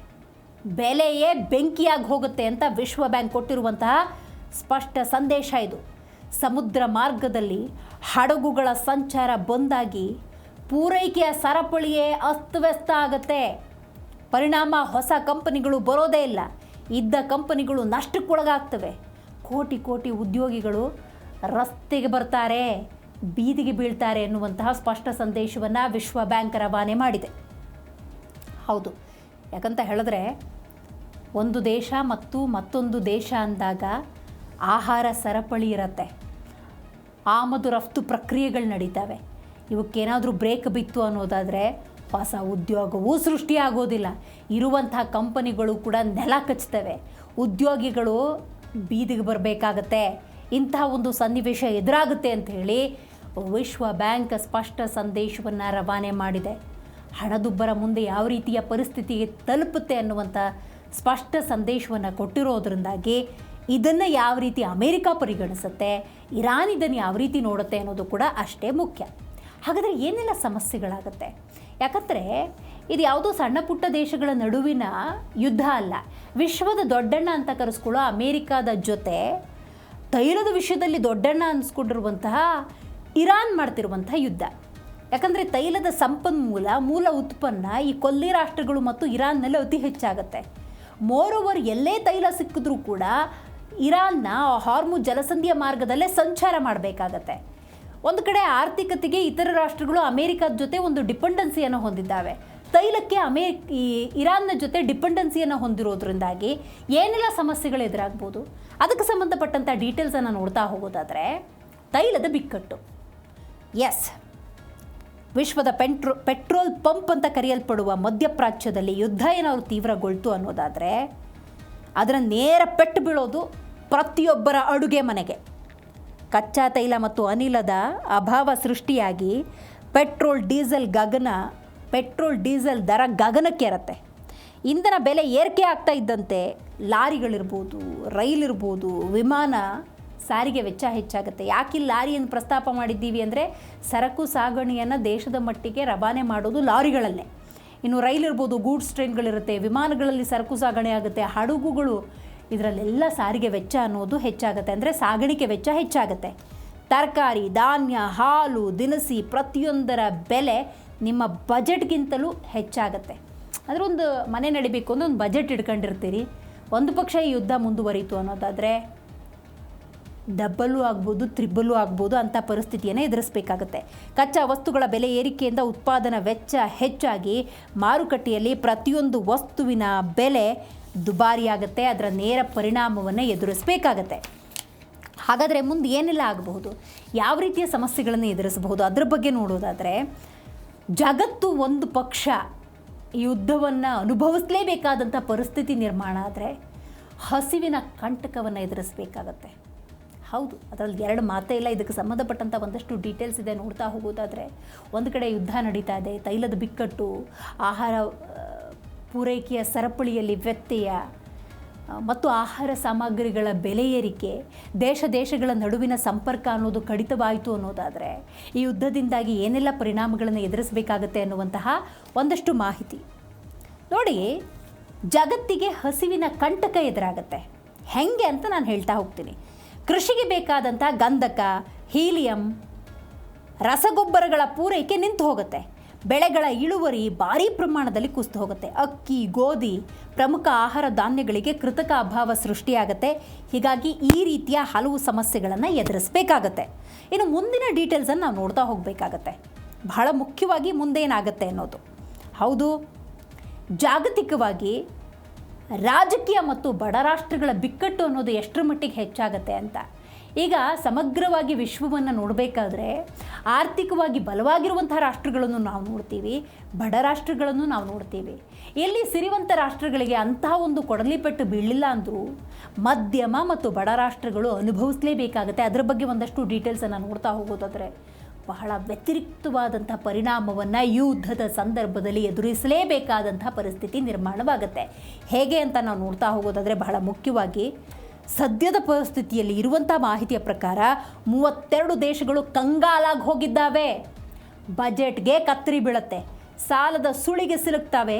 ಬೆಲೆಯೇ ಬೆಂಕಿಯಾಗಿ ಹೋಗುತ್ತೆ ಅಂತ ವಿಶ್ವ ಬ್ಯಾಂಕ್ ಕೊಟ್ಟಿರುವಂತಹ ಸ್ಪಷ್ಟ ಸಂದೇಶ ಇದು. ಸಮುದ್ರ ಮಾರ್ಗದಲ್ಲಿ ಹಡಗುಗಳ ಸಂಚಾರ ಬಂದಾಗಿ ಪೂರೈಕೆಯ ಸರಪಳಿಯೇ ಅಸ್ತವ್ಯಸ್ತ ಆಗುತ್ತೆ. ಪರಿಣಾಮ ಹೊಸ ಕಂಪನಿಗಳು ಬರೋದೇ ಇಲ್ಲ. ಇದ್ದ ಕಂಪನಿಗಳು ನಷ್ಟಕ್ಕೊಳಗಾಗ್ತವೆ. ಕೋಟಿ ಉದ್ಯೋಗಿಗಳು ರಸ್ತೆಗೆ ಬರ್ತಾರೆ, ಬೀದಿಗೆ ಬೀಳ್ತಾರೆ ಎನ್ನುವಂತಹ ಸ್ಪಷ್ಟ ಸಂದೇಶವನ್ನು ವಿಶ್ವ ಬ್ಯಾಂಕ್ ರವಾನೆ ಮಾಡಿದೆ. ಹೌದು, ಯಾಕಂತ ಹೇಳಿದ್ರೆ ಒಂದು ದೇಶ ಮತ್ತು ಮತ್ತೊಂದು ದೇಶ ಅಂದಾಗ ಆಹಾರ ಸರಪಳಿ ಇರುತ್ತೆ, ಆಮದು ರಫ್ತು ಪ್ರಕ್ರಿಯೆಗಳು ನಡೀತವೆ. ಇವಕ್ಕೇನಾದರೂ ಬ್ರೇಕ್ ಬಿತ್ತು ಅನ್ನೋದಾದರೆ ಹೊಸ ಉದ್ಯೋಗವೂ ಸೃಷ್ಟಿಯಾಗೋದಿಲ್ಲ. ಇರುವಂಥ ಕಂಪನಿಗಳು ಕೂಡ ನೆಲ ಕಚ್ತವೆ, ಉದ್ಯೋಗಿಗಳು ಬೀದಿಗೆ ಬರಬೇಕಾಗತ್ತೆ. ಇಂತಹ ಒಂದು ಸನ್ನಿವೇಶ ಎದುರಾಗುತ್ತೆ ಅಂತ ಹೇಳಿ ವಿಶ್ವ ಬ್ಯಾಂಕ್ ಸ್ಪಷ್ಟ ಸಂದೇಶವನ್ನು ರವಾನೆ ಮಾಡಿದೆ. ಹಣದುಬ್ಬರ ಮುಂದೆ ಯಾವ ರೀತಿಯ ಪರಿಸ್ಥಿತಿಗೆ ತಲುಪುತ್ತೆ ಅನ್ನುವಂಥ ಸ್ಪಷ್ಟ ಸಂದೇಶವನ್ನು ಕೊಟ್ಟಿರೋದ್ರಿಂದಾಗಿ ಇದನ್ನು ಯಾವ ರೀತಿ ಅಮೇರಿಕ ಪರಿಗಣಿಸುತ್ತೆ, ಇರಾನ್ ಇದನ್ನು ಯಾವ ರೀತಿ ನೋಡುತ್ತೆ ಅನ್ನೋದು ಕೂಡ ಅಷ್ಟೇ ಮುಖ್ಯ. ಹಾಗಾದರೆ ಏನೆಲ್ಲ ಸಮಸ್ಯೆಗಳಾಗುತ್ತೆ? ಯಾಕಂದರೆ ಇದು ಯಾವುದೋ ಸಣ್ಣ ಪುಟ್ಟ ದೇಶಗಳ ನಡುವಿನ ಯುದ್ಧ ಅಲ್ಲ. ವಿಶ್ವದ ದೊಡ್ಡಣ್ಣ ಅಂತ ಕರೆಸ್ಕೊಳ್ಳೋ ಅಮೇರಿಕಾದ ಜೊತೆ ತೈಲದ ವಿಷಯದಲ್ಲಿ ದೊಡ್ಡಣ್ಣ ಅನಿಸ್ಕೊಂಡಿರುವಂತಹ ಇರಾನ್ ಮಾಡ್ತಿರುವಂಥ ಯುದ್ಧ. ಯಾಕಂದರೆ ತೈಲದ ಸಂಪನ್ಮೂಲ ಮೂಲ ಉತ್ಪನ್ನ ಈ ಕೊಲ್ಲಿ ರಾಷ್ಟ್ರಗಳು ಮತ್ತು ಇರಾನ್ನಲ್ಲಿ ಅತಿ ಹೆಚ್ಚಾಗುತ್ತೆ. ಮೋರೋವರ್ ಎಲ್ಲೇ ತೈಲ ಸಿಕ್ಕಿದ್ರೂ ಕೂಡ ಇರಾನ್ನ ಹಾರ್ಮುಜ್ ಜಲಸಂಧಿಯ ಮಾರ್ಗದಲ್ಲೇ ಸಂಚಾರ ಮಾಡಬೇಕಾಗತ್ತೆ. ಒಂದು ಕಡೆ ಆರ್ಥಿಕತೆಗೆ ಇತರ ರಾಷ್ಟ್ರಗಳು ಅಮೇರಿಕಾದ ಜೊತೆ ಒಂದು ಡಿಪೆಂಡೆನ್ಸಿಯನ್ನು ಹೊಂದಿದ್ದಾವೆ. ತೈಲಕ್ಕೆ ಇರಾನ್ನ ಜೊತೆ ಡಿಪೆಂಡೆನ್ಸಿಯನ್ನು ಹೊಂದಿರೋದ್ರಿಂದಾಗಿ ಏನೆಲ್ಲ ಸಮಸ್ಯೆಗಳು ಎದುರಾಗ್ಬೋದು, ಅದಕ್ಕೆ ಸಂಬಂಧಪಟ್ಟಂಥ ಡೀಟೇಲ್ಸನ್ನು ನೋಡ್ತಾ ಹೋಗೋದಾದರೆ ತೈಲದ ಬಿಕ್ಕಟ್ಟು. ಎಸ್, ವಿಶ್ವದ ಪೆಟ್ರೋಲ್ ಪಂಪ್ ಅಂತ ಕರೆಯಲ್ಪಡುವ ಮಧ್ಯಪ್ರಾಚ್ಯದಲ್ಲಿ ಯುದ್ಧ ಏನಾದ್ರು ತೀವ್ರಗೊಳ್ತು ಅನ್ನೋದಾದರೆ ಅದರ ನೇರ ಪೆಟ್ಟು ಬೀಳೋದು ಪ್ರತಿಯೊಬ್ಬರ ಅಡುಗೆ ಮನೆಗೆ. ಕಚ್ಚಾ ತೈಲ ಮತ್ತು ಅನಿಲದ ಅಭಾವ ಸೃಷ್ಟಿಯಾಗಿ ಪೆಟ್ರೋಲ್ ಡೀಸೆಲ್ ದರ ಗಗನಕ್ಕೇರುತ್ತೆ. ಇಂಧನ ಬೆಲೆ ಏರಿಕೆ ಆಗ್ತಾ ಇದ್ದಂತೆ ಲಾರಿಗಳಿರ್ಬೋದು, ರೈಲಿರ್ಬೋದು, ವಿಮಾನ ಸಾರಿಗೆ ವೆಚ್ಚ ಹೆಚ್ಚಾಗುತ್ತೆ. ಯಾಕೆ ಲಾರಿಯನ್ನು ಪ್ರಸ್ತಾಪ ಮಾಡಿದ್ದೀವಿ ಅಂದರೆ ಸರಕು ಸಾಗಣೆಯನ್ನು ದೇಶದ ಮಟ್ಟಿಗೆ ರವಾನೆ ಮಾಡೋದು ಲಾರಿಗಳಲ್ಲೇ. ಇನ್ನು ರೈಲಿರ್ಬೋದು, ಗೂಡ್ಸ್ ಟ್ರೈನ್ಗಳಿರುತ್ತೆ, ವಿಮಾನಗಳಲ್ಲಿ ಸರಕು ಸಾಗಣೆ ಆಗುತ್ತೆ, ಹಡಗುಗಳು, ಇದರಲ್ಲೆಲ್ಲ ಸಾರಿಗೆ ವೆಚ್ಚ ಅನ್ನೋದು ಹೆಚ್ಚಾಗುತ್ತೆ. ಅಂದರೆ ಸಾಗಾಣಿಕೆ ವೆಚ್ಚ ಹೆಚ್ಚಾಗುತ್ತೆ. ತರಕಾರಿ, ಧಾನ್ಯ, ಹಾಲು, ದಿನಸಿ ಪ್ರತಿಯೊಂದರ ಬೆಲೆ ನಿಮ್ಮ ಬಜೆಟ್ಗಿಂತಲೂ ಹೆಚ್ಚಾಗುತ್ತೆ. ಅಂದರೆ ಒಂದು ಮನೆ ನಡಿಬೇಕು ಅಂದರೆ ಒಂದು ಬಜೆಟ್ ಇಟ್ಕೊಂಡಿರ್ತೀರಿ. ಒಂದು ಪಕ್ಷ ಈ ಯುದ್ಧ ಮುಂದುವರಿಯಿತು ಅನ್ನೋದಾದರೆ ಡಬ್ಬಲ್ಲು ಆಗ್ಬೋದು, ತ್ರಿಬ್ಬಲ್ಲು ಆಗ್ಬೋದು ಅಂಥ ಪರಿಸ್ಥಿತಿಯನ್ನು ಎದುರಿಸಬೇಕಾಗುತ್ತೆ. ಕಚ್ಚಾ ವಸ್ತುಗಳ ಬೆಲೆ ಏರಿಕೆಯಿಂದ ಉತ್ಪಾದನಾ ವೆಚ್ಚ ಹೆಚ್ಚಾಗಿ ಮಾರುಕಟ್ಟೆಯಲ್ಲಿ ಪ್ರತಿಯೊಂದು ವಸ್ತುವಿನ ಬೆಲೆ ದುಬಾರಿಯಾಗುತ್ತೆ. ಅದರ ನೇರ ಪರಿಣಾಮವನ್ನು ಎದುರಿಸಬೇಕಾಗತ್ತೆ. ಹಾಗಾದರೆ ಮುಂದೆ ಏನೆಲ್ಲ ಆಗಬಹುದು, ಯಾವ ರೀತಿಯ ಸಮಸ್ಯೆಗಳನ್ನು ಎದುರಿಸಬಹುದು ಅದರ ಬಗ್ಗೆ ನೋಡೋದಾದರೆ, ಜಗತ್ತು ಒಂದು ಪಕ್ಷ ಯುದ್ಧವನ್ನು ಅನುಭವಿಸಲೇಬೇಕಾದಂಥ ಪರಿಸ್ಥಿತಿ ನಿರ್ಮಾಣ ಆದರೆ ಹಸಿವಿನ ಕಂಟಕವನ್ನು ಎದುರಿಸಬೇಕಾಗತ್ತೆ. ಹೌದು, ಅದರಲ್ಲಿ ಎರಡು ಮಾತೇ ಇಲ್ಲ. ಇದಕ್ಕೆ ಸಂಬಂಧಪಟ್ಟಂಥ ಒಂದಷ್ಟು ಡೀಟೇಲ್ಸ್ ಇದೆ. ನೋಡ್ತಾ ಹೋಗೋದಾದರೆ ಒಂದು ಕಡೆ ಯುದ್ಧ ನಡೀತಾ ಇದೆ, ತೈಲದ ಬಿಕ್ಕಟ್ಟು, ಆಹಾರ ಪೂರೈಕೆಯ ಸರಪಳಿಯಲ್ಲಿ ವ್ಯತ್ಯಯ ಮತ್ತು ಆಹಾರ ಸಾಮಗ್ರಿಗಳ ಬೆಲೆ ಏರಿಕೆ, ದೇಶಗಳ ನಡುವಿನ ಸಂಪರ್ಕ ಅನ್ನೋದು ಕಡಿತವಾಯಿತು ಅನ್ನೋದಾದರೆ ಈ ಯುದ್ಧದಿಂದಾಗಿ ಏನೆಲ್ಲ ಪರಿಣಾಮಗಳನ್ನು ಎದುರಿಸಬೇಕಾಗತ್ತೆ ಅನ್ನುವಂತಹ ಒಂದಷ್ಟು ಮಾಹಿತಿ ನೋಡಿ. ಜಗತ್ತಿಗೆ ಹಸಿವಿನ ಕಂಟಕ ಎದುರಾಗತ್ತೆ. ಹೆಂಗೆ ಅಂತ ನಾನು ಹೇಳ್ತಾ ಹೋಗ್ತೀನಿ. ಕೃಷಿಗೆ ಬೇಕಾದಂಥ ಗಂಧಕ, ಹೀಲಿಯಂ, ರಸಗೊಬ್ಬರಗಳ ಪೂರೈಕೆ ನಿಂತು ಹೋಗುತ್ತೆ. ಬೆಳೆಗಳ ಇಳುವರಿ ಭಾರೀ ಪ್ರಮಾಣದಲ್ಲಿ ಕುಸಿದು ಹೋಗುತ್ತೆ. ಅಕ್ಕಿ, ಗೋಧಿ, ಪ್ರಮುಖ ಆಹಾರ ಧಾನ್ಯಗಳಿಗೆ ಕೃತಕ ಅಭಾವ ಸೃಷ್ಟಿಯಾಗುತ್ತೆ. ಹೀಗಾಗಿ ಈ ರೀತಿಯ ಹಲವು ಸಮಸ್ಯೆಗಳನ್ನು ಎದುರಿಸಬೇಕಾಗತ್ತೆ. ಇನ್ನು ಮುಂದಿನ ಡೀಟೇಲ್ಸನ್ನು ನಾವು ನೋಡ್ತಾ ಹೋಗಬೇಕಾಗತ್ತೆ. ಬಹಳ ಮುಖ್ಯವಾಗಿ ಮುಂದೇನಾಗುತ್ತೆ ಅನ್ನೋದು. ಹೌದು, ಜಾಗತಿಕವಾಗಿ ರಾಜಕೀಯ ಮತ್ತು ಬಡ ರಾಷ್ಟ್ರಗಳ ಬಿಕ್ಕಟ್ಟು ಅನ್ನೋದು ಎಷ್ಟರ ಮಟ್ಟಿಗೆ ಹೆಚ್ಚಾಗತ್ತೆ ಅಂತ. ಈಗ ಸಮಗ್ರವಾಗಿ ವಿಶ್ವವನ್ನು ನೋಡಬೇಕಾದ್ರೆ ಆರ್ಥಿಕವಾಗಿ ಬಲವಾಗಿರುವಂಥ ರಾಷ್ಟ್ರಗಳನ್ನು ನಾವು ನೋಡ್ತೀವಿ, ಬಡ ರಾಷ್ಟ್ರಗಳನ್ನು ನಾವು ನೋಡ್ತೀವಿ. ಎಲ್ಲಿ ಸಿರಿವಂತ ರಾಷ್ಟ್ರಗಳಿಗೆ ಅಂತಹ ಒಂದು ಕೊಡಲಿಪೆಟ್ಟು ಬೀಳಿಲ್ಲ ಅಂದರೂ ಮಧ್ಯಮ ಮತ್ತು ಬಡ ರಾಷ್ಟ್ರಗಳು ಅನುಭವಿಸಲೇಬೇಕಾಗತ್ತೆ. ಅದರ ಬಗ್ಗೆ ಒಂದಷ್ಟು ಡೀಟೇಲ್ಸನ್ನು ನೋಡ್ತಾ ಹೋಗೋದಾದರೆ ಬಹಳ ವ್ಯತಿರಿಕ್ತವಾದಂಥ ಪರಿಣಾಮವನ್ನು ಯುದ್ಧದ ಸಂದರ್ಭದಲ್ಲಿ ಎದುರಿಸಲೇಬೇಕಾದಂಥ ಪರಿಸ್ಥಿತಿ ನಿರ್ಮಾಣವಾಗುತ್ತೆ. ಹೇಗೆ ಅಂತ ನಾವು ನೋಡ್ತಾ ಹೋಗೋದಾದರೆ ಬಹಳ ಮುಖ್ಯವಾಗಿ ಸದ್ಯದ ಪರಿಸ್ಥಿತಿಯಲ್ಲಿ ಇರುವಂಥ ಮಾಹಿತಿಯ ಪ್ರಕಾರ 32 ದೇಶಗಳು ಕಂಗಾಲಾಗಿ ಹೋಗಿದ್ದಾವೆ. ಬಜೆಟ್ಗೆ ಕತ್ತರಿ ಬೀಳುತ್ತೆ, ಸಾಲದ ಸುಳಿಗೆ ಸಿಲುಕ್ತವೆ.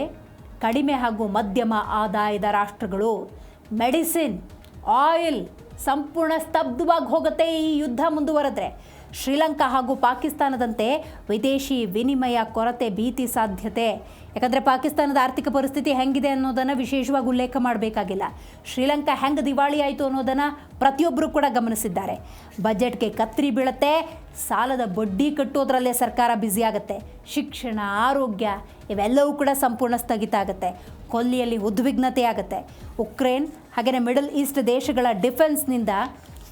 ಕಡಿಮೆ ಹಾಗೂ ಮಧ್ಯಮ ಆದಾಯದ ರಾಷ್ಟ್ರಗಳು ಮೆಡಿಸಿನ್, ಆಯಿಲ್ ಸಂಪೂರ್ಣ ಸ್ತಬ್ಧವಾಗಿ ಹೋಗುತ್ತೆ ಈ ಯುದ್ಧ ಮುಂದುವರೆದ್ರೆ. ಶ್ರೀಲಂಕಾ ಹಾಗೂ ಪಾಕಿಸ್ತಾನದಂತೆ ವಿದೇಶಿ ವಿನಿಮಯ ಕೊರತೆ ಭೀತಿ ಸಾಧ್ಯತೆ. ಯಾಕಂದರೆ ಪಾಕಿಸ್ತಾನದ ಆರ್ಥಿಕ ಪರಿಸ್ಥಿತಿ ಹೆಂಗಿದೆ ಅನ್ನೋದನ್ನು ವಿಶೇಷವಾಗಿ ಉಲ್ಲೇಖ ಮಾಡಬೇಕಾಗಿಲ್ಲ. ಶ್ರೀಲಂಕಾ ಹೆಂಗೆ ದಿವಾಳಿ ಆಯಿತು ಅನ್ನೋದನ್ನು ಪ್ರತಿಯೊಬ್ಬರು ಕೂಡ ಗಮನಿಸಿದ್ದಾರೆ. ಬಜೆಟ್ಗೆ ಕತ್ತರಿ ಬೀಳುತ್ತೆ, ಸಾಲದ ಬಡ್ಡಿ ಕಟ್ಟೋದ್ರಲ್ಲೇ ಸರ್ಕಾರ ಬ್ಯುಸಿಯಾಗುತ್ತೆ. ಶಿಕ್ಷಣ, ಆರೋಗ್ಯ ಇವೆಲ್ಲವೂ ಕೂಡ ಸಂಪೂರ್ಣ ಸ್ಥಗಿತ ಆಗುತ್ತೆ. ಕೊಲ್ಲಿಯಲ್ಲಿ ಉದ್ವಿಗ್ನತೆ ಆಗುತ್ತೆ. ಉಕ್ರೇನ್ ಹಾಗೆಯೇ ಮಿಡಲ್ ಈಸ್ಟ್ ದೇಶಗಳ ಡಿಫೆನ್ಸ್ನಿಂದ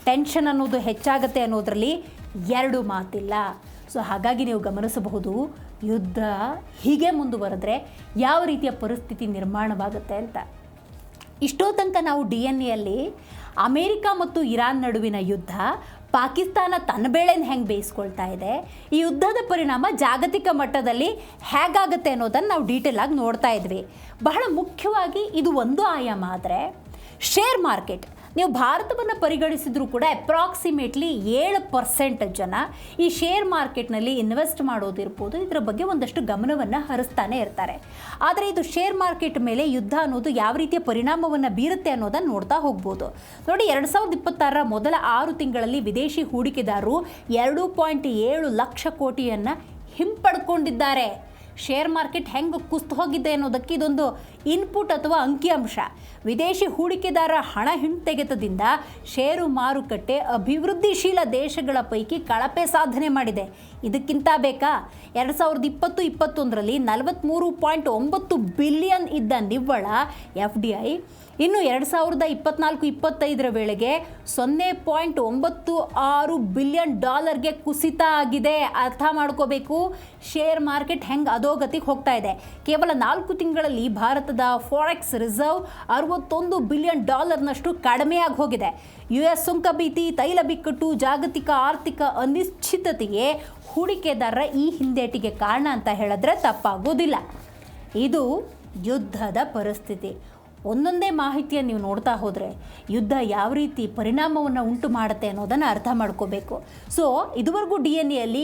ಟೆನ್ಷನ್ ಅನ್ನೋದು ಹೆಚ್ಚಾಗುತ್ತೆ ಅನ್ನೋದರಲ್ಲಿ ಎರಡು ಮಾತಿಲ್ಲ. ಸೊ ಹಾಗಾಗಿ ನೀವು ಗಮನಿಸಬಹುದು ಯುದ್ಧ ಹೀಗೆ ಮುಂದುವರೆದ್ರೆ ಯಾವ ರೀತಿಯ ಪರಿಸ್ಥಿತಿ ನಿರ್ಮಾಣವಾಗುತ್ತೆ ಅಂತ. ಇಷ್ಟೋ ತನಕ ನಾವು DNA ಅಮೇರಿಕ ಮತ್ತು ಇರಾನ್ ನಡುವಿನ ಯುದ್ಧ, ಪಾಕಿಸ್ತಾನ ತನ್ನ ಬೇಳೆನ ಹೆಂಗೆ ಬೇಯಿಸ್ಕೊಳ್ತಾ ಇದೆ, ಈ ಯುದ್ಧದ ಪರಿಣಾಮ ಜಾಗತಿಕ ಮಟ್ಟದಲ್ಲಿ ಹೇಗಾಗುತ್ತೆ ಅನ್ನೋದನ್ನು ನಾವು ಡೀಟೇಲ್ ಆಗಿ ನೋಡ್ತಾ ಇದ್ವಿ. ಬಹಳ ಮುಖ್ಯವಾಗಿ ಇದು ಒಂದು ಆಯಾಮ. ಆದರೆ ಶೇರ್ ಮಾರ್ಕೆಟ್ ನೀವು ಭಾರತವನ್ನು ಪರಿಗಣಿಸಿದರೂ ಕೂಡ ಅಪ್ರಾಕ್ಸಿಮೇಟ್ಲಿ 7% ಜನ ಈ ಶೇರ್ ಮಾರ್ಕೆಟ್ನಲ್ಲಿ ಇನ್ವೆಸ್ಟ್ ಮಾಡೋದಿರ್ಬೋದು, ಇದರ ಬಗ್ಗೆ ಒಂದಷ್ಟು ಗಮನವನ್ನು ಹರಿಸ್ತಾನೆ ಇರ್ತಾರೆ. ಆದರೆ ಇದು ಶೇರ್ ಮಾರ್ಕೆಟ್ ಮೇಲೆ ಯುದ್ಧ ಅನ್ನೋದು ಯಾವ ರೀತಿಯ ಪರಿಣಾಮವನ್ನು ಬೀರುತ್ತೆ ಅನ್ನೋದನ್ನು ನೋಡ್ತಾ ಹೋಗ್ಬೋದು. ನೋಡಿ, 2026ರ ಮೊದಲ 6 ತಿಂಗಳಲ್ಲಿ ವಿದೇಶಿ ಹೂಡಿಕೆದಾರರು 2.7 ಲಕ್ಷ ಕೋಟಿಯನ್ನು ಹಿಂಪಡ್ಕೊಂಡಿದ್ದಾರೆ. ಶೇರ್ ಮಾರ್ಕೆಟ್ ಹೆಂಗೆ ಕುಸಿದು ಹೋಗಿದೆ ಅನ್ನೋದಕ್ಕೆ ಇದೊಂದು ಇನ್ಪುಟ್ ಅಥವಾ ಅಂಕಿಅಂಶ. ವಿದೇಶಿ ಹೂಡಿಕೆದಾರರ ಹಣ ಹಿಂತೆಗೆತದಿಂದ ಷೇರು ಮಾರುಕಟ್ಟೆ ಅಭಿವೃದ್ಧಿಶೀಲ ದೇಶಗಳ ಪೈಕಿ ಕಳಪೆ ಸಾಧನೆ ಮಾಡಿದೆ. ಇದಕ್ಕಿಂತ ಬೇಕಾ? 2020-21ರಲ್ಲಿ 43.9 ಬಿಲಿಯನ್ ಇದ್ದ ನಿವ್ವಳ FDI ಇನ್ನು 2024-25ರ ವೇಳೆಗೆ $0.96 ಬಿಲಿಯನ್ ಕುಸಿತ ಆಗಿದೆ. ಅರ್ಥ ಮಾಡ್ಕೋಬೇಕು ಶೇರ್ ಮಾರ್ಕೆಟ್ ಹೆಂಗೆ ಅಧೋಗತಿಗೆ ಹೋಗ್ತಾ ಇದೆ. ಕೇವಲ 4 ತಿಂಗಳಲ್ಲಿ ಭಾರತದ ಫಾರೆಕ್ಸ್ ರಿಸರ್ವ್ $61 ಬಿಲಿಯನ್ ಕಡಿಮೆಯಾಗಿ ಹೋಗಿದೆ. US ಸುಂಕ ಭೀತಿ, ತೈಲ ಬಿಕ್ಕಟ್ಟು, ಜಾಗತಿಕ ಆರ್ಥಿಕ ಅನಿಶ್ಚಿತತೆಯೇ ಹೂಡಿಕೆದಾರರ ಈ ಹಿಂದೇಟಿಗೆ ಕಾರಣ ಅಂತ ಹೇಳಿದ್ರೆ ತಪ್ಪಾಗೋದಿಲ್ಲ. ಇದು ಯುದ್ಧದ ಪರಿಸ್ಥಿತಿ. ಒಂದೊಂದೇ ಮಾಹಿತಿಯನ್ನು ನೀವು ನೋಡ್ತಾ ಹೋದರೆ ಯುದ್ಧ ಯಾವ ರೀತಿ ಪರಿಣಾಮವನ್ನು ಉಂಟು ಮಾಡುತ್ತೆ ಅನ್ನೋದನ್ನು ಅರ್ಥ ಮಾಡ್ಕೋಬೇಕು. ಸೊ ಇದುವರೆಗೂ DNA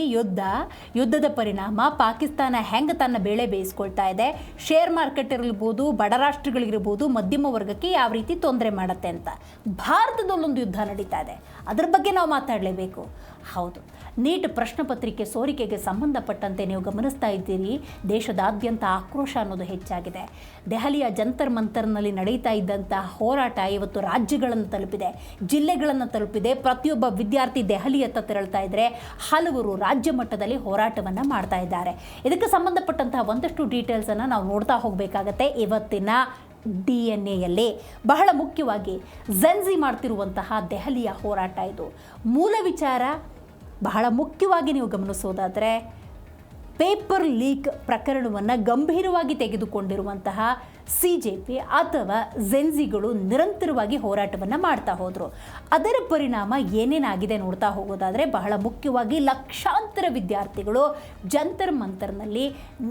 ಯುದ್ಧದ ಪರಿಣಾಮ, ಪಾಕಿಸ್ತಾನ ಹೆಂಗೆ ತನ್ನ ಬೇಳೆ ಬೇಯಿಸ್ಕೊಳ್ತಾ ಇದೆ, ಶೇರ್ ಮಾರ್ಕೆಟ್ ಇರ್ಬೋದು, ಬಡ ರಾಷ್ಟ್ರಗಳಿರ್ಬೋದು, ಮಧ್ಯಮ ವರ್ಗಕ್ಕೆ ಯಾವ ರೀತಿ ತೊಂದರೆ ಮಾಡುತ್ತೆ ಅಂತ. ಭಾರತದಲ್ಲೊಂದು ಯುದ್ಧ ನಡೀತಾ ಇದೆ, ಅದರ ಬಗ್ಗೆ ನಾವು ಮಾತಾಡಲೇಬೇಕು. ಹೌದು, ನೀಟ್ ಪ್ರಶ್ನೆ ಪತ್ರಿಕೆ ಸೋರಿಕೆಗೆ ಸಂಬಂಧಪಟ್ಟಂತೆ ನೀವು ಗಮನಿಸ್ತಾ ಇದ್ದೀರಿ, ದೇಶದಾದ್ಯಂತ ಆಕ್ರೋಶ ಅನ್ನೋದು ಹೆಚ್ಚಾಗಿದೆ. ದೆಹಲಿಯ ಜಂತರ್ ಮಂತರ್ನಲ್ಲಿ ನಡೀತಾ ಇದ್ದಂಥ ಹೋರಾಟ ಇವತ್ತು ರಾಜ್ಯಗಳನ್ನು ತಲುಪಿದೆ, ಜಿಲ್ಲೆಗಳನ್ನು ತಲುಪಿದೆ. ಪ್ರತಿಯೊಬ್ಬ ವಿದ್ಯಾರ್ಥಿ ದೆಹಲಿಯತ್ತ ತೆರಳ್ತಾ ಇದ್ದರೆ ಹಲವರು ರಾಜ್ಯ ಮಟ್ಟದಲ್ಲಿ ಹೋರಾಟವನ್ನು ಮಾಡ್ತಾ ಇದ್ದಾರೆ. ಇದಕ್ಕೆ ಸಂಬಂಧಪಟ್ಟಂತಹ ಒಂದಷ್ಟು ಡೀಟೇಲ್ಸನ್ನು ನಾವು ನೋಡ್ತಾ ಹೋಗಬೇಕಾಗತ್ತೆ ಇವತ್ತಿನ DNA. ಬಹಳ ಮುಖ್ಯವಾಗಿ ಜೆನ್ಜಿ ಮಾಡ್ತಿರುವಂತಹ ದೆಹಲಿಯ ಹೋರಾಟ ಇದು. ಮೂಲ ವಿಚಾರ ಬಹಳ ಮುಖ್ಯವಾಗಿ ನೀವು ಗಮನಿಸೋದಾದರೆ ಪೇಪರ್ ಲೀಕ್ ಪ್ರಕರಣವನ್ನು ಗಂಭೀರವಾಗಿ ತೆಗೆದುಕೊಂಡಿರುವಂತಹ CJP ಅಥವಾ ಜೆನ್ಸಿಗಳು ನಿರಂತರವಾಗಿ ಹೋರಾಟವನ್ನು ಮಾಡ್ತಾ ಹೋದರು. ಅದರ ಪರಿಣಾಮ ಏನೇನಾಗಿದೆ ನೋಡ್ತಾ ಹೋಗೋದಾದರೆ, ಬಹಳ ಮುಖ್ಯವಾಗಿ ಲಕ್ಷಾಂತರ ವಿದ್ಯಾರ್ಥಿಗಳು ಜಂತರ್ ಮಂತರ್ನಲ್ಲಿ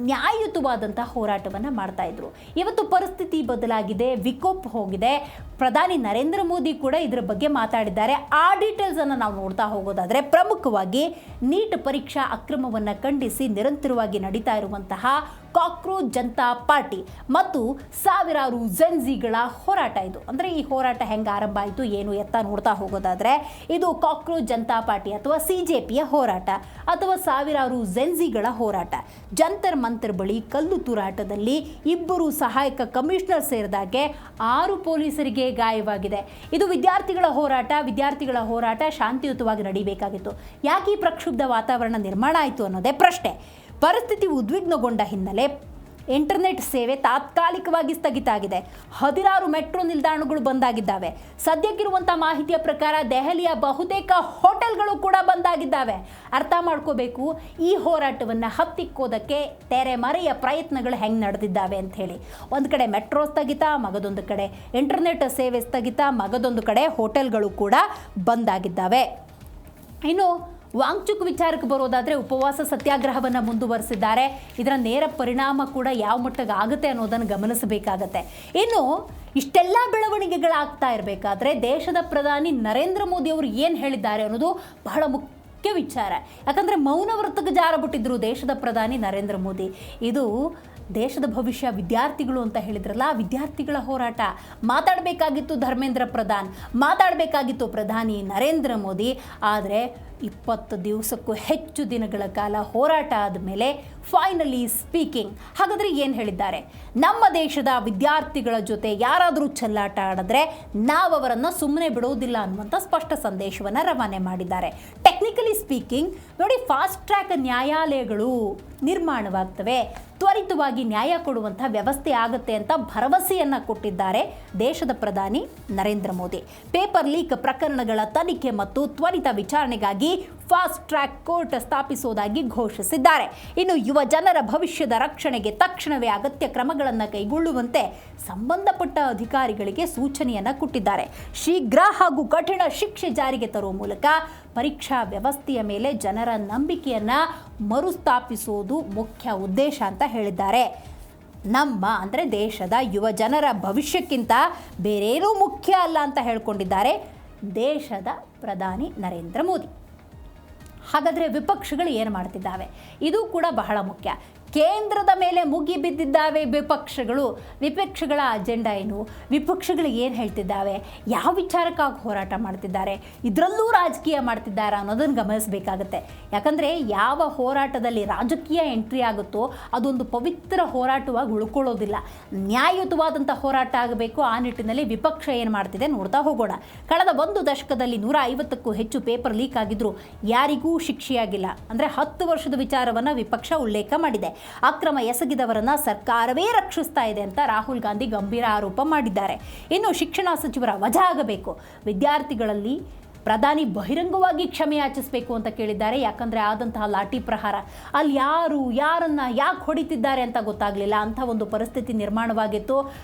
ನ್ಯಾಯಯುತವಾದಂಥ ಹೋರಾಟವನ್ನು ಮಾಡ್ತಾ ಇದ್ರು. ಇವತ್ತು ಪರಿಸ್ಥಿತಿ ಬದಲಾಗಿದೆ, ವಿಕೋಪ್ ಹೋಗಿದೆ. ಪ್ರಧಾನಿ ನರೇಂದ್ರ ಮೋದಿ ಕೂಡ ಇದರ ಬಗ್ಗೆ ಮಾತಾಡಿದ್ದಾರೆ. ಆ ಡೀಟೇಲ್ಸನ್ನು ನಾವು ನೋಡ್ತಾ ಹೋಗೋದಾದರೆ, ಪ್ರಮುಖವಾಗಿ ನೀಟ್ ಪರೀಕ್ಷಾ ಅಕ್ರಮವನ್ನು ಖಂಡಿಸಿ ನಿರಂತರವಾಗಿ ನಡೀತಾ ಇರುವಂತಹ ಕಾಕ್ರೋಚ್ ಜನತಾ ಪಾರ್ಟಿ ಮತ್ತು ಸಾವಿರಾರು ಜೆನ್ಸಿಗಳ ಹೋರಾಟ ಇದು. ಅಂದರೆ ಈ ಹೋರಾಟ ಹೆಂಗೆ ಆರಂಭ ಆಯಿತು ಏನು ಎತ್ತ ನೋಡ್ತಾ ಹೋಗೋದಾದರೆ, ಇದು ಕಾಕ್ರೋಚ್ ಜನತಾ ಪಾರ್ಟಿ ಅಥವಾ CJPಯ ಹೋರಾಟ ಅಥವಾ ಸಾವಿರಾರು ಜೆನ್ಸಿಗಳ ಹೋರಾಟ. ಜಂತರ್ ಮಂತರ್ ಬಳಿ ಕಲ್ಲು ತೂರಾಟದಲ್ಲಿ 2 ಸಹಾಯಕ ಕಮಿಷನರ್ ಸೇರಿದಾಗೆ 6 ಪೊಲೀಸರಿಗೆ ಗಾಯವಾಗಿದೆ. ಇದು ವಿದ್ಯಾರ್ಥಿಗಳ ಹೋರಾಟ ಶಾಂತಿಯುತವಾಗಿ ನಡೀಬೇಕಾಗಿತ್ತು. ಯಾಕೆ ಈ ಪ್ರಕ್ಷುಬ್ಧ ವಾತಾವರಣ ನಿರ್ಮಾಣ ಆಯಿತು ಅನ್ನೋದೇ ಪ್ರಶ್ನೆ. ಪರಿಸ್ಥಿತಿ ಉದ್ವಿಗ್ನಗೊಂಡ ಹಿನ್ನೆಲೆ ಇಂಟರ್ನೆಟ್ ಸೇವೆ ತಾತ್ಕಾಲಿಕವಾಗಿ ಸ್ಥಗಿತ ಆಗಿದೆ. 16 ಮೆಟ್ರೋ ನಿಲ್ದಾಣಗಳು ಬಂದಾಗಿದ್ದಾವೆ. ಸದ್ಯಕ್ಕಿರುವಂಥ ಮಾಹಿತಿಯ ಪ್ರಕಾರ ದೆಹಲಿಯ ಬಹುತೇಕ ಹೋಟೆಲ್ಗಳು ಕೂಡ ಬಂದಾಗಿದ್ದಾವೆ. ಅರ್ಥ ಮಾಡ್ಕೋಬೇಕು ಈ ಹೋರಾಟವನ್ನು ಹತ್ತಿಕ್ಕೋದಕ್ಕೆ ತೆರೆಮರೆಯ ಪ್ರಯತ್ನಗಳು ಹೆಂಗೆ ನಡೆದಿದ್ದಾವೆ ಅಂತ ಹೇಳಿ. ಒಂದು ಕಡೆ ಮೆಟ್ರೋ ಸ್ಥಗಿತ, ಮಗದೊಂದು ಕಡೆ ಇಂಟರ್ನೆಟ್ ಸೇವೆ ಸ್ಥಗಿತ, ಮಗದೊಂದು ಕಡೆ ಹೋಟೆಲ್ಗಳು ಕೂಡ ಬಂದಾಗಿದ್ದಾವೆ. ಇನ್ನು ವಾಂಗ್ಚುಕ್ ವಿಚಾರಕ್ಕೆ ಬರೋದಾದರೆ, ಉಪವಾಸ ಸತ್ಯಾಗ್ರಹವನ್ನು ಮುಂದುವರಿಸಿದ್ದಾರೆ. ಇದರ ನೇರ ಪರಿಣಾಮ ಕೂಡ ಯಾವ ಮಟ್ಟಿಗೆ ಆಗುತ್ತೆ ಅನ್ನೋದನ್ನು ಗಮನಿಸಬೇಕಾಗತ್ತೆ. ಇನ್ನು ಇಷ್ಟೆಲ್ಲ ಬೆಳವಣಿಗೆಗಳಾಗ್ತಾ ಇರಬೇಕಾದ್ರೆ ದೇಶದ ಪ್ರಧಾನಿ ನರೇಂದ್ರ ಮೋದಿ ಅವರು ಏನು ಹೇಳಿದ್ದಾರೆ ಅನ್ನೋದು ಬಹಳ ಮುಖ್ಯ ವಿಚಾರ. ಯಾಕಂದರೆ ಮೌನ ವ್ರತಕ್ಕೆ ಜಾರಬಿಟ್ಟಿದ್ರು ದೇಶದ ಪ್ರಧಾನಿ ನರೇಂದ್ರ ಮೋದಿ. ಇದು ದೇಶದ ಭವಿಷ್ಯ ವಿದ್ಯಾರ್ಥಿಗಳು ಅಂತ ಹೇಳಿದ್ರಲ್ಲ, ವಿದ್ಯಾರ್ಥಿಗಳ ಹೋರಾಟ ಮಾತಾಡಬೇಕಾಗಿತ್ತು ಧರ್ಮೇಂದ್ರ ಪ್ರಧಾನ್, ಮಾತಾಡಬೇಕಾಗಿತ್ತು ಪ್ರಧಾನಿ ನರೇಂದ್ರ ಮೋದಿ. ಆದರೆ 20 ದಿವಸಕ್ಕೂ ಹೆಚ್ಚು ದಿನಗಳ ಕಾಲ ಹೋರಾಟ ಆದಮೇಲೆ ಫೈನಲಿ ಸ್ಪೀಕಿಂಗ್. ಹಾಗಾದರೆ ಏನು ಹೇಳಿದ್ದಾರೆ? ನಮ್ಮ ದೇಶದ ವಿದ್ಯಾರ್ಥಿಗಳ ಜೊತೆ ಯಾರಾದರೂ ಚೆಲ್ಲಾಟ ಆಡಿದ್ರೆ ನಾವು ಅವರನ್ನು ಸುಮ್ಮನೆ ಬಿಡೋದಿಲ್ಲ ಅನ್ನುವಂಥ ಸ್ಪಷ್ಟ ಸಂದೇಶವನ್ನು ರವಾನೆ ಮಾಡಿದ್ದಾರೆ. ಟೆಕ್ನಿಕಲಿ ಸ್ಪೀಕಿಂಗ್ ನೋಡಿ, ಫಾಸ್ಟ್ ಟ್ರ್ಯಾಕ್ ನ್ಯಾಯಾಲಯಗಳು ನಿರ್ಮಾಣವಾಗ್ತವೆ, ತ್ವರಿತವಾಗಿ ನ್ಯಾಯ ಕೊಡುವಂಥ ವ್ಯವಸ್ಥೆ ಆಗುತ್ತೆ ಅಂತ ಭರವಸೆಯನ್ನು ಕೊಟ್ಟಿದ್ದಾರೆ ದೇಶದ ಪ್ರಧಾನಿ ನರೇಂದ್ರ ಮೋದಿ. ಪೇಪರ್ ಲೀಕ್ ಪ್ರಕರಣಗಳ ತನಿಖೆ ಮತ್ತು ತ್ವರಿತ ವಿಚಾರಣೆಗಾಗಿ ಫಾಸ್ಟ್ ಟ್ರ್ಯಾಕ್ ಕೋರ್ಟ್ ಸ್ಥಾಪಿಸುವುದಾಗಿ ಘೋಷಿಸಿದ್ದಾರೆ. ಇನ್ನು ಯುವ ಜನರ ಭವಿಷ್ಯದ ರಕ್ಷಣೆಗೆ ತಕ್ಷಣವೇ ಅಗತ್ಯ ಕ್ರಮಗಳನ್ನು ಕೈಗೊಳ್ಳುವಂತೆ ಸಂಬಂಧಪಟ್ಟ ಅಧಿಕಾರಿಗಳಿಗೆ ಸೂಚನೆಯನ್ನು ಕೊಟ್ಟಿದ್ದಾರೆ. ಶೀಘ್ರ ಹಾಗೂ ಕಠಿಣ ಶಿಕ್ಷೆ ಜಾರಿಗೆ ತರುವ ಮೂಲಕ ಪರೀಕ್ಷಾ ವ್ಯವಸ್ಥೆಯ ಮೇಲೆ ಜನರ ನಂಬಿಕೆಯನ್ನು ಮರುಸ್ಥಾಪಿಸುವುದು ಮುಖ್ಯ ಉದ್ದೇಶ ಅಂತ ಹೇಳಿದ್ದಾರೆ. ನಮ್ಮ ಅಂದರೆ ದೇಶದ ಯುವ ಜನರ ಭವಿಷ್ಯಕ್ಕಿಂತ ಬೇರೇನೂ ಮುಖ್ಯ ಅಲ್ಲ ಅಂತ ಹೇಳ್ಕೊಂಡಿದ್ದಾರೆ ದೇಶದ ಪ್ರಧಾನಿ ನರೇಂದ್ರ ಮೋದಿ. ಹಾಗಾದರೆ ವಿಪಕ್ಷಗಳು ಏನು ಮಾಡ್ತಿದ್ದಾವೆ? ಇದು ಕೂಡ ಬಹಳ ಮುಖ್ಯ. ಕೇಂದ್ರದ ಮೇಲೆ ಮುಗಿ ಬಿದ್ದಿದ್ದಾವೆ ವಿಪಕ್ಷಗಳು. ವಿಪಕ್ಷಗಳ ಅಜೆಂಡಾ ಏನು? ವಿಪಕ್ಷಗಳು ಏನು ಹೇಳ್ತಿದ್ದಾವೆ? ಯಾವ ವಿಚಾರಕ್ಕಾಗಿ ಹೋರಾಟ ಮಾಡ್ತಿದ್ದಾರೆ? ಇದರಲ್ಲೂ ರಾಜಕೀಯ ಮಾಡ್ತಿದ್ದಾರೆ ಅನ್ನೋದನ್ನು ಗಮನಿಸಬೇಕಾಗತ್ತೆ. ಯಾಕಂದರೆ ಯಾವ ಹೋರಾಟದಲ್ಲಿ ರಾಜಕೀಯ ಎಂಟ್ರಿ ಆಗುತ್ತೋ ಅದೊಂದು ಪವಿತ್ರ ಹೋರಾಟವಾಗಿ ಉಳ್ಕೊಳ್ಳೋದಿಲ್ಲ. ನ್ಯಾಯಯುತವಾದಂಥ ಹೋರಾಟ ಆಗಬೇಕು. ಆ ನಿಟ್ಟಿನಲ್ಲಿ ವಿಪಕ್ಷ ಏನು ಮಾಡ್ತಿದೆ ನೋಡ್ತಾ ಹೋಗೋಣ. ಕಳೆದ 1 ದಶಕದಲ್ಲಿ 150ಕ್ಕೂ ಹೆಚ್ಚು ಪೇಪರ್ ಲೀಕ್ ಆಗಿದ್ರು ಯಾರಿಗೂ ಶಿಕ್ಷೆಯಾಗಿಲ್ಲ. ಅಂದರೆ 10 ವರ್ಷದ ವಿಚಾರವನ್ನು ವಿಪಕ್ಷ ಉಲ್ಲೇಖ ಮಾಡಿದೆ. ಅಕ್ರಮ ಎಸಗಿದವರನ್ನ ಸರ್ಕಾರವೇ ರಕ್ಷಿಸ್ತಾ ಇದೆ ಅಂತ ರಾಹುಲ್ ಗಾಂಧಿ ಗಂಭೀರ ಆರೋಪ ಮಾಡಿದ್ದಾರೆ. ಇನ್ನು ಶಿಕ್ಷಣ ಸಚಿವರ ವಜಾ ಆಗಬೇಕು. ವಿದ್ಯಾರ್ಥಿಗಳಲ್ಲಿ ಪ್ರಧಾನಿ ಬಹಿರಂಗವಾಗಿ ಕ್ಷಮೆ ಯಾಚಿಸಬೇಕು ಅಂತ ಕೇಳಿದ್ದಾರೆ. ಯಾಕಂದರೆ ಆದಂತಹ ಲಾಠಿ ಪ್ರಹಾರ ಅಲ್ಲಿ ಯಾರನ್ನ ಯಾಕೆ ಹೊಡಿತಿದ್ದಾರೆ ಅಂತ ಗೊತ್ತಾಗಲಿಲ್ಲ. ಅಂಥ ಒಂದು ಪರಿಸ್ಥಿತಿ ನಿರ್ಮಾಣವಾಗಿತ್ತು.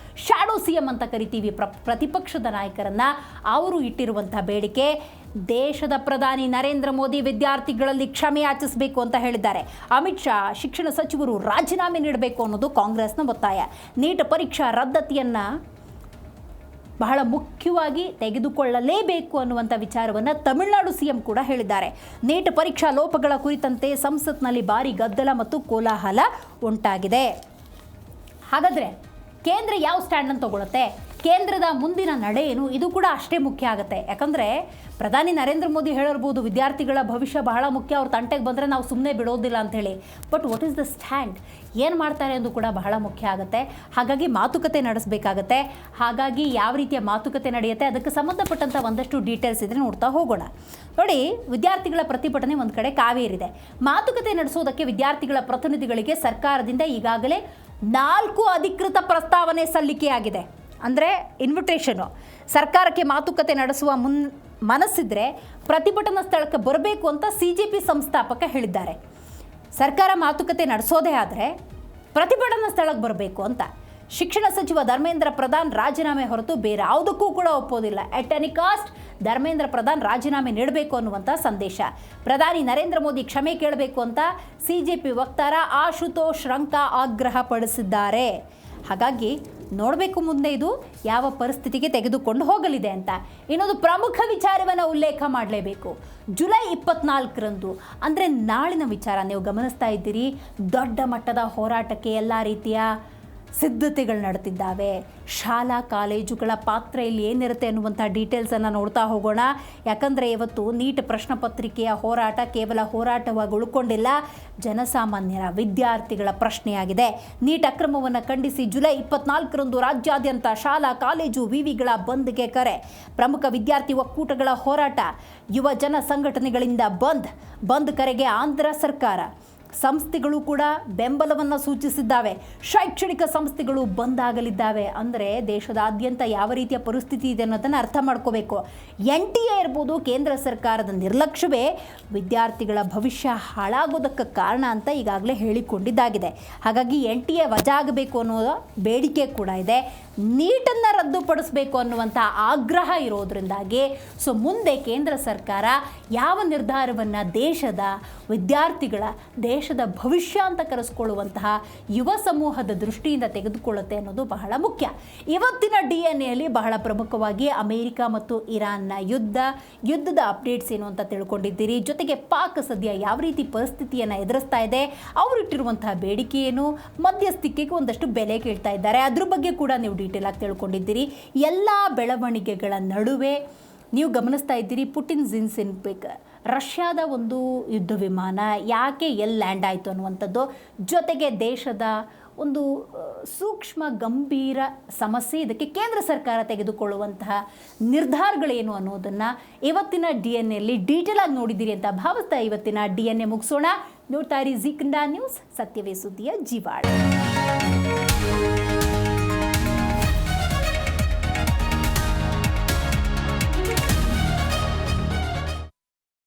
ಶಾಡೋ CM ಅಂತ ಕರಿತೀವಿ ಪ್ರತಿಪಕ್ಷದ ನಾಯಕರನ್ನ. ಅವರು ಇಟ್ಟಿರುವಂಥ ಬೇಡಿಕೆ, ದೇಶದ ಪ್ರಧಾನಿ ನರೇಂದ್ರ ಮೋದಿ ವಿದ್ಯಾರ್ಥಿಗಳಲ್ಲಿ ಕ್ಷಮೆ ಯಾಚಿಸಬೇಕು ಅಂತ ಹೇಳಿದ್ದಾರೆ. ಅಮಿತ್ ಶಾ ಶಿಕ್ಷಣ ಸಚಿವರು ರಾಜೀನಾಮೆ ನೀಡಬೇಕು ಅನ್ನೋದು ಕಾಂಗ್ರೆಸ್ನ ಒತ್ತಾಯ. ನೀಟ್ ಪರೀಕ್ಷಾ ರದ್ದತಿಯನ್ನು ಬಹಳ ಮುಖ್ಯವಾಗಿ ತೆಗೆದುಕೊಳ್ಳಲೇಬೇಕು ಅನ್ನುವಂಥ ವಿಚಾರವನ್ನು ತಮಿಳುನಾಡು CM ಕೂಡ ಹೇಳಿದ್ದಾರೆ. ನೀಟ್ ಪರೀಕ್ಷಾ ಲೋಪಗಳ ಕುರಿತಂತೆ ಸಂಸತ್ನಲ್ಲಿ ಭಾರಿ ಗದ್ದಲ ಮತ್ತು ಕೋಲಾಹಲ ಉಂಟಾಗಿದೆ. ಹಾಗಾದರೆ ಕೇಂದ್ರ ಯಾವ ಸ್ಟ್ಯಾಂಡನ್ನು ತಗೊಳುತ್ತೆ? ಕೇಂದ್ರದ ಮುಂದಿನ ನಡೆ ಏನು? ಇದು ಕೂಡ ಅಷ್ಟೇ ಮುಖ್ಯ ಆಗುತ್ತೆ. ಯಾಕಂದರೆ ಪ್ರಧಾನಿ ನರೇಂದ್ರ ಮೋದಿ ಹೇಳಿರ್ಬೋದು ವಿದ್ಯಾರ್ಥಿಗಳ ಭವಿಷ್ಯ ಬಹಳ ಮುಖ್ಯ, ಅವ್ರ ತಂಟೆಗೆ ಬಂದರೆ ನಾವು ಸುಮ್ಮನೆ ಬಿಡೋದಿಲ್ಲ ಅಂಥೇಳಿ. But what is the stand? ಏನು ಮಾಡ್ತಾರೆ ಎಂದು ಕೂಡ ಬಹಳ ಮುಖ್ಯ ಆಗುತ್ತೆ. ಹಾಗಾಗಿ ಮಾತುಕತೆ ನಡೆಸಬೇಕಾಗತ್ತೆ. ಹಾಗಾಗಿ ಯಾವ ರೀತಿಯ ಮಾತುಕತೆ ನಡೆಯುತ್ತೆ ಅದಕ್ಕೆ ಸಂಬಂಧಪಟ್ಟಂಥ ಒಂದಷ್ಟು ಡೀಟೇಲ್ಸ್ ಇದ್ರೆ ನೋಡ್ತಾ ಹೋಗೋಣ. ನೋಡಿ, ವಿದ್ಯಾರ್ಥಿಗಳ ಪ್ರತಿಭಟನೆ ಒಂದು ಕಡೆ ಕಾವೇರಿದೆ. ಮಾತುಕತೆ ನಡೆಸೋದಕ್ಕೆ ವಿದ್ಯಾರ್ಥಿಗಳ ಪ್ರತಿನಿಧಿಗಳಿಗೆ ಸರ್ಕಾರದಿಂದ ಈಗಾಗಲೇ 4 ಅಧಿಕೃತ ಪ್ರಸ್ತಾವನೆ ಸಲ್ಲಿಕೆಯಾಗಿದೆ. ಅಂದರೆ ಇನ್ವಿಟೇಷನು. ಸರ್ಕಾರಕ್ಕೆ ಮಾತುಕತೆ ನಡೆಸುವ ಮನಸ್ಸಿದ್ರೆ ಪ್ರತಿಭಟನಾ ಸ್ಥಳಕ್ಕೆ ಬರಬೇಕು ಅಂತ CJP ಸಂಸ್ಥಾಪಕ ಹೇಳಿದ್ದಾರೆ. ಸರ್ಕಾರ ಮಾತುಕತೆ ನಡೆಸೋದೇ ಆದರೆ ಪ್ರತಿಭಟನಾ ಸ್ಥಳಕ್ಕೆ ಬರಬೇಕು ಅಂತ. ಶಿಕ್ಷಣ ಸಚಿವ ಧರ್ಮೇಂದ್ರ ಪ್ರಧಾನ್ ರಾಜೀನಾಮೆ ಹೊರತು ಬೇರೆ ಯಾವುದಕ್ಕೂ ಕೂಡ ಒಪ್ಪೋದಿಲ್ಲ. At any cost Dharmendra Pradhan ರಾಜೀನಾಮೆ ನೀಡಬೇಕು ಅನ್ನುವಂಥ ಸಂದೇಶ. ಪ್ರಧಾನಿ ನರೇಂದ್ರ ಮೋದಿ ಕ್ಷಮೆ ಕೇಳಬೇಕು ಅಂತ ಸಿಜೆಪಿ ವಕ್ತಾರ ಆಶುತೋಷ್ ರಂಕ ಆಗ್ರಹಪಡಿಸಿದ್ದಾರೆ. ಹಾಗಾಗಿ ನೋಡಬೇಕು ಮುಂದೆ ಇದು ಯಾವ ಪರಿಸ್ಥಿತಿಗೆ ತೆಗೆದುಕೊಂಡು ಹೋಗಲಿದೆ ಅಂತ. ಇನ್ನೊಂದು ಪ್ರಮುಖ ವಿಚಾರವನ್ನು ಉಲ್ಲೇಖ ಮಾಡಲೇಬೇಕು. ಜುಲೈ 24ರಂದು ಅಂದರೆ ನಾಳಿನ ವಿಚಾರ ನೀವು ಗಮನಿಸ್ತಾ ಇದ್ದೀರಿ. ದೊಡ್ಡ ಮಟ್ಟದ ಹೋರಾಟಕ್ಕೆ ಎಲ್ಲ ರೀತಿಯ ಸಿದ್ಧತೆಗಳು ನಡೆದಿದ್ದಾವೆ. ಶಾಲಾ ಕಾಲೇಜುಗಳ ಪಾತ್ರ ಇಲ್ಲಿ ಏನಿರುತ್ತೆ ಅನ್ನುವಂಥ ಡೀಟೇಲ್ಸನ್ನು ನೋಡ್ತಾ ಹೋಗೋಣ. ಯಾಕಂದರೆ ಇವತ್ತು ನೀಟ್ ಪ್ರಶ್ನೆ ಪತ್ರಿಕೆಯ ಹೋರಾಟ ಕೇವಲ ಹೋರಾಟವಾಗಿ ಉಳ್ಕೊಂಡಿಲ್ಲ, ಜನಸಾಮಾನ್ಯರ ವಿದ್ಯಾರ್ಥಿಗಳ ಪ್ರಶ್ನೆಯಾಗಿದೆ. ನೀಟ್ ಅಕ್ರಮವನ್ನು ಖಂಡಿಸಿ ಜುಲೈ 24ರಂದು ರಾಜ್ಯಾದ್ಯಂತ ಶಾಲಾ ಕಾಲೇಜು ವಿವಿಗಳ ಬಂದ್ಗೆ ಕರೆ. ಪ್ರಮುಖ ವಿದ್ಯಾರ್ಥಿ ಒಕ್ಕೂಟಗಳ ಹೋರಾಟ, ಯುವ ಜನ ಸಂಘಟನೆಗಳಿಂದ ಬಂದ್ ಕರೆಗೆ ಆಂಧ್ರ ಸರ್ಕಾರ. ಸಂಸ್ಥೆಗಳು ಕೂಡ ಬೆಂಬಲವನ್ನು ಸೂಚಿಸಿದ್ದಾವೆ. ಶೈಕ್ಷಣಿಕ ಸಂಸ್ಥೆಗಳು ಬಂದ್ ಆಗಲಿದ್ದಾವೆ. ಅಂದರೆ ದೇಶದಾದ್ಯಂತ ಯಾವ ರೀತಿಯ ಪರಿಸ್ಥಿತಿ ಇದೆ ಅನ್ನೋದನ್ನು ಅರ್ಥ ಮಾಡ್ಕೋಬೇಕು. NTA ಇರ್ಬೋದು, ಕೇಂದ್ರ ಸರ್ಕಾರದ ನಿರ್ಲಕ್ಷ್ಯವೇ ವಿದ್ಯಾರ್ಥಿಗಳ ಭವಿಷ್ಯ ಹಾಳಾಗೋದಕ್ಕೆ ಕಾರಣ ಅಂತ ಈಗಾಗಲೇ ಹೇಳಿಕೊಂಡಿದ್ದಾಗಿದೆ. ಹಾಗಾಗಿ NTA ವಜಾ ಆಗಬೇಕು ಅನ್ನೋ ಬೇಡಿಕೆ ಕೂಡ ಇದೆ. ನೀಟನ್ನು ರದ್ದುಪಡಿಸಬೇಕು ಅನ್ನುವಂಥ ಆಗ್ರಹ ಇರೋದ್ರಿಂದಾಗಿ ಮುಂದೆ ಕೇಂದ್ರ ಸರ್ಕಾರ ಯಾವ ನಿರ್ಧಾರವನ್ನು ದೇಶದ ವಿದ್ಯಾರ್ಥಿಗಳ ದೇಶದ ಭವಿಷ್ಯ ಅಂತ ಕರೆಸ್ಕೊಳ್ಳುವಂತಹ ಯುವ ಸಮೂಹದ ದೃಷ್ಟಿಯಿಂದ ತೆಗೆದುಕೊಳ್ಳುತ್ತೆ ಅನ್ನೋದು ಬಹಳ ಮುಖ್ಯ. ಇವತ್ತಿನ DNA ಬಹಳ ಪ್ರಮುಖವಾಗಿ ಅಮೆರಿಕ ಮತ್ತು ಇರಾನ್ನ ಯುದ್ಧದ ಅಪ್ಡೇಟ್ಸ್ ಏನು ಅಂತ ತಿಳ್ಕೊಂಡಿದ್ದೀರಿ. ಜೊತೆಗೆ ಪಾಕ್ ಸದ್ಯ ಯಾವ ರೀತಿ ಪರಿಸ್ಥಿತಿಯನ್ನು ಎದುರಿಸ್ತಾ ಇದೆ, ಅವರಿಟ್ಟಿರುವಂತಹ ಬೇಡಿಕೆ ಏನು, ಮಧ್ಯಸ್ಥಿಕೆಗೆ ಒಂದಷ್ಟು ಬೆಲೆ ಕೇಳ್ತಾ ಇದ್ದಾರೆ, ಅದ್ರ ಬಗ್ಗೆ ಕೂಡ ನೀವು ಡೀಟೇಲ್ ಆಗಿ ತಿಳ್ಕೊಂಡಿದ್ದೀರಿ. ಎಲ್ಲ ಬೆಳವಣಿಗೆಗಳ ನಡುವೆ ನೀವು ಗಮನಿಸ್ತಾ ಇದ್ದೀರಿ ಪುಟಿನ್ ಜಿನ್ಪಿಂಗ್ ರಷ್ಯಾದ ಒಂದು ಯುದ್ಧ ವಿಮಾನ ಯಾಕೆ ಎಲ್ಲಿ ಲ್ಯಾಂಡ್ ಆಯಿತು ಅನ್ನುವಂಥದ್ದು, ಜೊತೆಗೆ ದೇಶದ ಒಂದು ಸೂಕ್ಷ್ಮ ಗಂಭೀರ ಸಮಸ್ಯೆ, ಇದಕ್ಕೆ ಕೇಂದ್ರ ಸರ್ಕಾರ ತೆಗೆದುಕೊಳ್ಳುವಂತಹ ನಿರ್ಧಾರಗಳೇನು ಅನ್ನೋದನ್ನು ಇವತ್ತಿನ DNA ಡೀಟೇಲ್ ಆಗಿ ನೋಡಿದ್ದೀರಿ ಅಂತ ಭಾವಿಸ್ತಾ ಇವತ್ತಿನ DNA ಮುಗಿಸೋಣ. ನೋಡ್ತಾ ಇರಿ ಜೀ ಕನ್ನಡ ನ್ಯೂಸ್, ಸತ್ಯವೇ ಸುದ್ದಿಯ ಜೀವಾಳ.